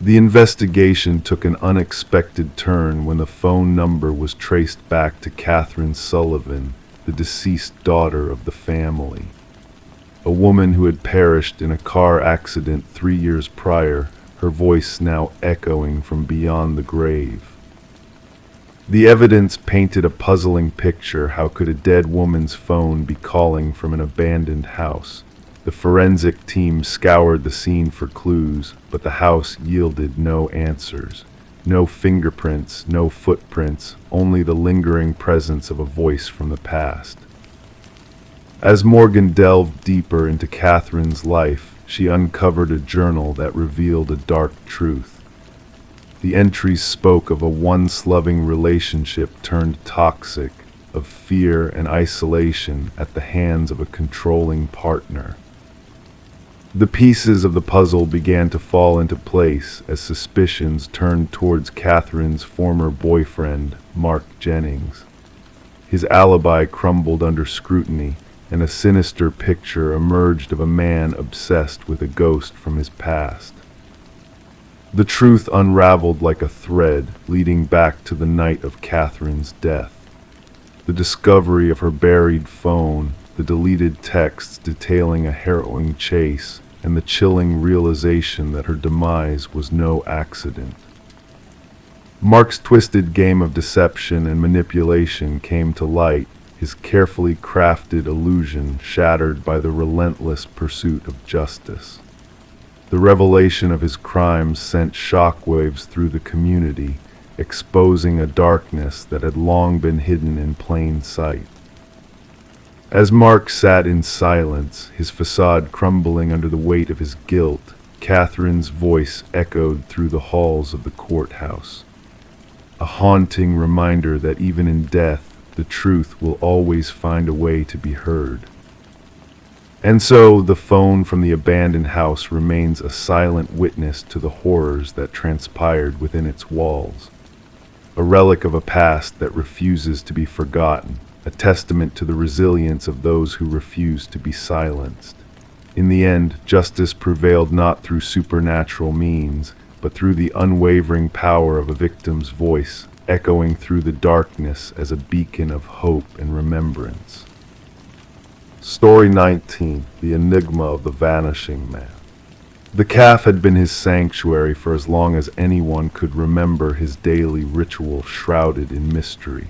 The investigation took an unexpected turn when the phone number was traced back to Catherine Sullivan, the deceased daughter of the family. A woman who had perished in a car accident 3 years prior, her voice now echoing from beyond the grave. The evidence painted a puzzling picture. How could a dead woman's phone be calling from an abandoned house? The forensic team scoured the scene for clues, but the house yielded no answers. No fingerprints, no footprints, only the lingering presence of a voice from the past. As Morgan delved deeper into Catherine's life, she uncovered a journal that revealed a dark truth. The entries spoke of a once-loving relationship turned toxic, of fear and isolation at the hands of a controlling partner. The pieces of the puzzle began to fall into place as suspicions turned towards Catherine's former boyfriend, Mark Jennings. His alibi crumbled under scrutiny, and a sinister picture emerged of a man obsessed with a ghost from his past. The truth unraveled like a thread, leading back to the night of Catherine's death. The discovery of her buried phone, the deleted texts detailing a harrowing chase, and the chilling realization that her demise was no accident. Mark's twisted game of deception and manipulation came to light, his carefully crafted illusion shattered by the relentless pursuit of justice. The revelation of his crimes sent shockwaves through the community, exposing a darkness that had long been hidden in plain sight. As Mark sat in silence, his facade crumbling under the weight of his guilt, Catherine's voice echoed through the halls of the courthouse. A haunting reminder that even in death, the truth will always find a way to be heard. And so, the phone from the abandoned house remains a silent witness to the horrors that transpired within its walls. A relic of a past that refuses to be forgotten, a testament to the resilience of those who refuse to be silenced. In the end, justice prevailed not through supernatural means, but through the unwavering power of a victim's voice, echoing through the darkness as a beacon of hope and remembrance. Story 19. The Enigma of the Vanishing Man. The calf had been his sanctuary for as long as anyone could remember, his daily ritual shrouded in mystery.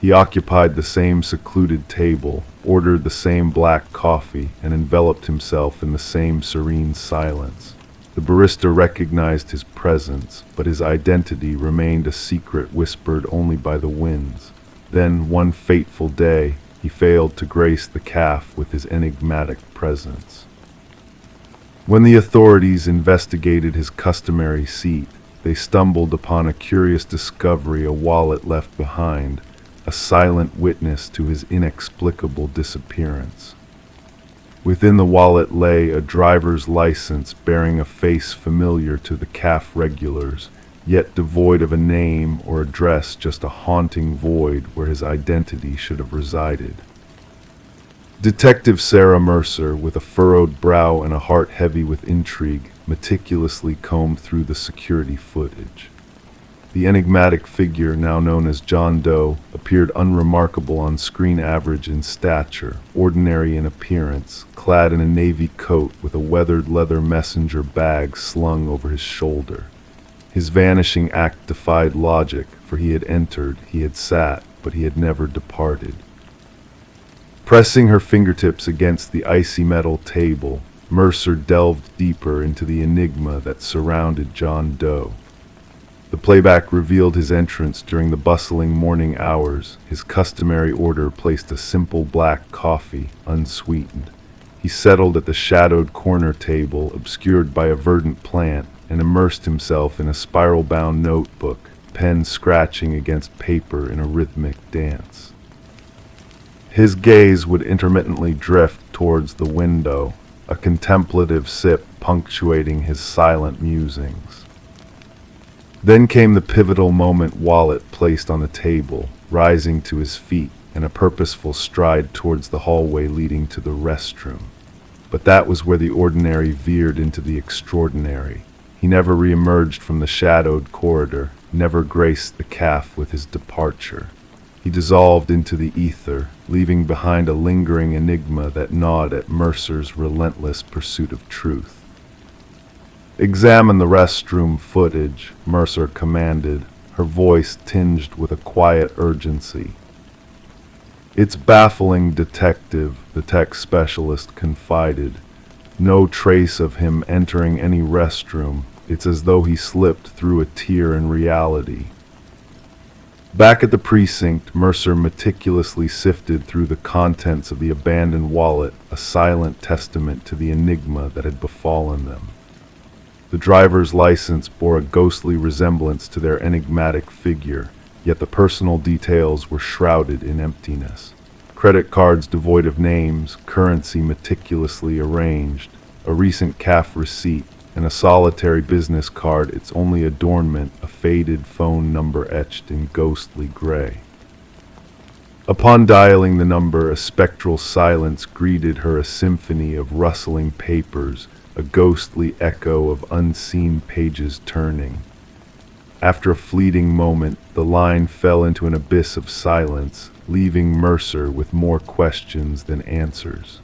He occupied the same secluded table, ordered the same black coffee, and enveloped himself in the same serene silence. The barista recognized his presence, but his identity remained a secret whispered only by the winds. Then, one fateful day, he failed to grace the calf with his enigmatic presence. When the authorities investigated his customary seat, they stumbled upon a curious discovery: a wallet left behind, a silent witness to his inexplicable disappearance. Within the wallet lay a driver's license bearing a face familiar to the calf regulars, yet devoid of a name or address, just a haunting void where his identity should have resided. Detective Sarah Mercer, with a furrowed brow and a heart heavy with intrigue, meticulously combed through the security footage. The enigmatic figure, now known as John Doe, appeared unremarkable on screen, average in stature, ordinary in appearance, clad in a navy coat with a weathered leather messenger bag slung over his shoulder. His vanishing act defied logic, for he had entered, he had sat, but he had never departed. Pressing her fingertips against the icy metal table, Mercer delved deeper into the enigma that surrounded John Doe. The playback revealed his entrance during the bustling morning hours. His customary order placed a simple black coffee, unsweetened. He settled at the shadowed corner table, obscured by a verdant plant, and immersed himself in a spiral-bound notebook, pen scratching against paper in a rhythmic dance. His gaze would intermittently drift towards the window, a contemplative sip punctuating his silent musings. Then came the pivotal moment: wallet placed on the table, rising to his feet, and a purposeful stride towards the hallway leading to the restroom. But that was where the ordinary veered into the extraordinary. He never re-emerged from the shadowed corridor, never graced the calf with his departure. He dissolved into the ether, leaving behind a lingering enigma that gnawed at Mercer's relentless pursuit of truth. "Examine the restroom footage," Mercer commanded, her voice tinged with a quiet urgency. "It's baffling, Detective," the tech specialist confided. "No trace of him entering any restroom. It's as though he slipped through a tear in reality." Back at the precinct, Mercer meticulously sifted through the contents of the abandoned wallet, a silent testament to the enigma that had befallen them. The driver's license bore a ghostly resemblance to their enigmatic figure, yet the personal details were shrouded in emptiness. Credit cards devoid of names, currency meticulously arranged, a recent CAF receipt, and a solitary business card, its only adornment a faded phone number etched in ghostly gray. Upon dialing the number, a spectral silence greeted her, a symphony of rustling papers, a ghostly echo of unseen pages turning. After a fleeting moment, the line fell into an abyss of silence, leaving Mercer with more questions than answers.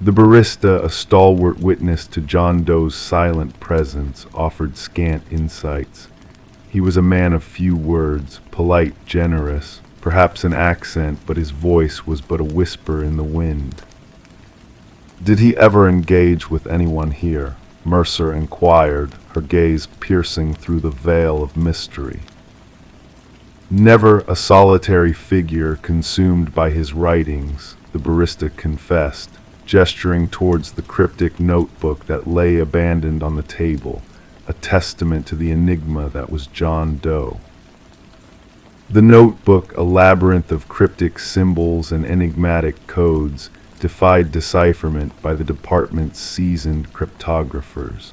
The barista, a stalwart witness to John Doe's silent presence, offered scant insights. He was a man of few words, polite, generous, perhaps an accent, but his voice was but a whisper in the wind. "Did he ever engage with anyone here?" Mercer inquired, her gaze piercing through the veil of mystery. "Never a solitary figure consumed by his writings," the barista confessed, gesturing towards the cryptic notebook that lay abandoned on the table, a testament to the enigma that was John Doe. The notebook, a labyrinth of cryptic symbols and enigmatic codes, defied decipherment by the department's seasoned cryptographers.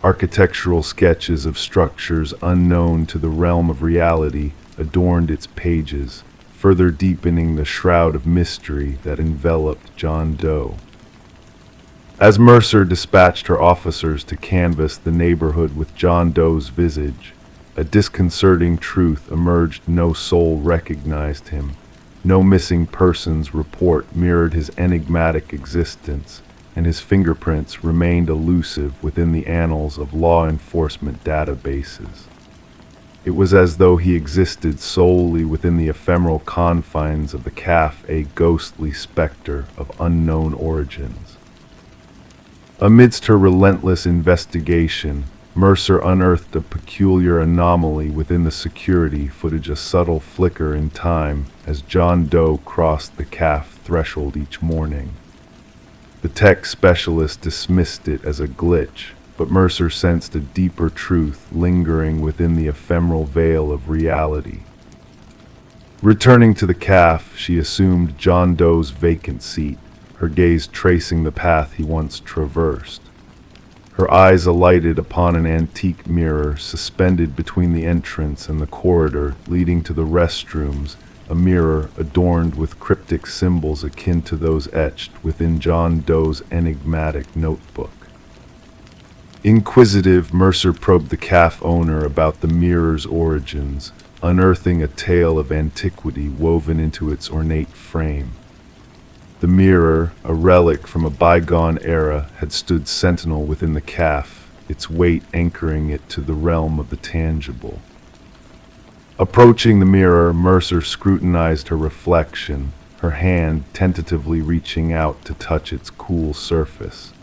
Architectural sketches of structures unknown to the realm of reality adorned its pages, further deepening the shroud of mystery that enveloped John Doe. As Mercer dispatched her officers to canvass the neighborhood with John Doe's visage, a disconcerting truth emerged: no soul recognized him. No missing persons report mirrored his enigmatic existence, and his fingerprints remained elusive within the annals of law enforcement databases. It was as though he existed solely within the ephemeral confines of the CAF, a ghostly specter of unknown origins. Amidst her relentless investigation, Mercer unearthed a peculiar anomaly within the security footage, a subtle flicker in time as John Doe crossed the CAF threshold each morning. The tech specialist dismissed it as a glitch, but Mercer sensed a deeper truth lingering within the ephemeral veil of reality. Returning to the CAF, she assumed John Doe's vacant seat, her gaze tracing the path he once traversed. Her eyes alighted upon an antique mirror suspended between the entrance and the corridor leading to the restrooms, a mirror adorned with cryptic symbols akin to those etched within John Doe's enigmatic notebook. Inquisitive, Mercer probed the CAF owner about the mirror's origins, unearthing a tale of antiquity woven into its ornate frame. The mirror, a relic from a bygone era, had stood sentinel within the CAF, its weight anchoring it to the realm of the tangible. Approaching the mirror, Mercer scrutinized her reflection, her hand tentatively reaching out to touch its cool surface.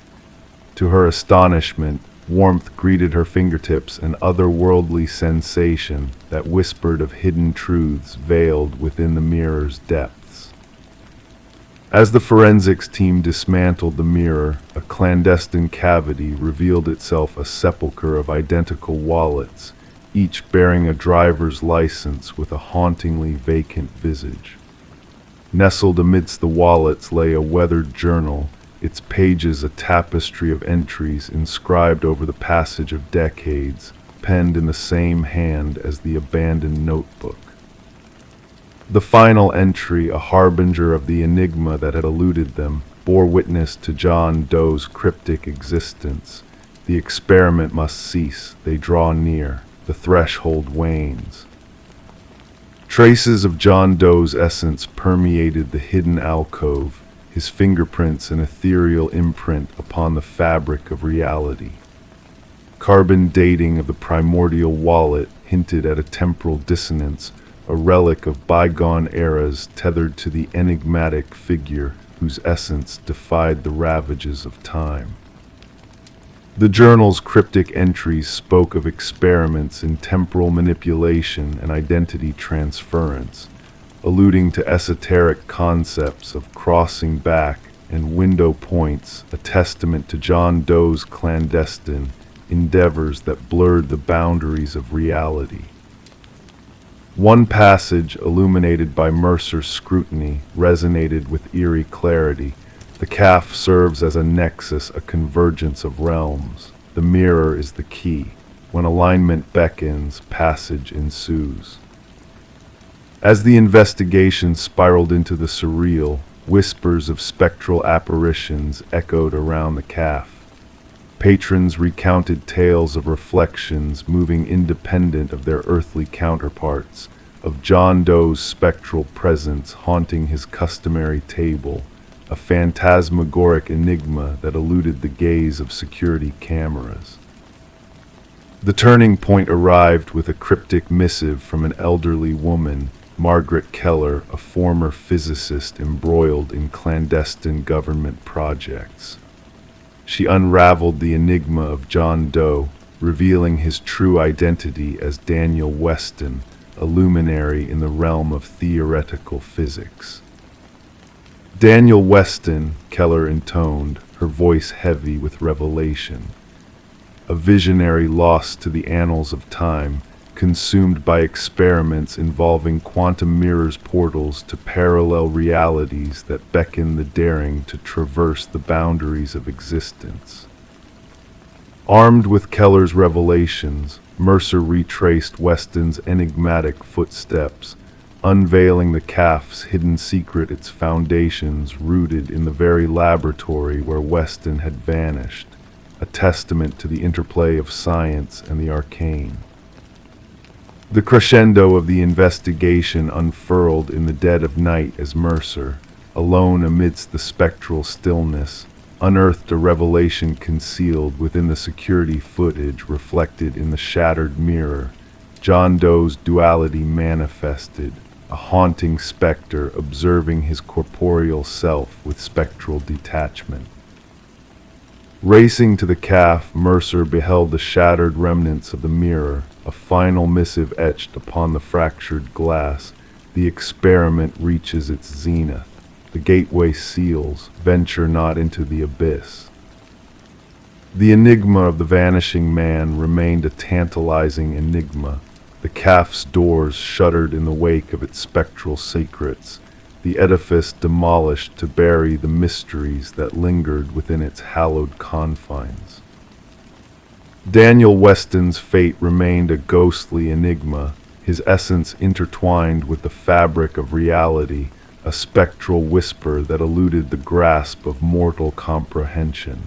To her astonishment, warmth greeted her fingertips, an otherworldly sensation that whispered of hidden truths veiled within the mirror's depths. As the forensics team dismantled the mirror, a clandestine cavity revealed itself, a sepulchre of identical wallets, each bearing a driver's license with a hauntingly vacant visage. Nestled amidst the wallets lay a weathered journal, its pages a tapestry of entries inscribed over the passage of decades, penned in the same hand as the abandoned notebook. The final entry, a harbinger of the enigma that had eluded them, bore witness to John Doe's cryptic existence. The experiment must cease. They draw near. The threshold wanes. Traces of John Doe's essence permeated the hidden alcove, his fingerprints an ethereal imprint upon the fabric of reality. Carbon dating of the primordial wallet hinted at a temporal dissonance, a relic of bygone eras tethered to the enigmatic figure whose essence defied the ravages of time. The journal's cryptic entries spoke of experiments in temporal manipulation and identity transference, alluding to esoteric concepts of crossing back and window points, a testament to John Doe's clandestine endeavors that blurred the boundaries of reality. One passage, illuminated by Mercer's scrutiny, resonated with eerie clarity. The CAF serves as a nexus, a convergence of realms. The mirror is the key. When alignment beckons, passage ensues. As the investigation spiraled into the surreal, whispers of spectral apparitions echoed around the CAF. Patrons recounted tales of reflections moving independent of their earthly counterparts, of John Doe's spectral presence haunting his customary table, a phantasmagoric enigma that eluded the gaze of security cameras. The turning point arrived with a cryptic missive from an elderly woman, Margaret Keller, a former physicist embroiled in clandestine government projects. She unraveled the enigma of John Doe, revealing his true identity as Daniel Weston, a luminary in the realm of theoretical physics. Daniel Weston, Keller intoned, her voice heavy with revelation. A visionary lost to the annals of time, consumed by experiments involving quantum mirrors, portals to parallel realities that beckon the daring to traverse the boundaries of existence. Armed with Keller's revelations, Mercer retraced Weston's enigmatic footsteps, unveiling the calf's hidden secret, its foundations rooted in the very laboratory where Weston had vanished, a testament to the interplay of science and the arcane. The crescendo of the investigation unfurled in the dead of night as Mercer, alone amidst the spectral stillness, unearthed a revelation concealed within the security footage reflected in the shattered mirror. John Doe's duality manifested, a haunting specter observing his corporeal self with spectral detachment. Racing to the calf, Mercer beheld the shattered remnants of the mirror, a final missive etched upon the fractured glass. The experiment reaches its zenith. The gateway seals, venture not into the abyss. The enigma of the vanishing man remained a tantalizing enigma. The calf's doors shuttered in the wake of its spectral secrets, the edifice demolished to bury the mysteries that lingered within its hallowed confines. Daniel Weston's fate remained a ghostly enigma, his essence intertwined with the fabric of reality, a spectral whisper that eluded the grasp of mortal comprehension.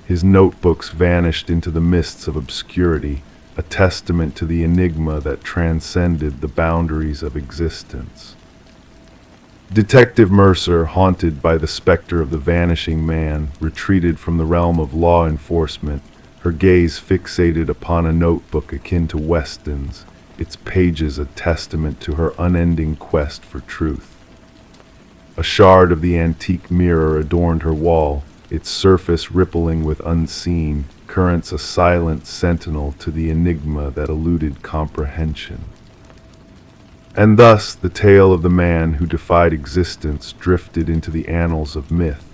His notebooks vanished into the mists of obscurity, a testament to the enigma that transcended the boundaries of existence. Detective Mercer, haunted by the specter of the vanishing man, retreated from the realm of law enforcement, her gaze fixated upon a notebook akin to Weston's, its pages a testament to her unending quest for truth. A shard of the antique mirror adorned her wall, its surface rippling with unseen currents, a silent sentinel to the enigma that eluded comprehension. And thus the tale of the man who defied existence drifted into the annals of myth,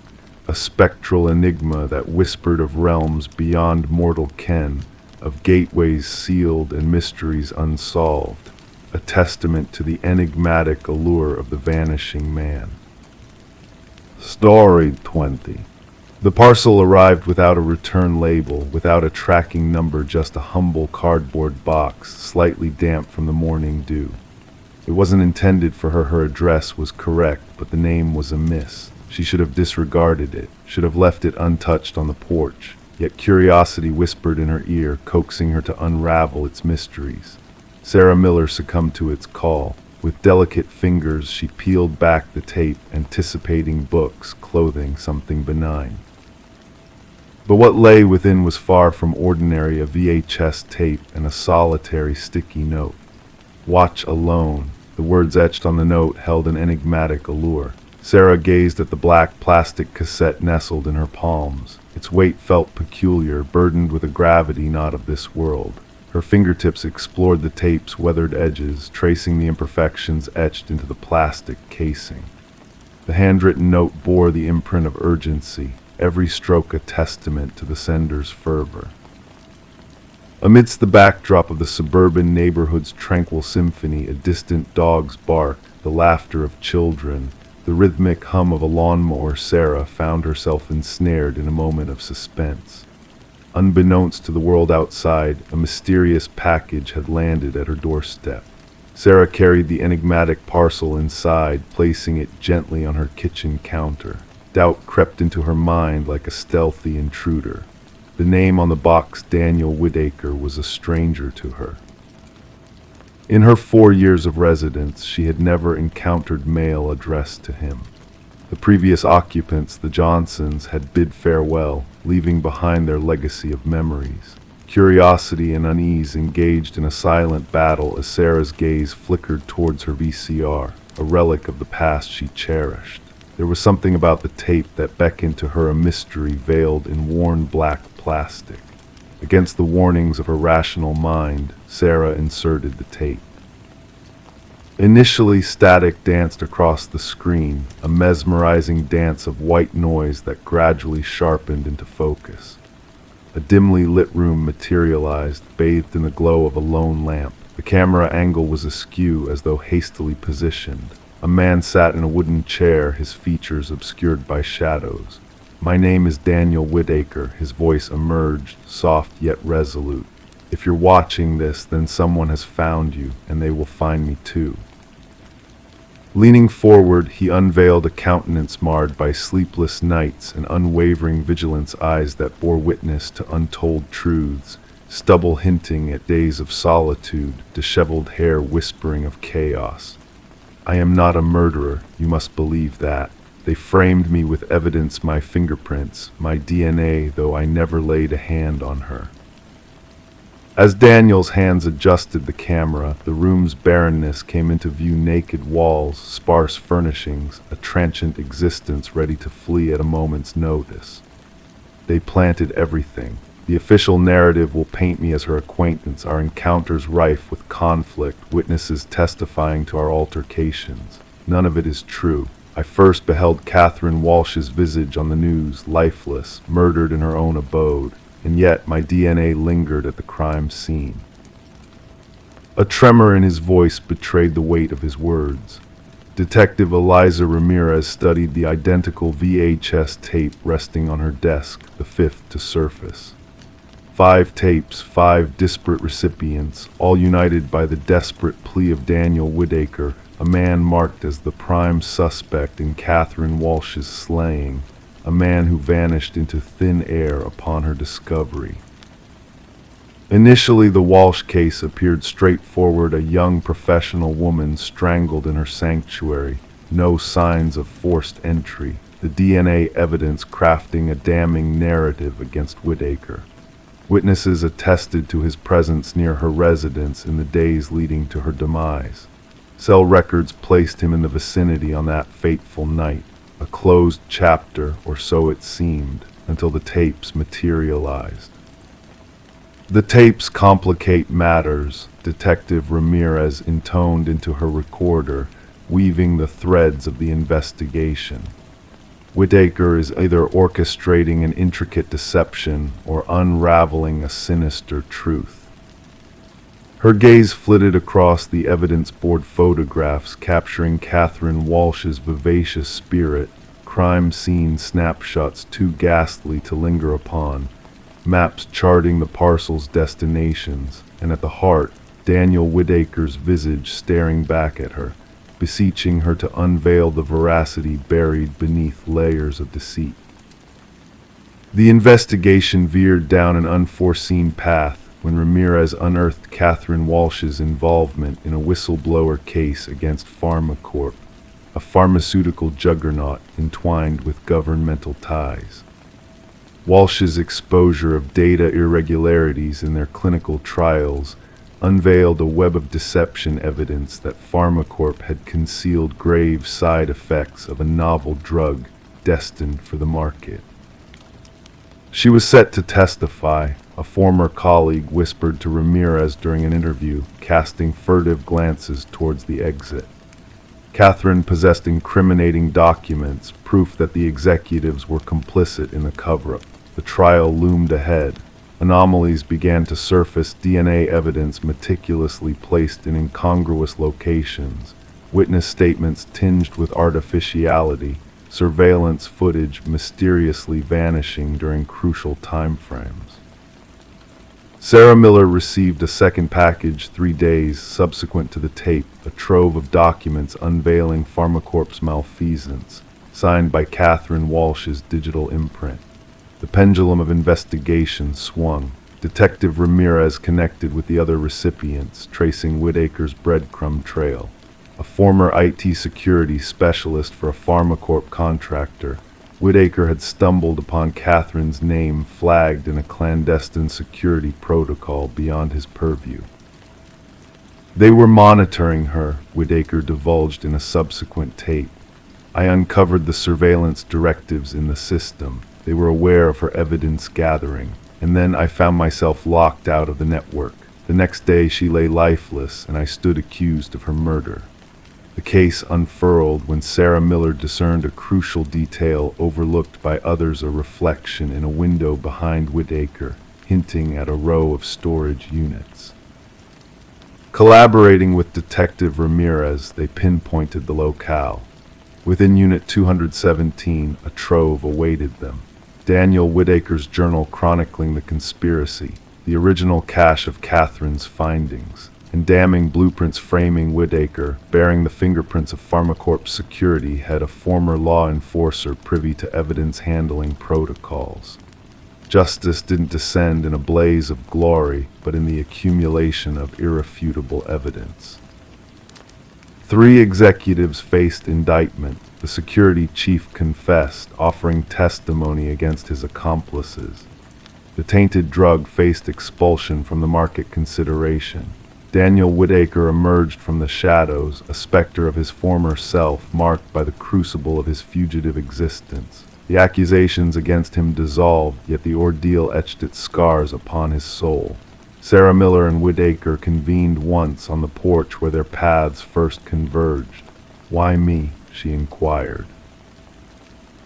a spectral enigma that whispered of realms beyond mortal ken, of gateways sealed and mysteries unsolved, a testament to the enigmatic allure of the vanishing man. Story 20. The parcel arrived without a return label, without a tracking number, just a humble cardboard box, slightly damp from the morning dew. It wasn't intended for her. Her address was correct, but the name was amiss. She should have disregarded it, should have left it untouched on the porch. Yet curiosity whispered in her ear, coaxing her to unravel its mysteries. Sarah Miller succumbed to its call. With delicate fingers, she peeled back the tape, anticipating books, clothing, something benign. But what lay within was far from ordinary, a VHS tape and a solitary sticky note. Watch alone. The words etched on the note held an enigmatic allure. Sarah gazed at the black plastic cassette nestled in her palms. Its weight felt peculiar, burdened with a gravity not of this world. Her fingertips explored the tape's weathered edges, tracing the imperfections etched into the plastic casing. The handwritten note bore the imprint of urgency, every stroke a testament to the sender's fervor. Amidst the backdrop of the suburban neighborhood's tranquil symphony, a distant dog's bark, the laughter of children, the rhythmic hum of a lawnmower, Sarah found herself ensnared in a moment of suspense. Unbeknownst to the world outside, a mysterious package had landed at her doorstep. Sarah carried the enigmatic parcel inside, placing it gently on her kitchen counter. Doubt crept into her mind like a stealthy intruder. The name on the box, Daniel Whitaker, was a stranger to her. In her 4 years of residence, she had never encountered mail addressed to him. The previous occupants, the Johnsons, had bid farewell, leaving behind their legacy of memories. Curiosity and unease engaged in a silent battle as Sarah's gaze flickered towards her VCR, a relic of the past she cherished. There was something about the tape that beckoned to her, a mystery veiled in worn black plastic. Against the warnings of her rational mind, Sarah inserted the tape. Initially, static danced across the screen, a mesmerizing dance of white noise that gradually sharpened into focus. A dimly lit room materialized, bathed in the glow of a lone lamp. The camera angle was askew, as though hastily positioned. A man sat in a wooden chair, his features obscured by shadows. "My name is Daniel Whitaker," his voice emerged, soft yet resolute. "If you're watching this, then someone has found you, and they will find me too." Leaning forward, he unveiled a countenance marred by sleepless nights and unwavering vigilance, eyes that bore witness to untold truths, stubble hinting at days of solitude, disheveled hair whispering of chaos. I am not a murderer, you must believe that. They framed me with evidence, my fingerprints, my DNA, though I never laid a hand on her. As Daniel's hands adjusted the camera, the room's barrenness came into view: naked walls, sparse furnishings, a transient existence ready to flee at a moment's notice. They planted everything. The official narrative will paint me as her acquaintance, our encounters rife with conflict, witnesses testifying to our altercations. None of it is true. I first beheld Catherine Walsh's visage on the news, lifeless, murdered in her own abode. And yet my DNA lingered at the crime scene. A tremor in his voice betrayed the weight of his words. Detective Eliza Ramirez studied the identical VHS tape resting on her desk, the fifth to surface. 5 tapes, 5 disparate recipients, all united by the desperate plea of Daniel Whitaker, a man marked as the prime suspect in Catherine Walsh's slaying. A man who vanished into thin air upon her discovery. Initially, the Walsh case appeared straightforward: a young professional woman strangled in her sanctuary, no signs of forced entry, the DNA evidence crafting a damning narrative against Whitaker. Witnesses attested to his presence near her residence in the days leading to her demise. Cell records placed him in the vicinity on that fateful night. A closed chapter, or so it seemed, until the tapes materialized. The tapes complicate matters, Detective Ramirez intoned into her recorder, weaving the threads of the investigation. Whitaker is either orchestrating an intricate deception or unraveling a sinister truth. Her gaze flitted across the evidence board photographs, capturing Catherine Walsh's vivacious spirit, crime scene snapshots too ghastly to linger upon, maps charting the parcel's destinations, and at the heart, Daniel Whitaker's visage staring back at her, beseeching her to unveil the veracity buried beneath layers of deceit. The investigation veered down an unforeseen path when Ramirez unearthed Catherine Walsh's involvement in a whistleblower case against PharmaCorp, a pharmaceutical juggernaut entwined with governmental ties. Walsh's exposure of data irregularities in their clinical trials unveiled a web of deception, evidence that PharmaCorp had concealed grave side effects of a novel drug destined for the market. She was set to testify, a former colleague whispered to Ramirez during an interview, casting furtive glances towards the exit. Catherine possessed incriminating documents, proof that the executives were complicit in the cover-up. The trial loomed ahead. Anomalies began to surface: DNA evidence meticulously placed in incongruous locations, witness statements tinged with artificiality, surveillance footage mysteriously vanishing during crucial timeframes. Sarah Miller received a second package 3 days subsequent to the tape, a trove of documents unveiling PharmaCorp's malfeasance, signed by Catherine Walsh's digital imprint. The pendulum of investigation swung. Detective Ramirez connected with the other recipients, tracing Whitaker's breadcrumb trail. A former IT security specialist for a PharmaCorp contractor, Whitaker had stumbled upon Catherine's name flagged in a clandestine security protocol beyond his purview. They were monitoring her, Whitaker divulged in a subsequent tape. I uncovered the surveillance directives in the system. They were aware of her evidence gathering, and then I found myself locked out of the network. The next day she lay lifeless, and I stood accused of her murder. The case unfurled when Sarah Miller discerned a crucial detail overlooked by others: a reflection in a window behind Whitaker, hinting at a row of storage units. Collaborating with Detective Ramirez, they pinpointed the locale. Within Unit 217, a trove awaited them. Daniel Whitaker's journal chronicling the conspiracy, the original cache of Catherine's findings. and damning blueprints framing Whitaker, bearing the fingerprints of PharmaCorp's security, had a former law enforcer privy to evidence handling protocols. Justice didn't descend in a blaze of glory, but in the accumulation of irrefutable evidence. 3 executives faced indictment. The security chief confessed, offering testimony against his accomplices. The tainted drug faced expulsion from the market consideration. Daniel Whitaker emerged from the shadows, a specter of his former self, marked by the crucible of his fugitive existence. The accusations against him dissolved, yet the ordeal etched its scars upon his soul. Sarah Miller and Whitaker convened once on the porch where their paths first converged. "Why me?" she inquired.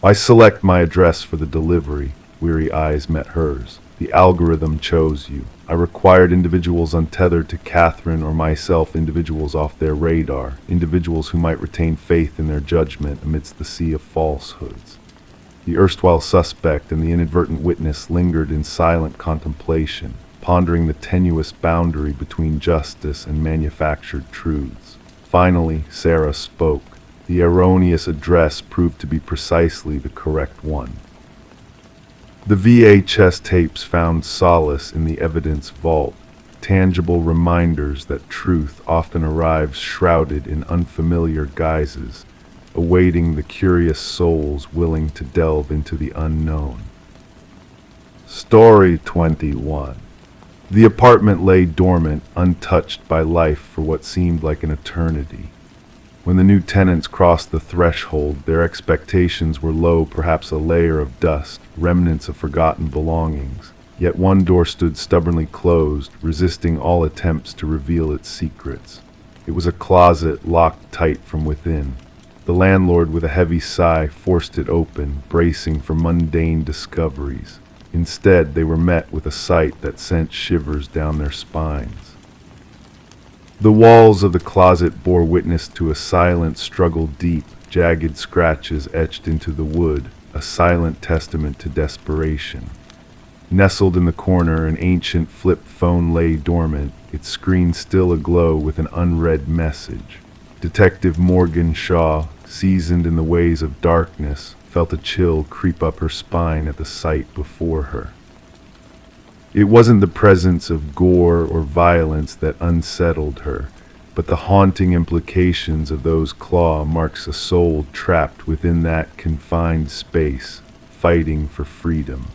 "I select my address for the delivery." Weary eyes met hers. "The algorithm chose you. I required individuals untethered to Catherine or myself, individuals off their radar, individuals who might retain faith in their judgment amidst the sea of falsehoods." The erstwhile suspect and the inadvertent witness lingered in silent contemplation, pondering the tenuous boundary between justice and manufactured truths. Finally, Sarah spoke. The erroneous address proved to be precisely the correct one. The VHS tapes found solace in the evidence vault, tangible reminders that truth often arrives shrouded in unfamiliar guises, awaiting the curious souls willing to delve into the unknown. Story 21. The apartment lay dormant, untouched by life for what seemed like an eternity. When the new tenants crossed the threshold, their expectations were low, perhaps a layer of dust, remnants of forgotten belongings. Yet one door stood stubbornly closed, resisting all attempts to reveal its secrets. It was a closet locked tight from within. The landlord, with a heavy sigh, forced it open, bracing for mundane discoveries. Instead, they were met with a sight that sent shivers down their spines. The walls of the closet bore witness to a silent struggle deep, jagged scratches etched into the wood, a silent testament to desperation. Nestled in the corner, an ancient flip phone lay dormant, its screen still aglow with an unread message. Detective Morgan Shaw, seasoned in the ways of darkness, felt a chill creep up her spine at the sight before her. It wasn't the presence of gore or violence that unsettled her, but the haunting implications of those claw marks, a soul trapped within that confined space, fighting for freedom.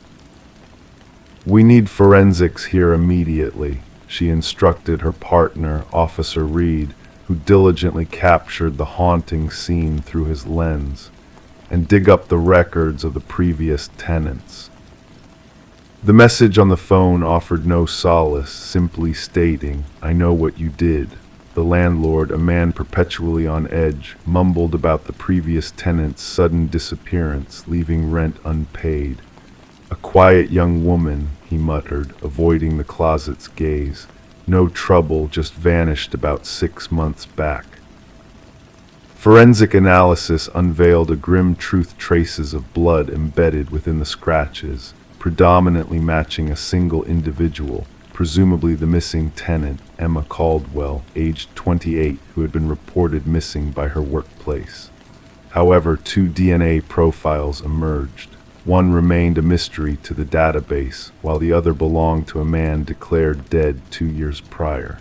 "We need forensics here immediately," she instructed her partner, Officer Reed, who diligently captured the haunting scene through his lens, "and dig up the records of the previous tenants." The message on the phone offered no solace, simply stating, "I know what you did." The landlord, a man perpetually on edge, mumbled about the previous tenant's sudden disappearance, leaving rent unpaid. "A quiet young woman," he muttered, avoiding the closet's gaze. "No trouble, just vanished about 6 months back." Forensic analysis unveiled a grim truth: traces of blood embedded within the scratches, predominantly matching a single individual, presumably the missing tenant, Emma Caldwell, aged 28, who had been reported missing by her workplace. However, 2 DNA profiles emerged. One remained a mystery to the database, while the other belonged to a man declared dead 2 years prior.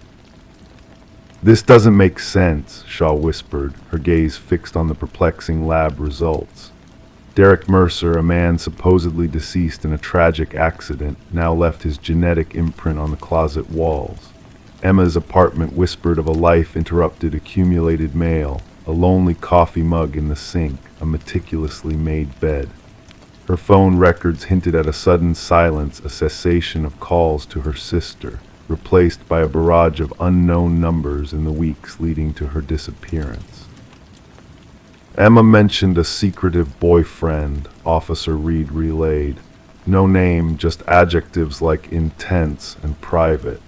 "This doesn't make sense," Shaw whispered, her gaze fixed on the perplexing lab results. Derek Mercer, a man supposedly deceased in a tragic accident, now left his genetic imprint on the closet walls. Emma's apartment whispered of a life interrupted accumulated mail, a lonely coffee mug in the sink, a meticulously made bed. Her phone records hinted at a sudden silence, a cessation of calls to her sister, replaced by a barrage of unknown numbers in the weeks leading to her disappearance. Emma mentioned a secretive boyfriend, Officer Reed relayed. No name, just adjectives like intense and private.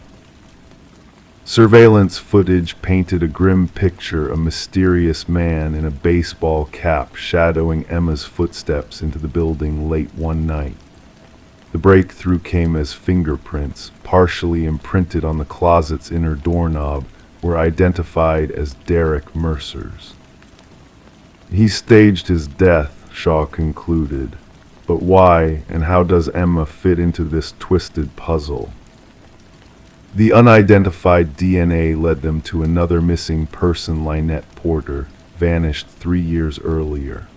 Surveillance footage painted a grim picture, a mysterious man in a baseball cap shadowing Emma's footsteps into the building late one night. The breakthrough came as fingerprints, partially imprinted on the closet's inner doorknob, were identified as Derek Mercer's. He staged his death, Shaw concluded. But why and how does Emma fit into this twisted puzzle? The unidentified DNA led them to another missing person, Lynette Porter, vanished 3 years earlier.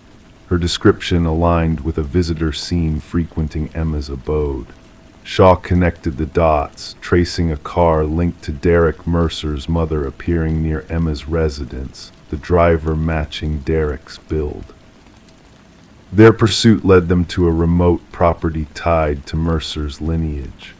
Her description aligned with a visitor seen frequenting Emma's abode. Shaw connected the dots, tracing a car linked to Derek Mercer's mother appearing near Emma's residence, the driver matching Derek's build. Their pursuit led them to a remote property tied to Mercer's lineage.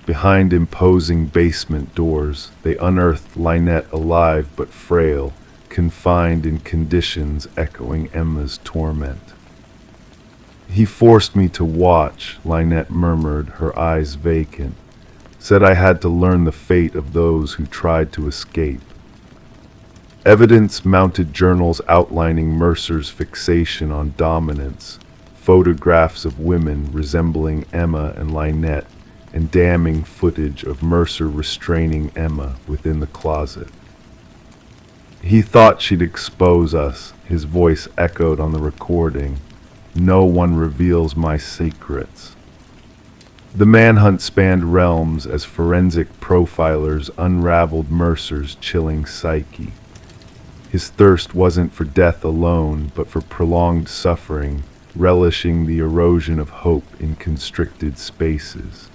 Behind imposing basement doors, they unearthed Lynette alive but frail, confined in conditions echoing Emma's torment. "He forced me to watch," Lynette murmured, her eyes vacant. "Said I had to learn the fate of those who tried to escape." Evidence mounted journals outlining Mercer's fixation on dominance, photographs of women resembling Emma and Lynette, and damning footage of Mercer restraining Emma within the closet. "He thought she'd expose us," his voice echoed on the recording. "No one reveals my secrets." The manhunt spanned realms as forensic profilers unraveled Mercer's chilling psyche. His thirst wasn't for death alone, but for prolonged suffering, relishing the erosion of hope in constricted spaces.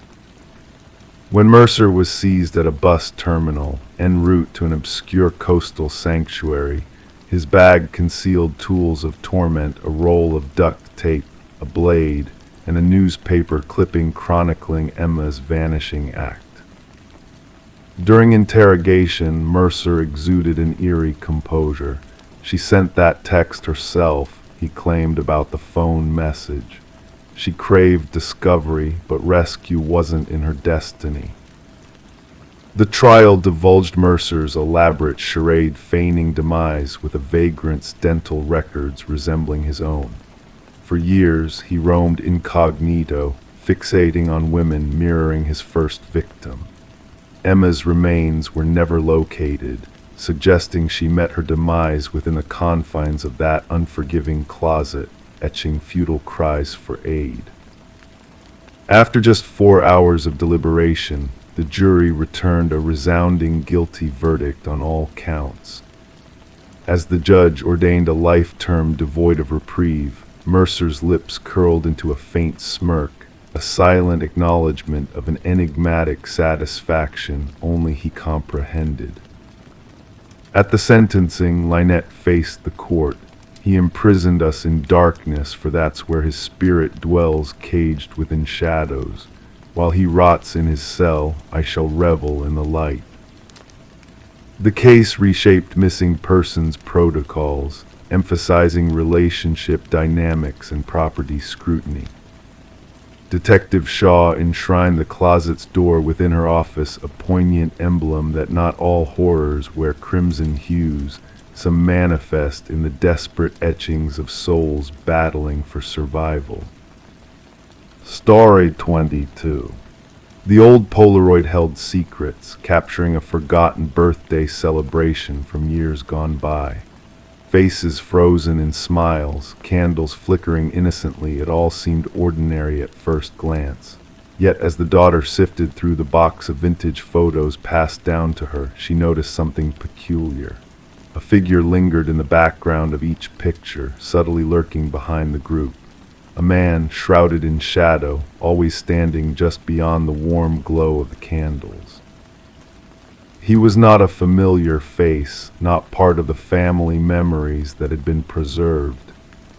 When Mercer was seized at a bus terminal, en route to an obscure coastal sanctuary, his bag concealed tools of torment, a roll of duct tape, a blade, and a newspaper clipping chronicling Emma's vanishing act. During interrogation, Mercer exuded an eerie composure. She sent that text herself, he claimed about the phone message. She craved discovery, but rescue wasn't in her destiny. The trial divulged Mercer's elaborate charade feigning demise with a vagrant's dental records resembling his own. For years, he roamed incognito, fixating on women mirroring his first victim. Emma's remains were never located, suggesting she met her demise within the confines of that unforgiving closet, etching futile cries for aid. After just 4 hours of deliberation, the jury returned a resounding guilty verdict on all counts. As the judge ordained a life term devoid of reprieve, Mercer's lips curled into a faint smirk, a silent acknowledgement of an enigmatic satisfaction only he comprehended. At the sentencing, Lynette faced the court. "He imprisoned us in darkness, for that's where his spirit dwells, caged within shadows. While he rots in his cell, I shall revel in the light." The case reshaped missing persons protocols, emphasizing relationship dynamics and property scrutiny. Detective Shaw enshrined the closet's door within her office, a poignant emblem that not all horrors wear crimson hues, some manifest in the desperate etchings of souls battling for survival. Story 22. The old Polaroid held secrets, capturing a forgotten birthday celebration from years gone by. Faces frozen in smiles, candles flickering innocently, it all seemed ordinary at first glance. Yet as the daughter sifted through the box of vintage photos passed down to her, she noticed something peculiar. A figure lingered in the background of each picture, subtly lurking behind the group. A man shrouded in shadow, always standing just beyond the warm glow of the candles. He was not a familiar face, not part of the family memories that had been preserved,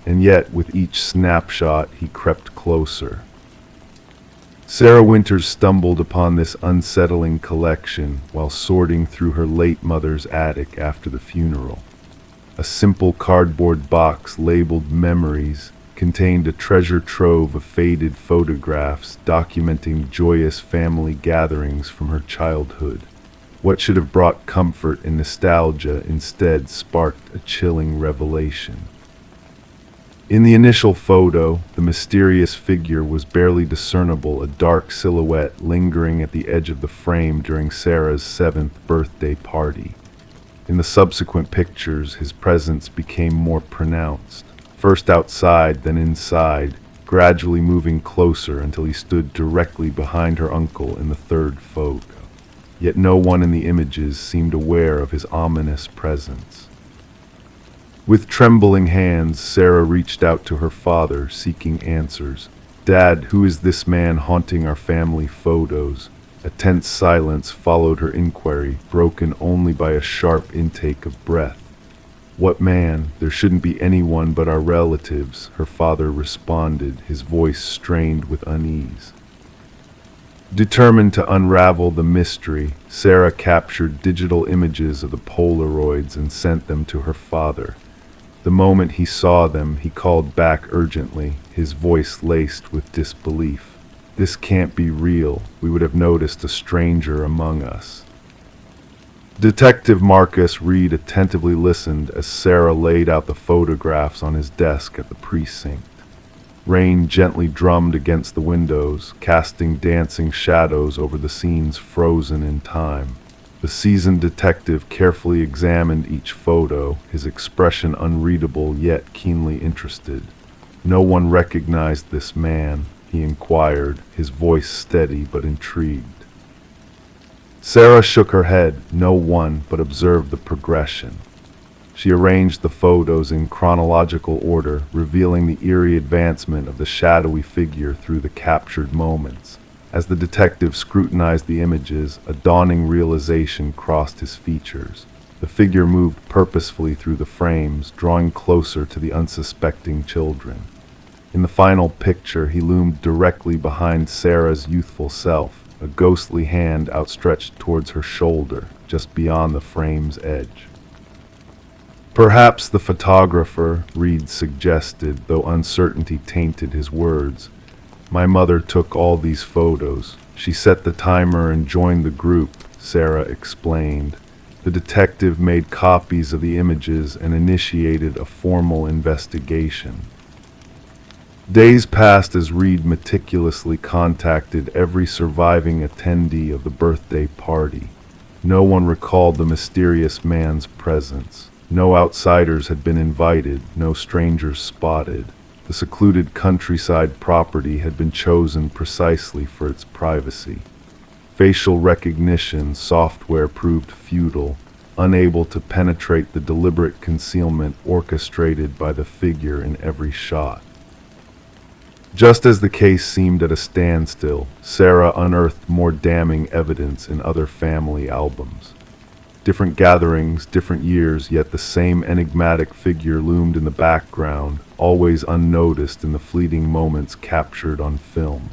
and yet with each snapshot he crept closer. Sarah Winters stumbled upon this unsettling collection while sorting through her late mother's attic after the funeral. A simple cardboard box labeled Memories contained a treasure trove of faded photographs documenting joyous family gatherings from her childhood. What should have brought comfort and nostalgia instead sparked a chilling revelation. In the initial photo, the mysterious figure was barely discernible, a dark silhouette lingering at the edge of the frame during Sarah's 7th birthday party. In the subsequent pictures, his presence became more pronounced, first outside, then inside, gradually moving closer until he stood directly behind her uncle in the 3rd photo. Yet no one in the images seemed aware of his ominous presence. With trembling hands, Sarah reached out to her father, seeking answers. "Dad, who is this man haunting our family photos?" A tense silence followed her inquiry, broken only by a sharp intake of breath. "What man? There shouldn't be anyone but our relatives," her father responded, his voice strained with unease. Determined to unravel the mystery, Sarah captured digital images of the Polaroids and sent them to her father. The moment he saw them, he called back urgently, his voice laced with disbelief. "This can't be real. We would have noticed a stranger among us." Detective Marcus Reed attentively listened as Sarah laid out the photographs on his desk at the precinct. Rain gently drummed against the windows, casting dancing shadows over the scenes frozen in time. The seasoned detective carefully examined each photo, his expression unreadable yet keenly interested. "No one recognized this man?" he inquired, his voice steady but intrigued. Sarah shook her head. "No one," but observed the progression. She arranged the photos in chronological order, revealing the eerie advancement of the shadowy figure through the captured moments. As the detective scrutinized the images, a dawning realization crossed his features. The figure moved purposefully through the frames, drawing closer to the unsuspecting children. In the final picture, he loomed directly behind Sarah's youthful self, a ghostly hand outstretched towards her shoulder, just beyond the frame's edge. "Perhaps the photographer," Reed suggested, though uncertainty tainted his words. "My mother took all these photos. She set the timer and joined the group," Sarah explained. The detective made copies of the images and initiated a formal investigation. Days passed as Reed meticulously contacted every surviving attendee of the birthday party. No one recalled the mysterious man's presence. No outsiders had been invited, no strangers spotted. The secluded countryside property had been chosen precisely for its privacy. Facial recognition software proved futile, unable to penetrate the deliberate concealment orchestrated by the figure in every shot. Just as the case seemed at a standstill, Sarah unearthed more damning evidence in other family albums. Different gatherings, different years, yet the same enigmatic figure loomed in the background, always unnoticed in the fleeting moments captured on film.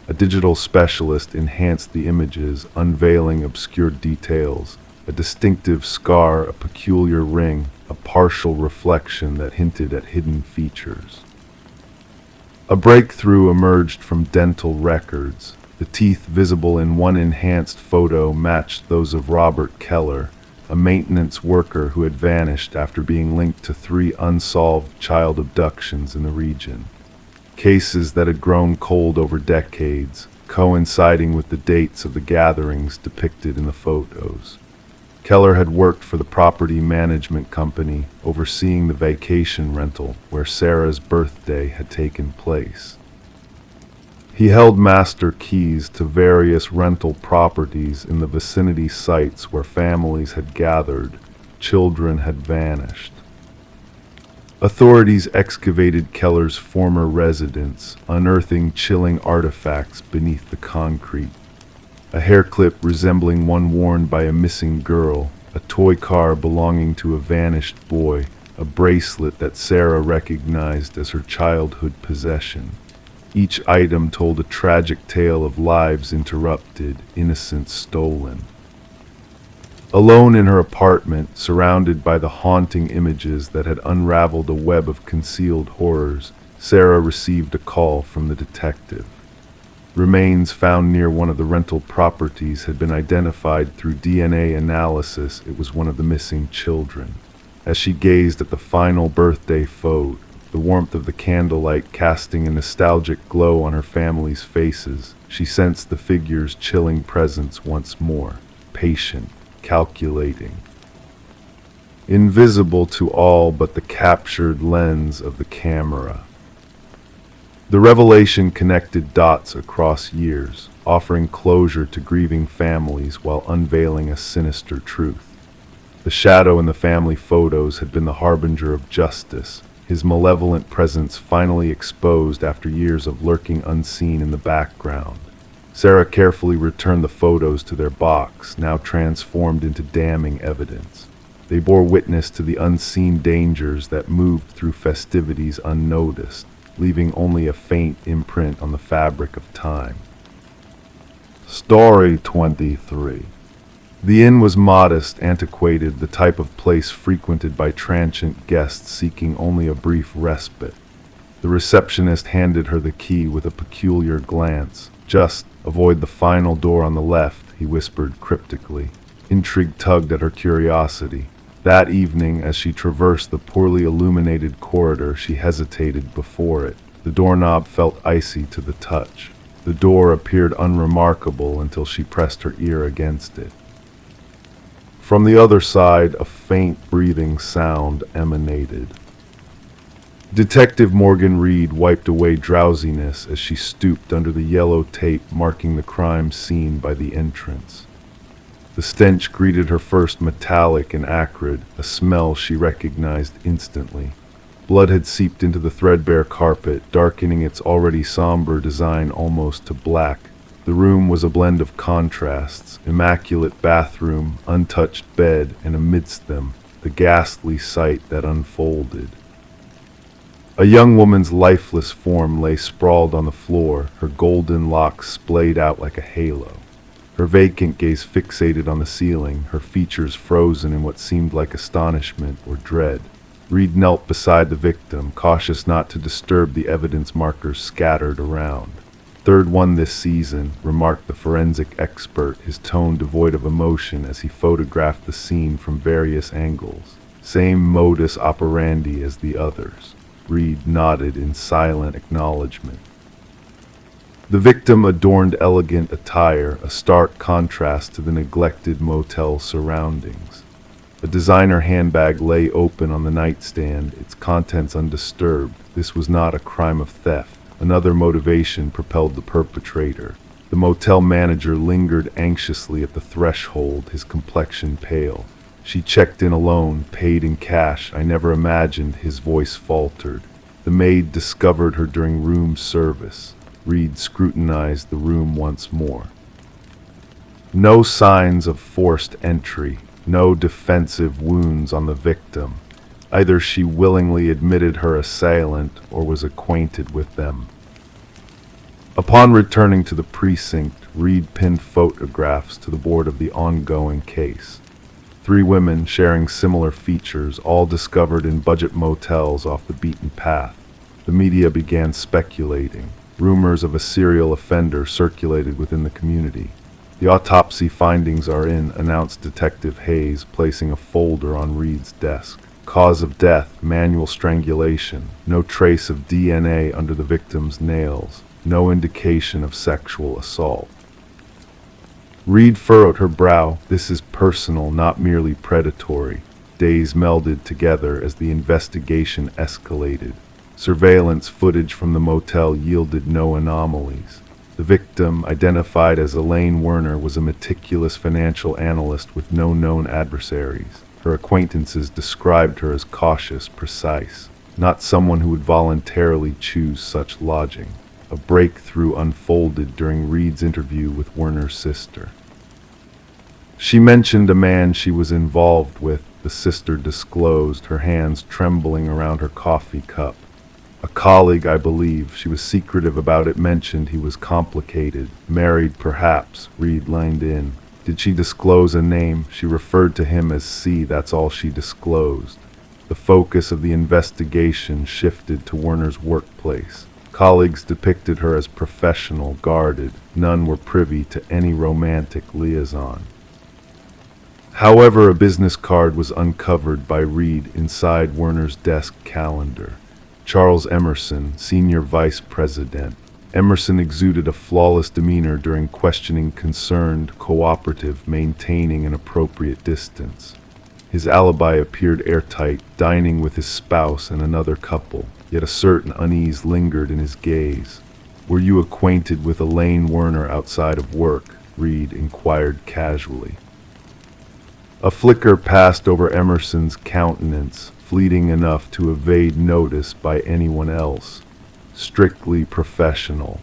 A digital specialist enhanced the images, unveiling obscure details, a distinctive scar, a peculiar ring, a partial reflection that hinted at hidden features. A breakthrough emerged from dental records. The teeth visible in one enhanced photo matched those of Robert Keller, a maintenance worker who had vanished after being linked to 3 unsolved child abductions in the region. Cases that had grown cold over decades, coinciding with the dates of the gatherings depicted in the photos. Keller had worked for the property management company, overseeing the vacation rental where Sarah's birthday had taken place. He held master keys to various rental properties in the vicinity sites where families had gathered, children had vanished. Authorities excavated Keller's former residence, unearthing chilling artifacts beneath the concrete. A hair clip resembling one worn by a missing girl, a toy car belonging to a vanished boy, a bracelet that Sarah recognized as her childhood possession. Each item told a tragic tale of lives interrupted, innocence stolen. Alone in her apartment, surrounded by the haunting images that had unraveled a web of concealed horrors, Sarah received a call from the detective. Remains found near one of the rental properties had been identified through DNA analysis. It was one of the missing children. As she gazed at the final birthday photo, the warmth of the candlelight casting a nostalgic glow on her family's faces. She sensed the figure's chilling presence once more, patient, calculating, invisible to all but the captured lens of the camera. The revelation connected dots across years, offering closure to grieving families while unveiling a sinister truth. The shadow in the family photos had been the harbinger of justice, his malevolent presence finally exposed after years of lurking unseen in the background. Sarah carefully returned the photos to their box, now transformed into damning evidence. They bore witness to the unseen dangers that moved through festivities unnoticed, leaving only a faint imprint on the fabric of time. Story 23. The inn was modest, antiquated, the type of place frequented by transient guests seeking only a brief respite. The receptionist handed her the key with a peculiar glance. "Just avoid the final door on the left," he whispered cryptically. Intrigue tugged at her curiosity. That evening, as she traversed the poorly illuminated corridor, she hesitated before it. The doorknob felt icy to the touch. The door appeared unremarkable until she pressed her ear against it. From the other side, a faint breathing sound emanated. Detective Morgan Reed wiped away drowsiness as she stooped under the yellow tape marking the crime scene by the entrance. The stench greeted her first metallic and acrid, a smell she recognized instantly. Blood had seeped into the threadbare carpet, darkening its already somber design almost to black. The room was a blend of contrasts: immaculate bathroom, untouched bed, and amidst them, the ghastly sight that unfolded. A young woman's lifeless form lay sprawled on the floor, her golden locks splayed out like a halo. Her vacant gaze fixated on the ceiling, her features frozen in what seemed like astonishment or dread. Reed knelt beside the victim, cautious not to disturb the evidence markers scattered around. "Third one this season," remarked the forensic expert, his tone devoid of emotion as he photographed the scene from various angles. "Same modus operandi as the others." Reed nodded in silent acknowledgement. The victim adorned elegant attire, a stark contrast to the neglected motel surroundings. A designer handbag lay open on the nightstand, its contents undisturbed. This was not a crime of theft. Another motivation propelled the perpetrator. The motel manager lingered anxiously at the threshold, his complexion pale. "She checked in alone, paid in cash. I never imagined," his voice faltered. "The maid discovered her during room service." Reed scrutinized the room once more. No signs of forced entry, no defensive wounds on the victim. Either she willingly admitted her assailant or was acquainted with them. Upon returning to the precinct, Reed pinned photographs to the board of the ongoing case. 3 women sharing similar features, all discovered in budget motels off the beaten path. The media began speculating. Rumors of a serial offender circulated within the community. "The autopsy findings are in," announced Detective Hayes, placing a folder on Reed's desk. "Cause of death, manual strangulation. No trace of DNA under the victim's nails. No indication of sexual assault." Reed furrowed her brow. "This is personal, not merely predatory." Days melded together as the investigation escalated. Surveillance footage from the motel yielded no anomalies. The victim, identified as Elaine Werner, was a meticulous financial analyst with no known adversaries. Her acquaintances described her as cautious, precise, not someone who would voluntarily choose such lodging. A breakthrough unfolded during Reed's interview with Werner's sister. She mentioned a man she was involved with, the sister disclosed, her hands trembling around her coffee cup. "A colleague, I believe. She was secretive about it, mentioned he was complicated. Married, perhaps," Reed lined in. "Did she disclose a name?" "She referred to him as C, that's all she disclosed." The focus of the investigation shifted to Werner's workplace. Colleagues depicted her as professional, guarded. None were privy to any romantic liaison. However, a business card was uncovered by Reed inside Werner's desk calendar. Charles Emerson, Senior Vice President. Emerson exuded a flawless demeanor during questioning, concerned, cooperative, maintaining an appropriate distance. His alibi appeared airtight, dining with his spouse and another couple, yet a certain unease lingered in his gaze. "Were you acquainted with Elaine Werner outside of work?" Reed inquired casually. A flicker passed over Emerson's countenance, fleeting enough to evade notice by anyone else. Strictly professional.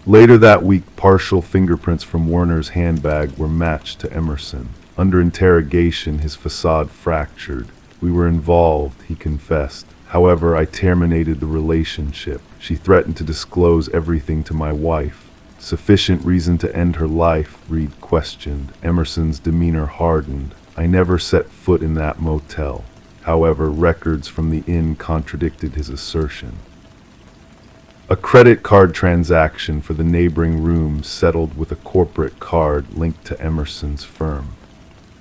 Later that week, partial fingerprints from Werner's handbag were matched to Emerson. Under interrogation, his facade fractured. "We were involved," he confessed. "However, I terminated the relationship. She threatened to disclose everything to my wife." "Sufficient reason to end her life?" Reed questioned. Emerson's demeanor hardened. "I never set foot in that motel." However, records from the inn contradicted his assertion. A credit card transaction for the neighboring rooms settled with a corporate card linked to Emerson's firm.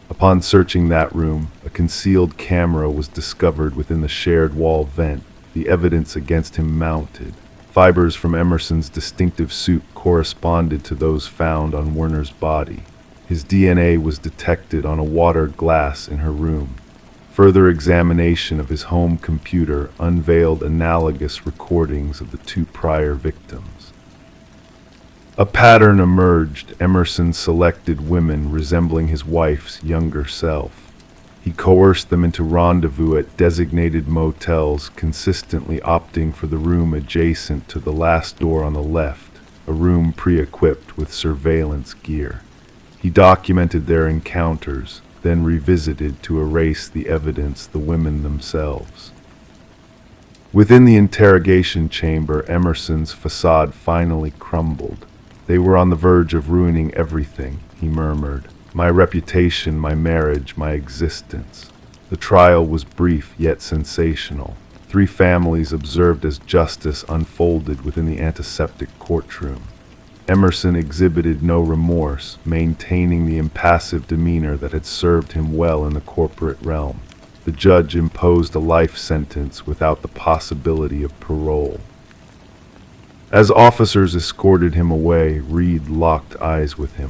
Upon searching that room, a concealed camera was discovered within the shared wall vent, the evidence against him mounted. Fibers from Emerson's distinctive suit corresponded to those found on Werner's body. His DNA was detected on a water glass in her room. Further examination of his home computer unveiled analogous recordings of the two prior victims. A pattern emerged. Emerson selected women resembling his wife's younger self. He coerced them into rendezvous at designated motels, consistently opting for the room adjacent to the last door on the left, a room pre-equipped with surveillance gear. He documented their encounters, then revisited to erase the evidence the women themselves. Within the interrogation chamber, Emerson's facade finally crumbled. "They were on the verge of ruining everything," he murmured. "My reputation, my marriage, my existence." The trial was brief yet sensational. 3 families observed as justice unfolded within the antiseptic courtroom. Emerson exhibited no remorse, maintaining the impassive demeanor that had served him well in the corporate realm. The judge imposed a life sentence without the possibility of parole. As officers escorted him away, Reed locked eyes with him.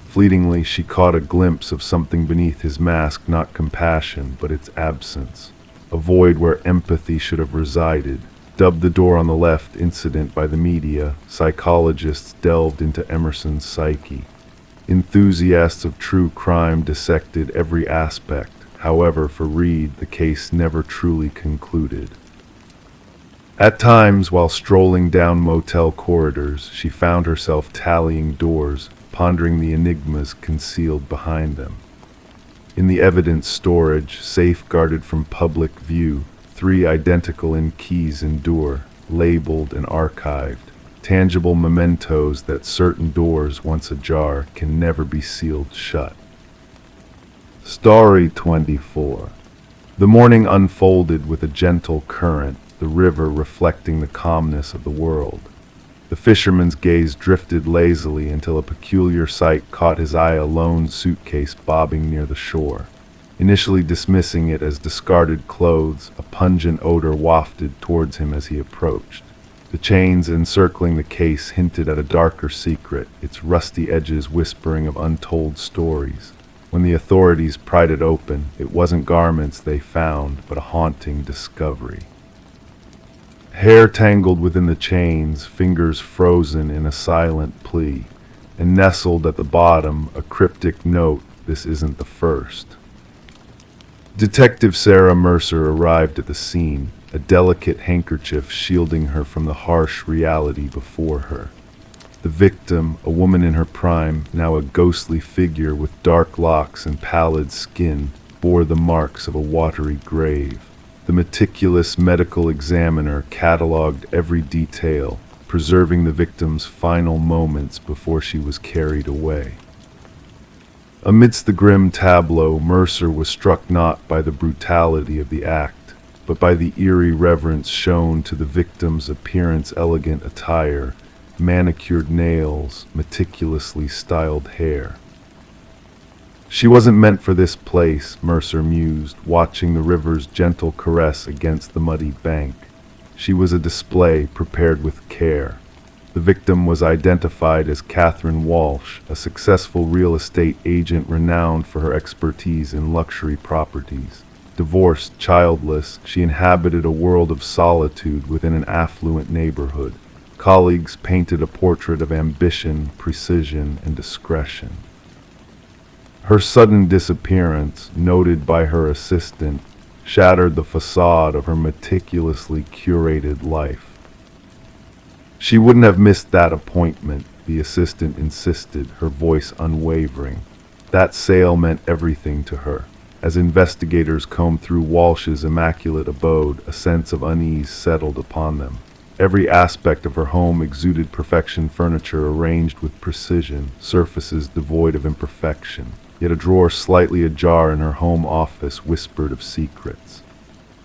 Fleetingly, she caught a glimpse of something beneath his mask, not compassion, but its absence. A void where empathy should have resided. Dubbed "The Door on the Left" incident by the media, psychologists delved into Emerson's psyche. Enthusiasts of true crime dissected every aspect. However, for Reed, the case never truly concluded. At times, while strolling down motel corridors, she found herself tallying doors, pondering the enigmas concealed behind them. In the evidence storage, safeguarded from public view, 3 identical keys endure, labeled and archived, tangible mementos that certain doors, once ajar, can never be sealed shut. Story 24. The morning unfolded with a gentle current, the river reflecting the calmness of the world. The fisherman's gaze drifted lazily until a peculiar sight caught his eye: a lone suitcase bobbing near the shore. Initially dismissing it as discarded clothes, a pungent odor wafted towards him as he approached. The chains encircling the case hinted at a darker secret, its rusty edges whispering of untold stories. When the authorities pried it open, it wasn't garments they found, but a haunting discovery. Hair tangled within the chains, fingers frozen in a silent plea, and nestled at the bottom, a cryptic note: "This isn't the first." Detective Sarah Mercer arrived at the scene, a delicate handkerchief shielding her from the harsh reality before her. The victim, a woman in her prime, now a ghostly figure with dark locks and pallid skin, bore the marks of a watery grave. The meticulous medical examiner cataloged every detail, preserving the victim's final moments before she was carried away. Amidst the grim tableau, Mercer was struck not by the brutality of the act, but by the eerie reverence shown to the victim's appearance: elegant attire, manicured nails, meticulously styled hair. She wasn't meant for this place, Mercer mused, watching the river's gentle caress against the muddy bank. She was a display prepared with care. The victim was identified as Catherine Walsh, a successful real estate agent renowned for her expertise in luxury properties. Divorced, childless, she inhabited a world of solitude within an affluent neighborhood. Colleagues painted a portrait of ambition, precision, and discretion. Her sudden disappearance, noted by her assistant, shattered the facade of her meticulously curated life. She wouldn't have missed that appointment, the assistant insisted, her voice unwavering. That sale meant everything to her. As investigators combed through Walsh's immaculate abode, a sense of unease settled upon them. Every aspect of her home exuded perfection: furniture arranged with precision, surfaces devoid of imperfection. Yet a drawer slightly ajar in her home office whispered of secrets.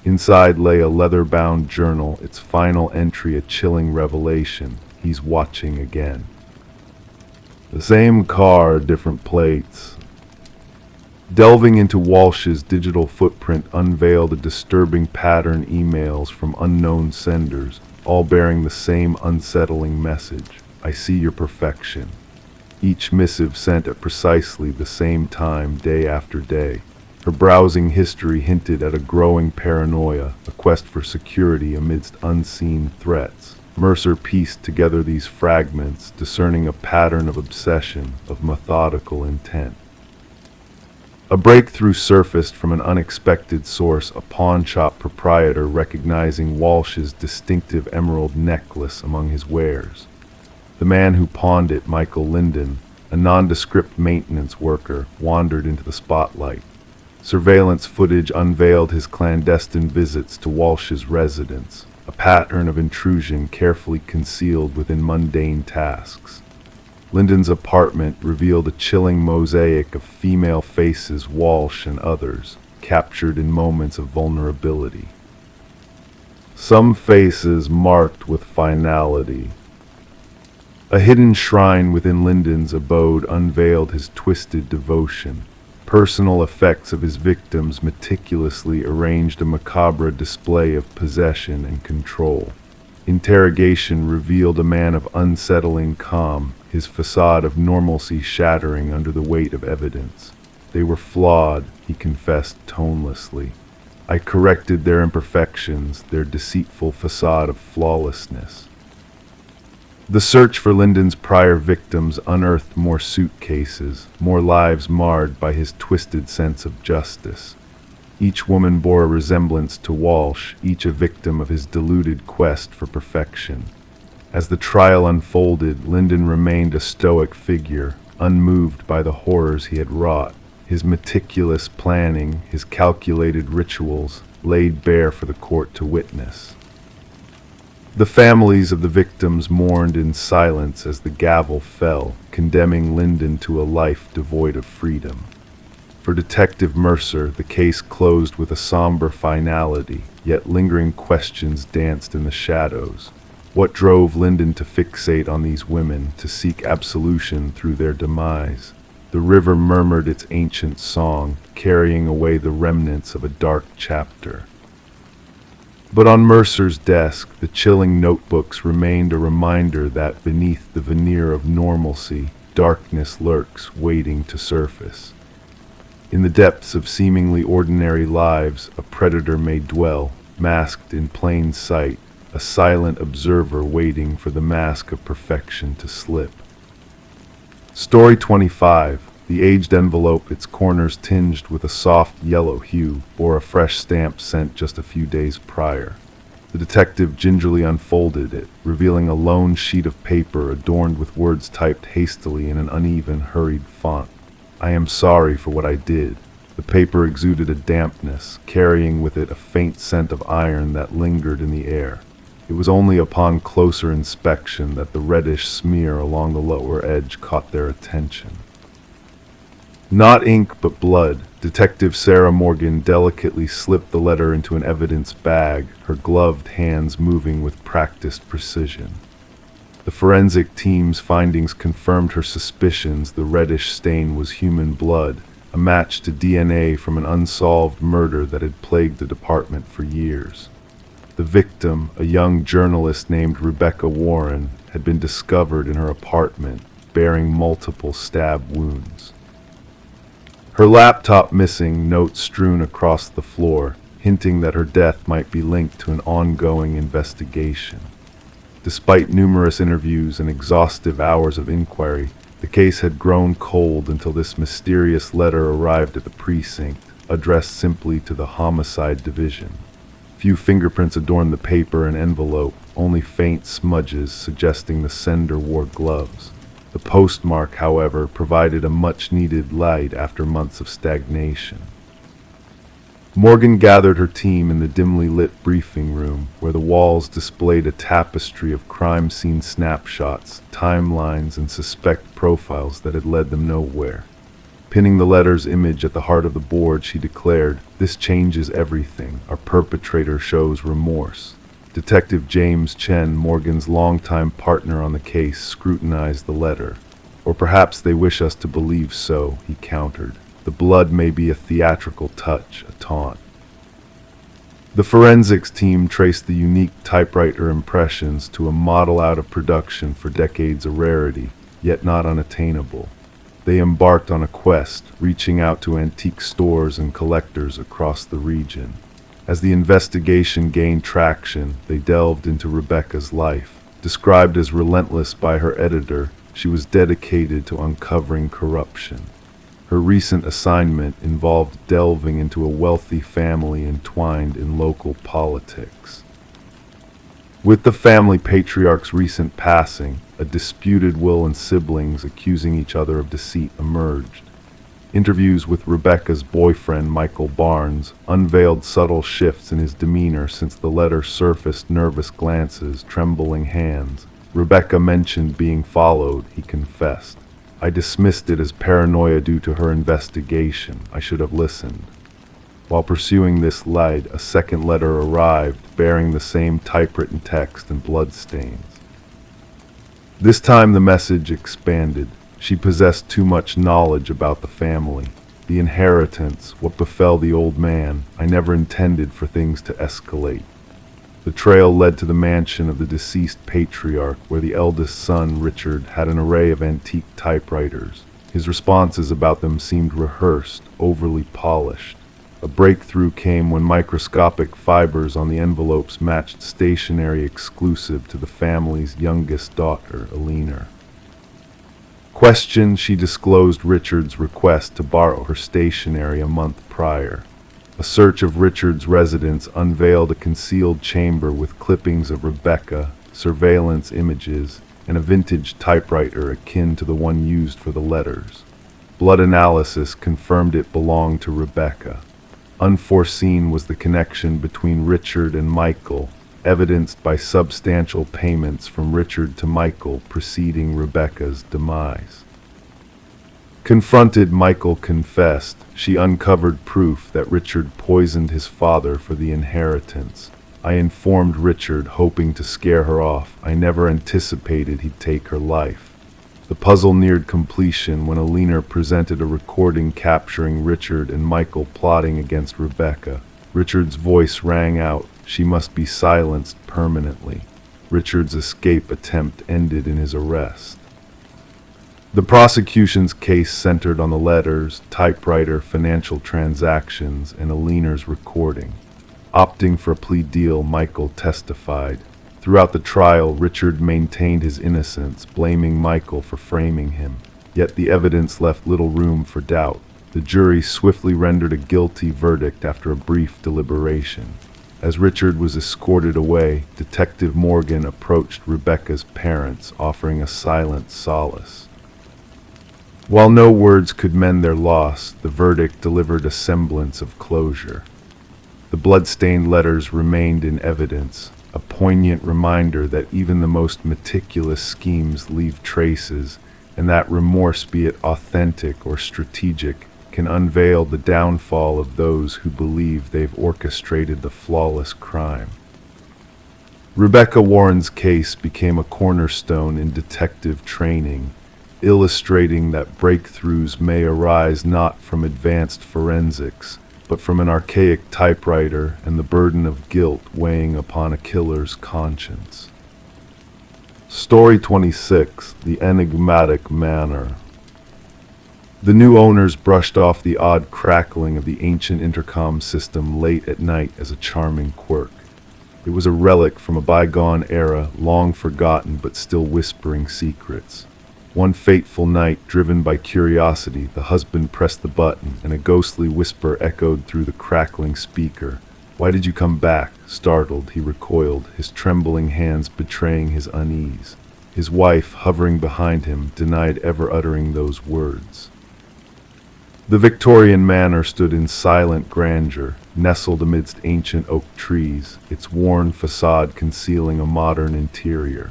Inside lay a leather-bound journal, its final entry a chilling revelation. He's watching again. The same car, different plates. Delving into Walsh's digital footprint unveiled a disturbing pattern: emails from unknown senders, all bearing the same unsettling message. I see your perfection. Each missive sent at precisely the same time, day after day. Her browsing history hinted at a growing paranoia, a quest for security amidst unseen threats. Mercer pieced together these fragments, discerning a pattern of obsession, of methodical intent. A breakthrough surfaced from an unexpected source: a pawnshop proprietor recognizing Walsh's distinctive emerald necklace among his wares. The man who pawned it, Michael Linden, a nondescript maintenance worker, wandered into the spotlight. Surveillance footage unveiled his clandestine visits to Walsh's residence, a pattern of intrusion carefully concealed within mundane tasks. Linden's apartment revealed a chilling mosaic of female faces, Walsh and others, captured in moments of vulnerability. Some faces marked with finality. A hidden shrine within Linden's abode unveiled his twisted devotion. Personal effects of his victims meticulously arranged a macabre display of possession and control. Interrogation revealed a man of unsettling calm, his facade of normalcy shattering under the weight of evidence. They were flawed, he confessed tonelessly. I corrected their imperfections, their deceitful facade of flawlessness. The search for Linden's prior victims unearthed more suitcases, more lives marred by his twisted sense of justice. Each woman bore a resemblance to Walsh, each a victim of his deluded quest for perfection. As the trial unfolded, Linden remained a stoic figure, unmoved by the horrors he had wrought. His meticulous planning, his calculated rituals, laid bare for the court to witness. The families of the victims mourned in silence as the gavel fell, condemning Linden to a life devoid of freedom. For Detective Mercer, the case closed with a somber finality, yet lingering questions danced in the shadows. What drove Linden to fixate on these women, to seek absolution through their demise? The river murmured its ancient song, carrying away the remnants of a dark chapter. But on Mercer's desk, the chilling notebooks remained a reminder that beneath the veneer of normalcy, darkness lurks, waiting to surface. In the depths of seemingly ordinary lives, a predator may dwell, masked in plain sight, a silent observer waiting for the mask of perfection to slip. Story 25. The aged envelope, its corners tinged with a soft yellow hue, bore a fresh stamp sent just a few days prior. The detective gingerly unfolded it, revealing a lone sheet of paper adorned with words typed hastily in an uneven, hurried font. I am sorry for what I did. The paper exuded a dampness, carrying with it a faint scent of iron that lingered in the air. It was only upon closer inspection that the reddish smear along the lower edge caught their attention. Not ink, but blood. Detective Sarah Morgan delicately slipped the letter into an evidence bag, her gloved hands moving with practiced precision. The forensic team's findings confirmed her suspicions. The reddish stain was human blood, a match to DNA from an unsolved murder that had plagued the department for years. The The victim, a young journalist named Rebecca Warren, had been discovered in her apartment, bearing multiple stab wounds. Her laptop missing, notes strewn across the floor, hinting that her death might be linked to an ongoing investigation. Despite numerous interviews and exhaustive hours of inquiry, the case had grown cold until this mysterious letter arrived at the precinct, addressed simply to the Homicide Division. Few fingerprints adorned the paper and envelope, only faint smudges suggesting the sender wore gloves. The postmark, however, provided a much-needed light after months of stagnation. Morgan gathered her team in the dimly lit briefing room, where the walls displayed a tapestry of crime scene snapshots, timelines, and suspect profiles that had led them nowhere. Pinning the letter's image at the heart of the board, she declared, "This changes everything. Our perpetrator shows remorse." Detective James Chen, Morgan's longtime partner on the case, scrutinized the letter. "Or perhaps they wish us to believe so," he countered. "The blood may be a theatrical touch, a taunt." The forensics team traced the unique typewriter impressions to a model out of production for decades, a rarity, yet not unattainable. They embarked on a quest, reaching out to antique stores and collectors across the region. As the investigation gained traction, they delved into Rebecca's life. Described as relentless by her editor, she was dedicated to uncovering corruption. Her recent assignment involved delving into a wealthy family entwined in local politics. With the family patriarch's recent passing, a disputed will and siblings accusing each other of deceit emerged. Interviews with Rebecca's boyfriend, Michael Barnes, unveiled subtle shifts in his demeanor since the letter surfaced: nervous glances, trembling hands. Rebecca mentioned being followed, he confessed. "I dismissed it as paranoia due to her investigation. I should have listened." While pursuing this light, a second letter arrived, bearing the same typewritten text and bloodstains. This time the message expanded. She possessed too much knowledge about the family. The inheritance, what befell the old man. I never intended for things to escalate. The trail led to the mansion of the deceased patriarch, where the eldest son, Richard, had an array of antique typewriters. His responses about them seemed rehearsed, overly polished. A breakthrough came when microscopic fibers on the envelopes matched stationery exclusive to the family's youngest daughter, Eleanor. Questioned, she disclosed Richard's request to borrow her stationery a month prior. A search of Richard's residence unveiled a concealed chamber with clippings of Rebecca, surveillance images, and a vintage typewriter akin to the one used for the letters. Blood analysis confirmed it belonged to Rebecca. Unforeseen was the connection between Richard and Michael, evidenced by substantial payments from Richard to Michael preceding Rebecca's demise. Confronted, Michael confessed. She uncovered proof that Richard poisoned his father for the inheritance. "I informed Richard, hoping to scare her off. I never anticipated he'd take her life." The puzzle neared completion when Eleanor presented a recording capturing Richard and Michael plotting against Rebecca. Richard's voice rang out. She must be silenced permanently. Richard's escape attempt ended in his arrest. The prosecution's case centered on the letters, typewriter, financial transactions, and Eleanor's recording. Opting for a plea deal, Michael testified. Throughout the trial, Richard maintained his innocence, blaming Michael for framing him. Yet the evidence left little room for doubt. The jury swiftly rendered a guilty verdict after a brief deliberation. As Richard was escorted away, Detective Morgan approached Rebecca's parents, offering a silent solace. While no words could mend their loss, the verdict delivered a semblance of closure. The blood-stained letters remained in evidence, a poignant reminder that even the most meticulous schemes leave traces, and that remorse, be it authentic or strategic, can unveil the downfall of those who believe they've orchestrated the flawless crime. Rebecca Warren's case became a cornerstone in detective training, illustrating that breakthroughs may arise not from advanced forensics, but from an archaic typewriter and the burden of guilt weighing upon a killer's conscience. Story 26: The Enigmatic Manor. The new owners brushed off the odd crackling of the ancient intercom system late at night as a charming quirk. It was a relic from a bygone era, long forgotten but still whispering secrets. One fateful night, driven by curiosity, the husband pressed the button, and a ghostly whisper echoed through the crackling speaker. "Why did you come back?" Startled, he recoiled, his trembling hands betraying his unease. His wife, hovering behind him, denied ever uttering those words. The Victorian manor stood in silent grandeur, nestled amidst ancient oak trees, its worn facade concealing a modern interior.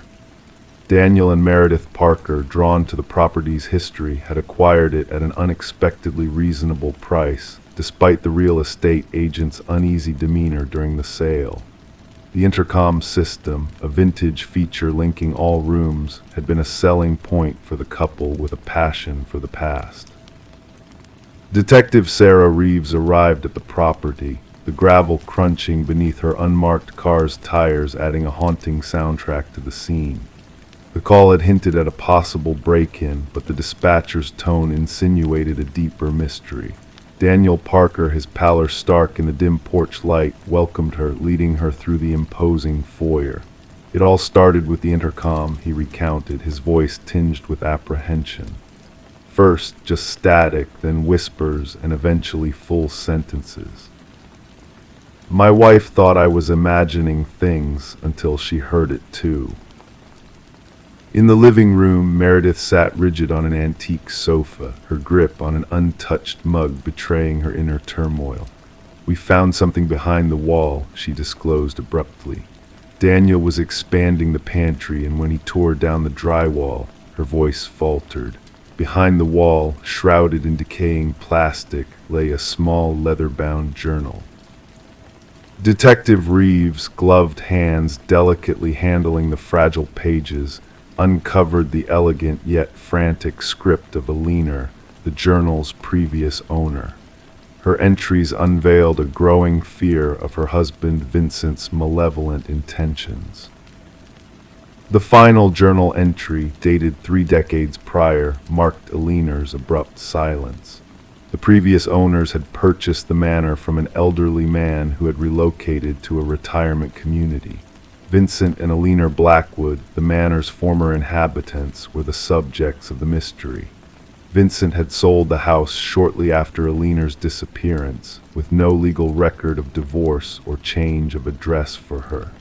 Daniel and Meredith Parker, drawn to the property's history, had acquired it at an unexpectedly reasonable price, despite the real estate agent's uneasy demeanor during the sale. The intercom system, a vintage feature linking all rooms, had been a selling point for the couple with a passion for the past. Detective Sarah Reeves arrived at the property, the gravel crunching beneath her unmarked car's tires adding a haunting soundtrack to the scene. The call had hinted at a possible break-in, but the dispatcher's tone insinuated a deeper mystery. Daniel Parker, his pallor stark in the dim porch light, welcomed her, leading her through the imposing foyer. It all started with the intercom, he recounted, his voice tinged with apprehension. First, just static, then whispers, and eventually full sentences. My wife thought I was imagining things until she heard it too. In the living room, Meredith sat rigid on an antique sofa, her grip on an untouched mug betraying her inner turmoil. We found something behind the wall, she disclosed abruptly. Daniel was expanding the pantry, and when he tore down the drywall, her voice faltered. Behind the wall, shrouded in decaying plastic, lay a small leather-bound journal. Detective Reeves, gloved hands delicately handling the fragile pages, uncovered the elegant yet frantic script of Alina, the journal's previous owner. Her entries unveiled a growing fear of her husband Vincent's malevolent intentions. The final journal entry, dated 3 decades prior, marked Alina's abrupt silence. The previous owners had purchased the manor from an elderly man who had relocated to a retirement community. Vincent and Alina Blackwood, the manor's former inhabitants, were the subjects of the mystery. Vincent had sold the house shortly after Alina's disappearance, with no legal record of divorce or change of address for her.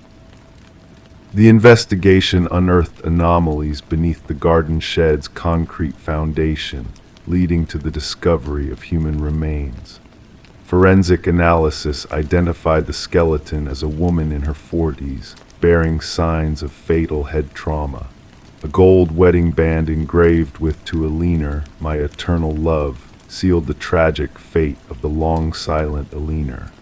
The investigation unearthed anomalies beneath the garden shed's concrete foundation, leading to the discovery of human remains. Forensic analysis identified the skeleton as a woman in her 40s, bearing signs of fatal head trauma. A gold wedding band engraved with "To Alina, my eternal love," sealed the tragic fate of the long-silent Alina.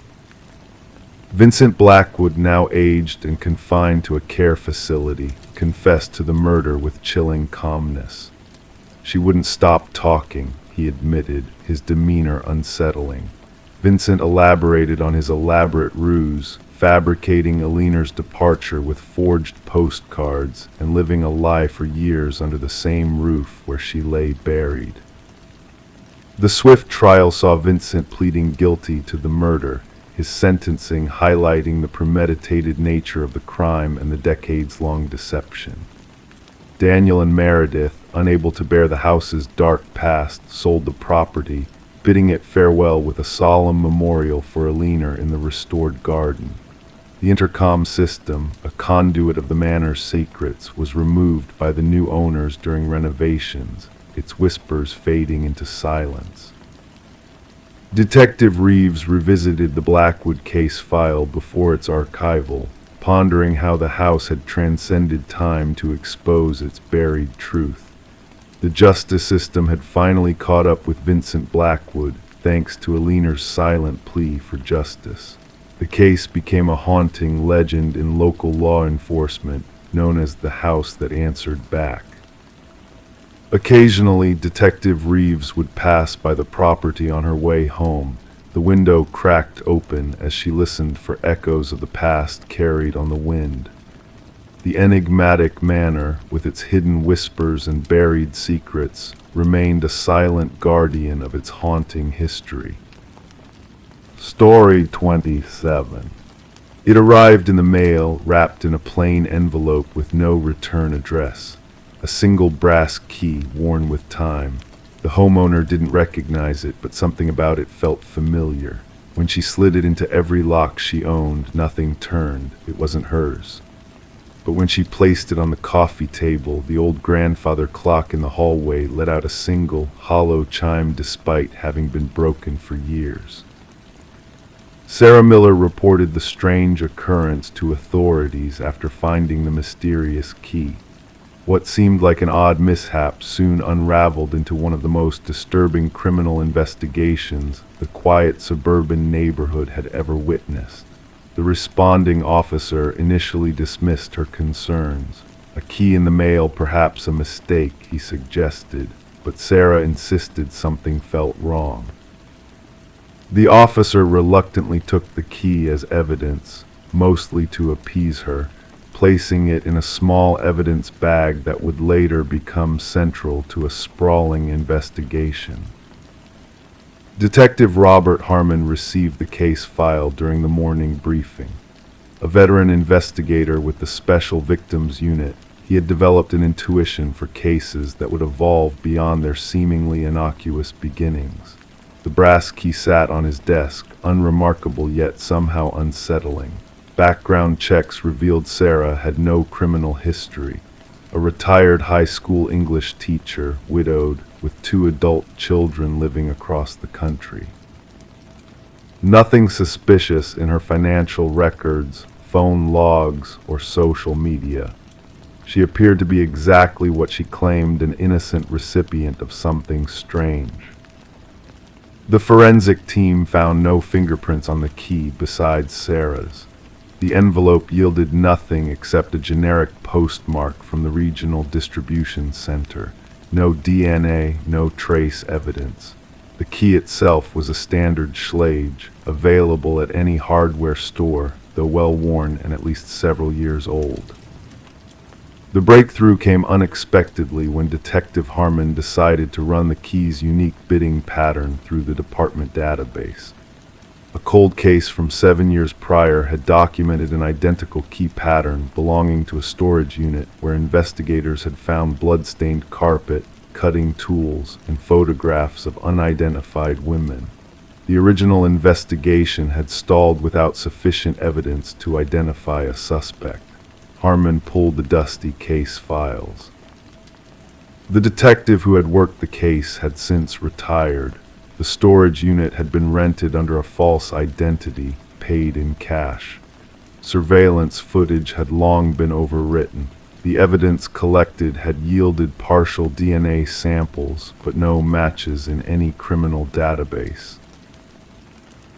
Vincent Blackwood, now aged and confined to a care facility, confessed to the murder with chilling calmness. She wouldn't stop talking, he admitted, his demeanor unsettling. Vincent elaborated on his elaborate ruse, fabricating Alina's departure with forged postcards and living a lie for years under the same roof where she lay buried. The swift trial saw Vincent pleading guilty to the murder, his sentencing highlighting the premeditated nature of the crime and the decades-long deception. Daniel and Meredith, unable to bear the house's dark past, sold the property, bidding it farewell with a solemn memorial for Alina in the restored garden. The intercom system, a conduit of the manor's secrets, was removed by the new owners during renovations, its whispers fading into silence. Detective Reeves revisited the Blackwood case file before its archival, pondering how the house had transcended time to expose its buried truth. The justice system had finally caught up with Vincent Blackwood, thanks to Alina's silent plea for justice. The case became a haunting legend in local law enforcement, known as the house that answered back. Occasionally, Detective Reeves would pass by the property on her way home, The window cracked open as she listened for echoes of the past carried on the wind. The enigmatic manor, with its hidden whispers and buried secrets, remained a silent guardian of its haunting history. Story 27. It arrived in the mail, wrapped in a plain envelope with no return address. A single brass key worn with time. The homeowner didn't recognize it, but something about it felt familiar. When she slid it into every lock she owned, nothing turned. It wasn't hers. But when she placed it on the coffee table, the old grandfather clock in the hallway let out a single, hollow chime despite having been broken for years. Sarah Miller reported the strange occurrence to authorities after finding the mysterious key. What seemed like an odd mishap soon unraveled into one of the most disturbing criminal investigations the quiet suburban neighborhood had ever witnessed. The responding officer initially dismissed her concerns. A key in the mail, perhaps a mistake, he suggested, but Sarah insisted something felt wrong. The officer reluctantly took the key as evidence, mostly to appease her, placing it in a small evidence bag that would later become central to a sprawling investigation. Detective Robert Harmon received the case file during the morning briefing. A veteran investigator with the Special Victims Unit, he had developed an intuition for cases that would evolve beyond their seemingly innocuous beginnings. The brass key sat on his desk, unremarkable yet somehow unsettling. Background checks revealed Sarah had no criminal history. A retired high school English teacher, widowed, with 2 adult children living across the country. Nothing suspicious in her financial records, phone logs, or social media. She appeared to be exactly what she claimed, an innocent recipient of something strange. The forensic team found no fingerprints on the key besides Sarah's. The envelope yielded nothing except a generic postmark from the regional distribution center. No DNA, no trace evidence. The key itself was a standard Schlage, available at any hardware store, though well worn and at least several years old. The breakthrough came unexpectedly when Detective Harmon decided to run the key's unique bidding pattern through the department database. A cold case from 7 years prior had documented an identical key pattern belonging to a storage unit where investigators had found blood-stained carpet, cutting tools, and photographs of unidentified women. The original investigation had stalled without sufficient evidence to identify a suspect. Harmon pulled the dusty case files. The detective who had worked the case had since retired. The storage unit had been rented under a false identity, paid in cash. Surveillance footage had long been overwritten. The evidence collected had yielded partial DNA samples, but no matches in any criminal database.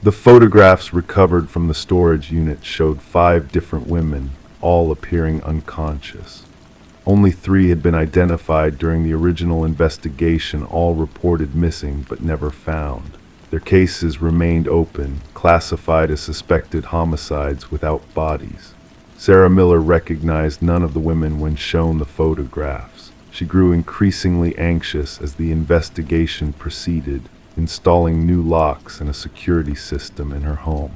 The photographs recovered from the storage unit showed 5 different women, all appearing unconscious. Only 3 had been identified during the original investigation, all reported missing but never found. Their cases remained open, classified as suspected homicides without bodies. Sarah Miller recognized none of the women when shown the photographs. She grew increasingly anxious as the investigation proceeded, installing new locks and a security system in her home.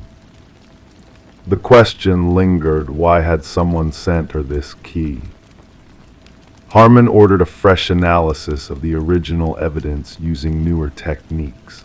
The question lingered: why had someone sent her this key? Harmon ordered a fresh analysis of the original evidence using newer techniques.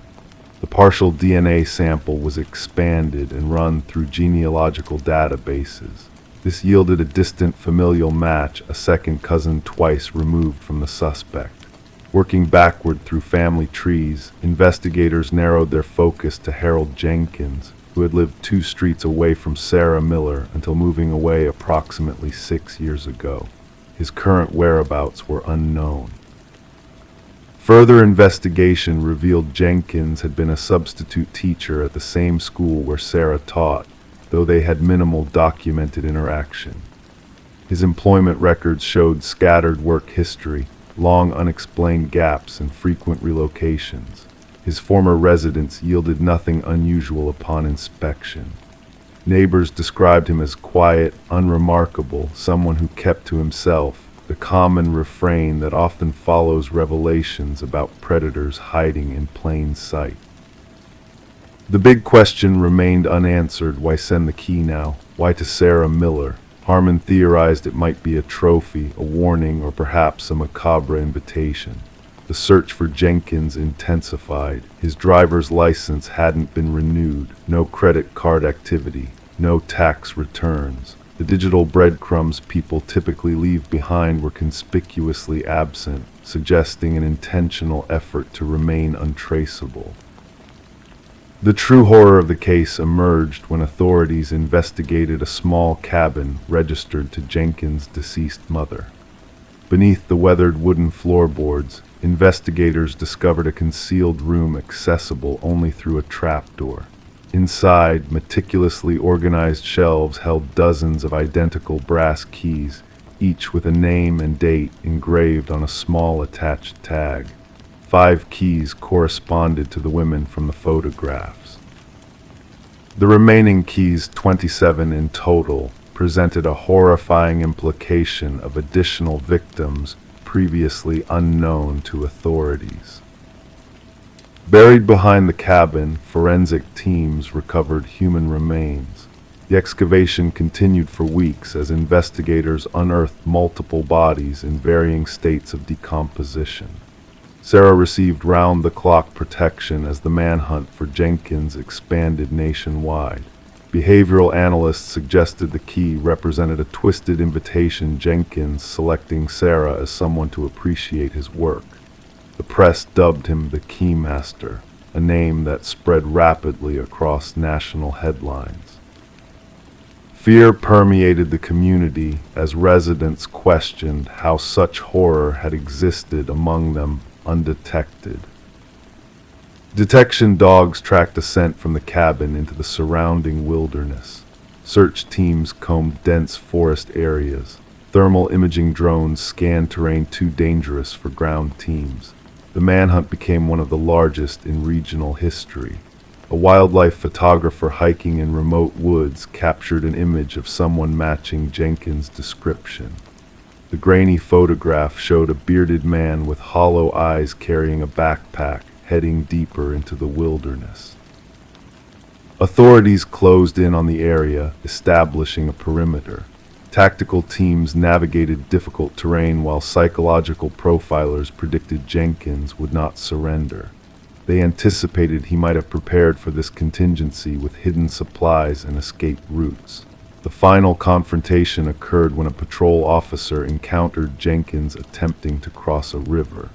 The partial DNA sample was expanded and run through genealogical databases. This yielded a distant familial match, a second cousin twice removed from the suspect. Working backward through family trees, investigators narrowed their focus to Harold Jenkins, who had lived 2 streets away from Sarah Miller until moving away approximately 6 years ago. His current whereabouts were unknown. Further investigation revealed Jenkins had been a substitute teacher at the same school where Sarah taught, though they had minimal documented interaction. His employment records showed scattered work history, long unexplained gaps, and frequent relocations. his former residence yielded nothing unusual upon inspection. Neighbors described him as quiet, unremarkable, someone who kept to himself, the common refrain that often follows revelations about predators hiding in plain sight. The big question remained unanswered: why send the key now? Why to Sarah Miller? Harmon theorized it might be a trophy, a warning, or perhaps a macabre invitation. The search for Jenkins intensified. His driver's license hadn't been renewed, no credit card activity, no tax returns. The digital breadcrumbs people typically leave behind were conspicuously absent, suggesting an intentional effort to remain untraceable. The true horror of the case emerged when authorities investigated a small cabin registered to Jenkins' deceased mother. Beneath the weathered wooden floorboards, investigators discovered a concealed room accessible only through a trapdoor. Inside, meticulously organized shelves held dozens of identical brass keys, each with a name and date engraved on a small attached tag. 5 keys corresponded to the women from the photographs. The remaining keys, 27 in total, presented a horrifying implication of additional victims previously unknown to authorities. Buried behind the cabin, forensic teams recovered human remains. The excavation continued for weeks as investigators unearthed multiple bodies in varying states of decomposition. Sarah received round-the-clock protection as the manhunt for Jenkins expanded nationwide. Behavioral analysts suggested the key represented a twisted invitation, Jenkins selecting Sarah as someone to appreciate his work. The press dubbed him the Keymaster, a name that spread rapidly across national headlines. Fear permeated the community as residents questioned how such horror had existed among them undetected. Detection dogs tracked a scent from the cabin into the surrounding wilderness. Search teams combed dense forest areas. Thermal imaging drones scanned terrain too dangerous for ground teams. The manhunt became one of the largest in regional history. A wildlife photographer hiking in remote woods captured an image of someone matching Jenkins' description. The grainy photograph showed a bearded man with hollow eyes carrying a backpack, heading deeper into the wilderness. Authorities closed in on the area, establishing a perimeter. Tactical teams navigated difficult terrain while psychological profilers predicted Jenkins would not surrender. They anticipated he might have prepared for this contingency with hidden supplies and escape routes. The final confrontation occurred when a patrol officer encountered Jenkins attempting to cross a river.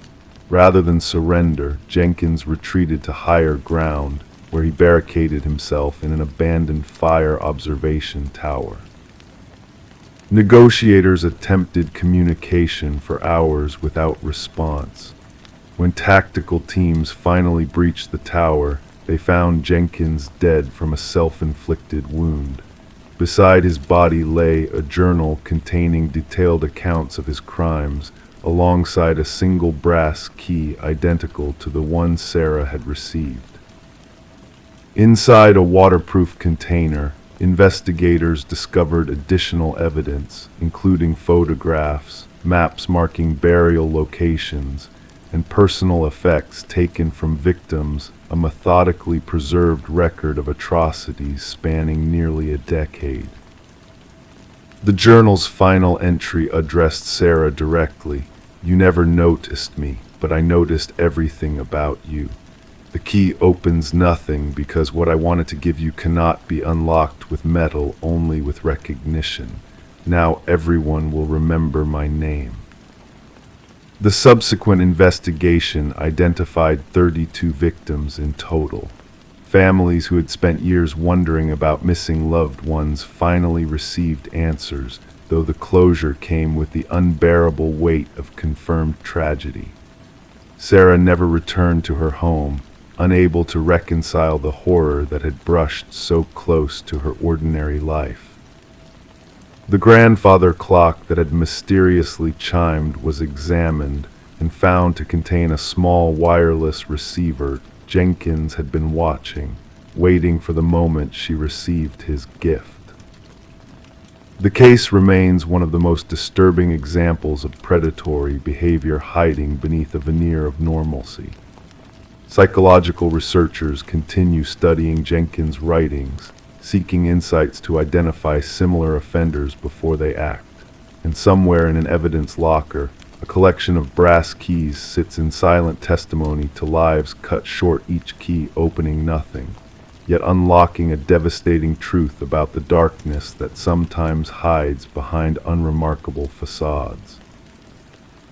Rather than surrender, Jenkins retreated to higher ground, where he barricaded himself in an abandoned fire observation tower. Negotiators attempted communication for hours without response. When tactical teams finally breached the tower, they found Jenkins dead from a self-inflicted wound. Beside his body lay a journal containing detailed accounts of his crimes, alongside a single brass key identical to the one Sarah had received. Inside a waterproof container, investigators discovered additional evidence, including photographs, maps marking burial locations, and personal effects taken from victims, a methodically preserved record of atrocities spanning nearly a decade. The journal's final entry addressed Sarah directly. "You never noticed me, but I noticed everything about you. The key opens nothing because what I wanted to give you cannot be unlocked with metal, only with recognition. Now everyone will remember my name." The subsequent investigation identified 32 victims in total. Families who had spent years wondering about missing loved ones finally received answers, though the closure came with the unbearable weight of confirmed tragedy. Sarah never returned to her home, unable to reconcile the horror that had brushed so close to her ordinary life. The grandfather clock that had mysteriously chimed was examined and found to contain a small wireless receiver Jenkins had been watching, waiting for the moment she received his gift. The case remains one of the most disturbing examples of predatory behavior hiding beneath a veneer of normalcy. Psychological researchers continue studying Jenkins' writings, seeking insights to identify similar offenders before they act. And somewhere in an evidence locker, a collection of brass keys sits in silent testimony to lives cut short, each key opening nothing, yet unlocking a devastating truth about the darkness that sometimes hides behind unremarkable facades.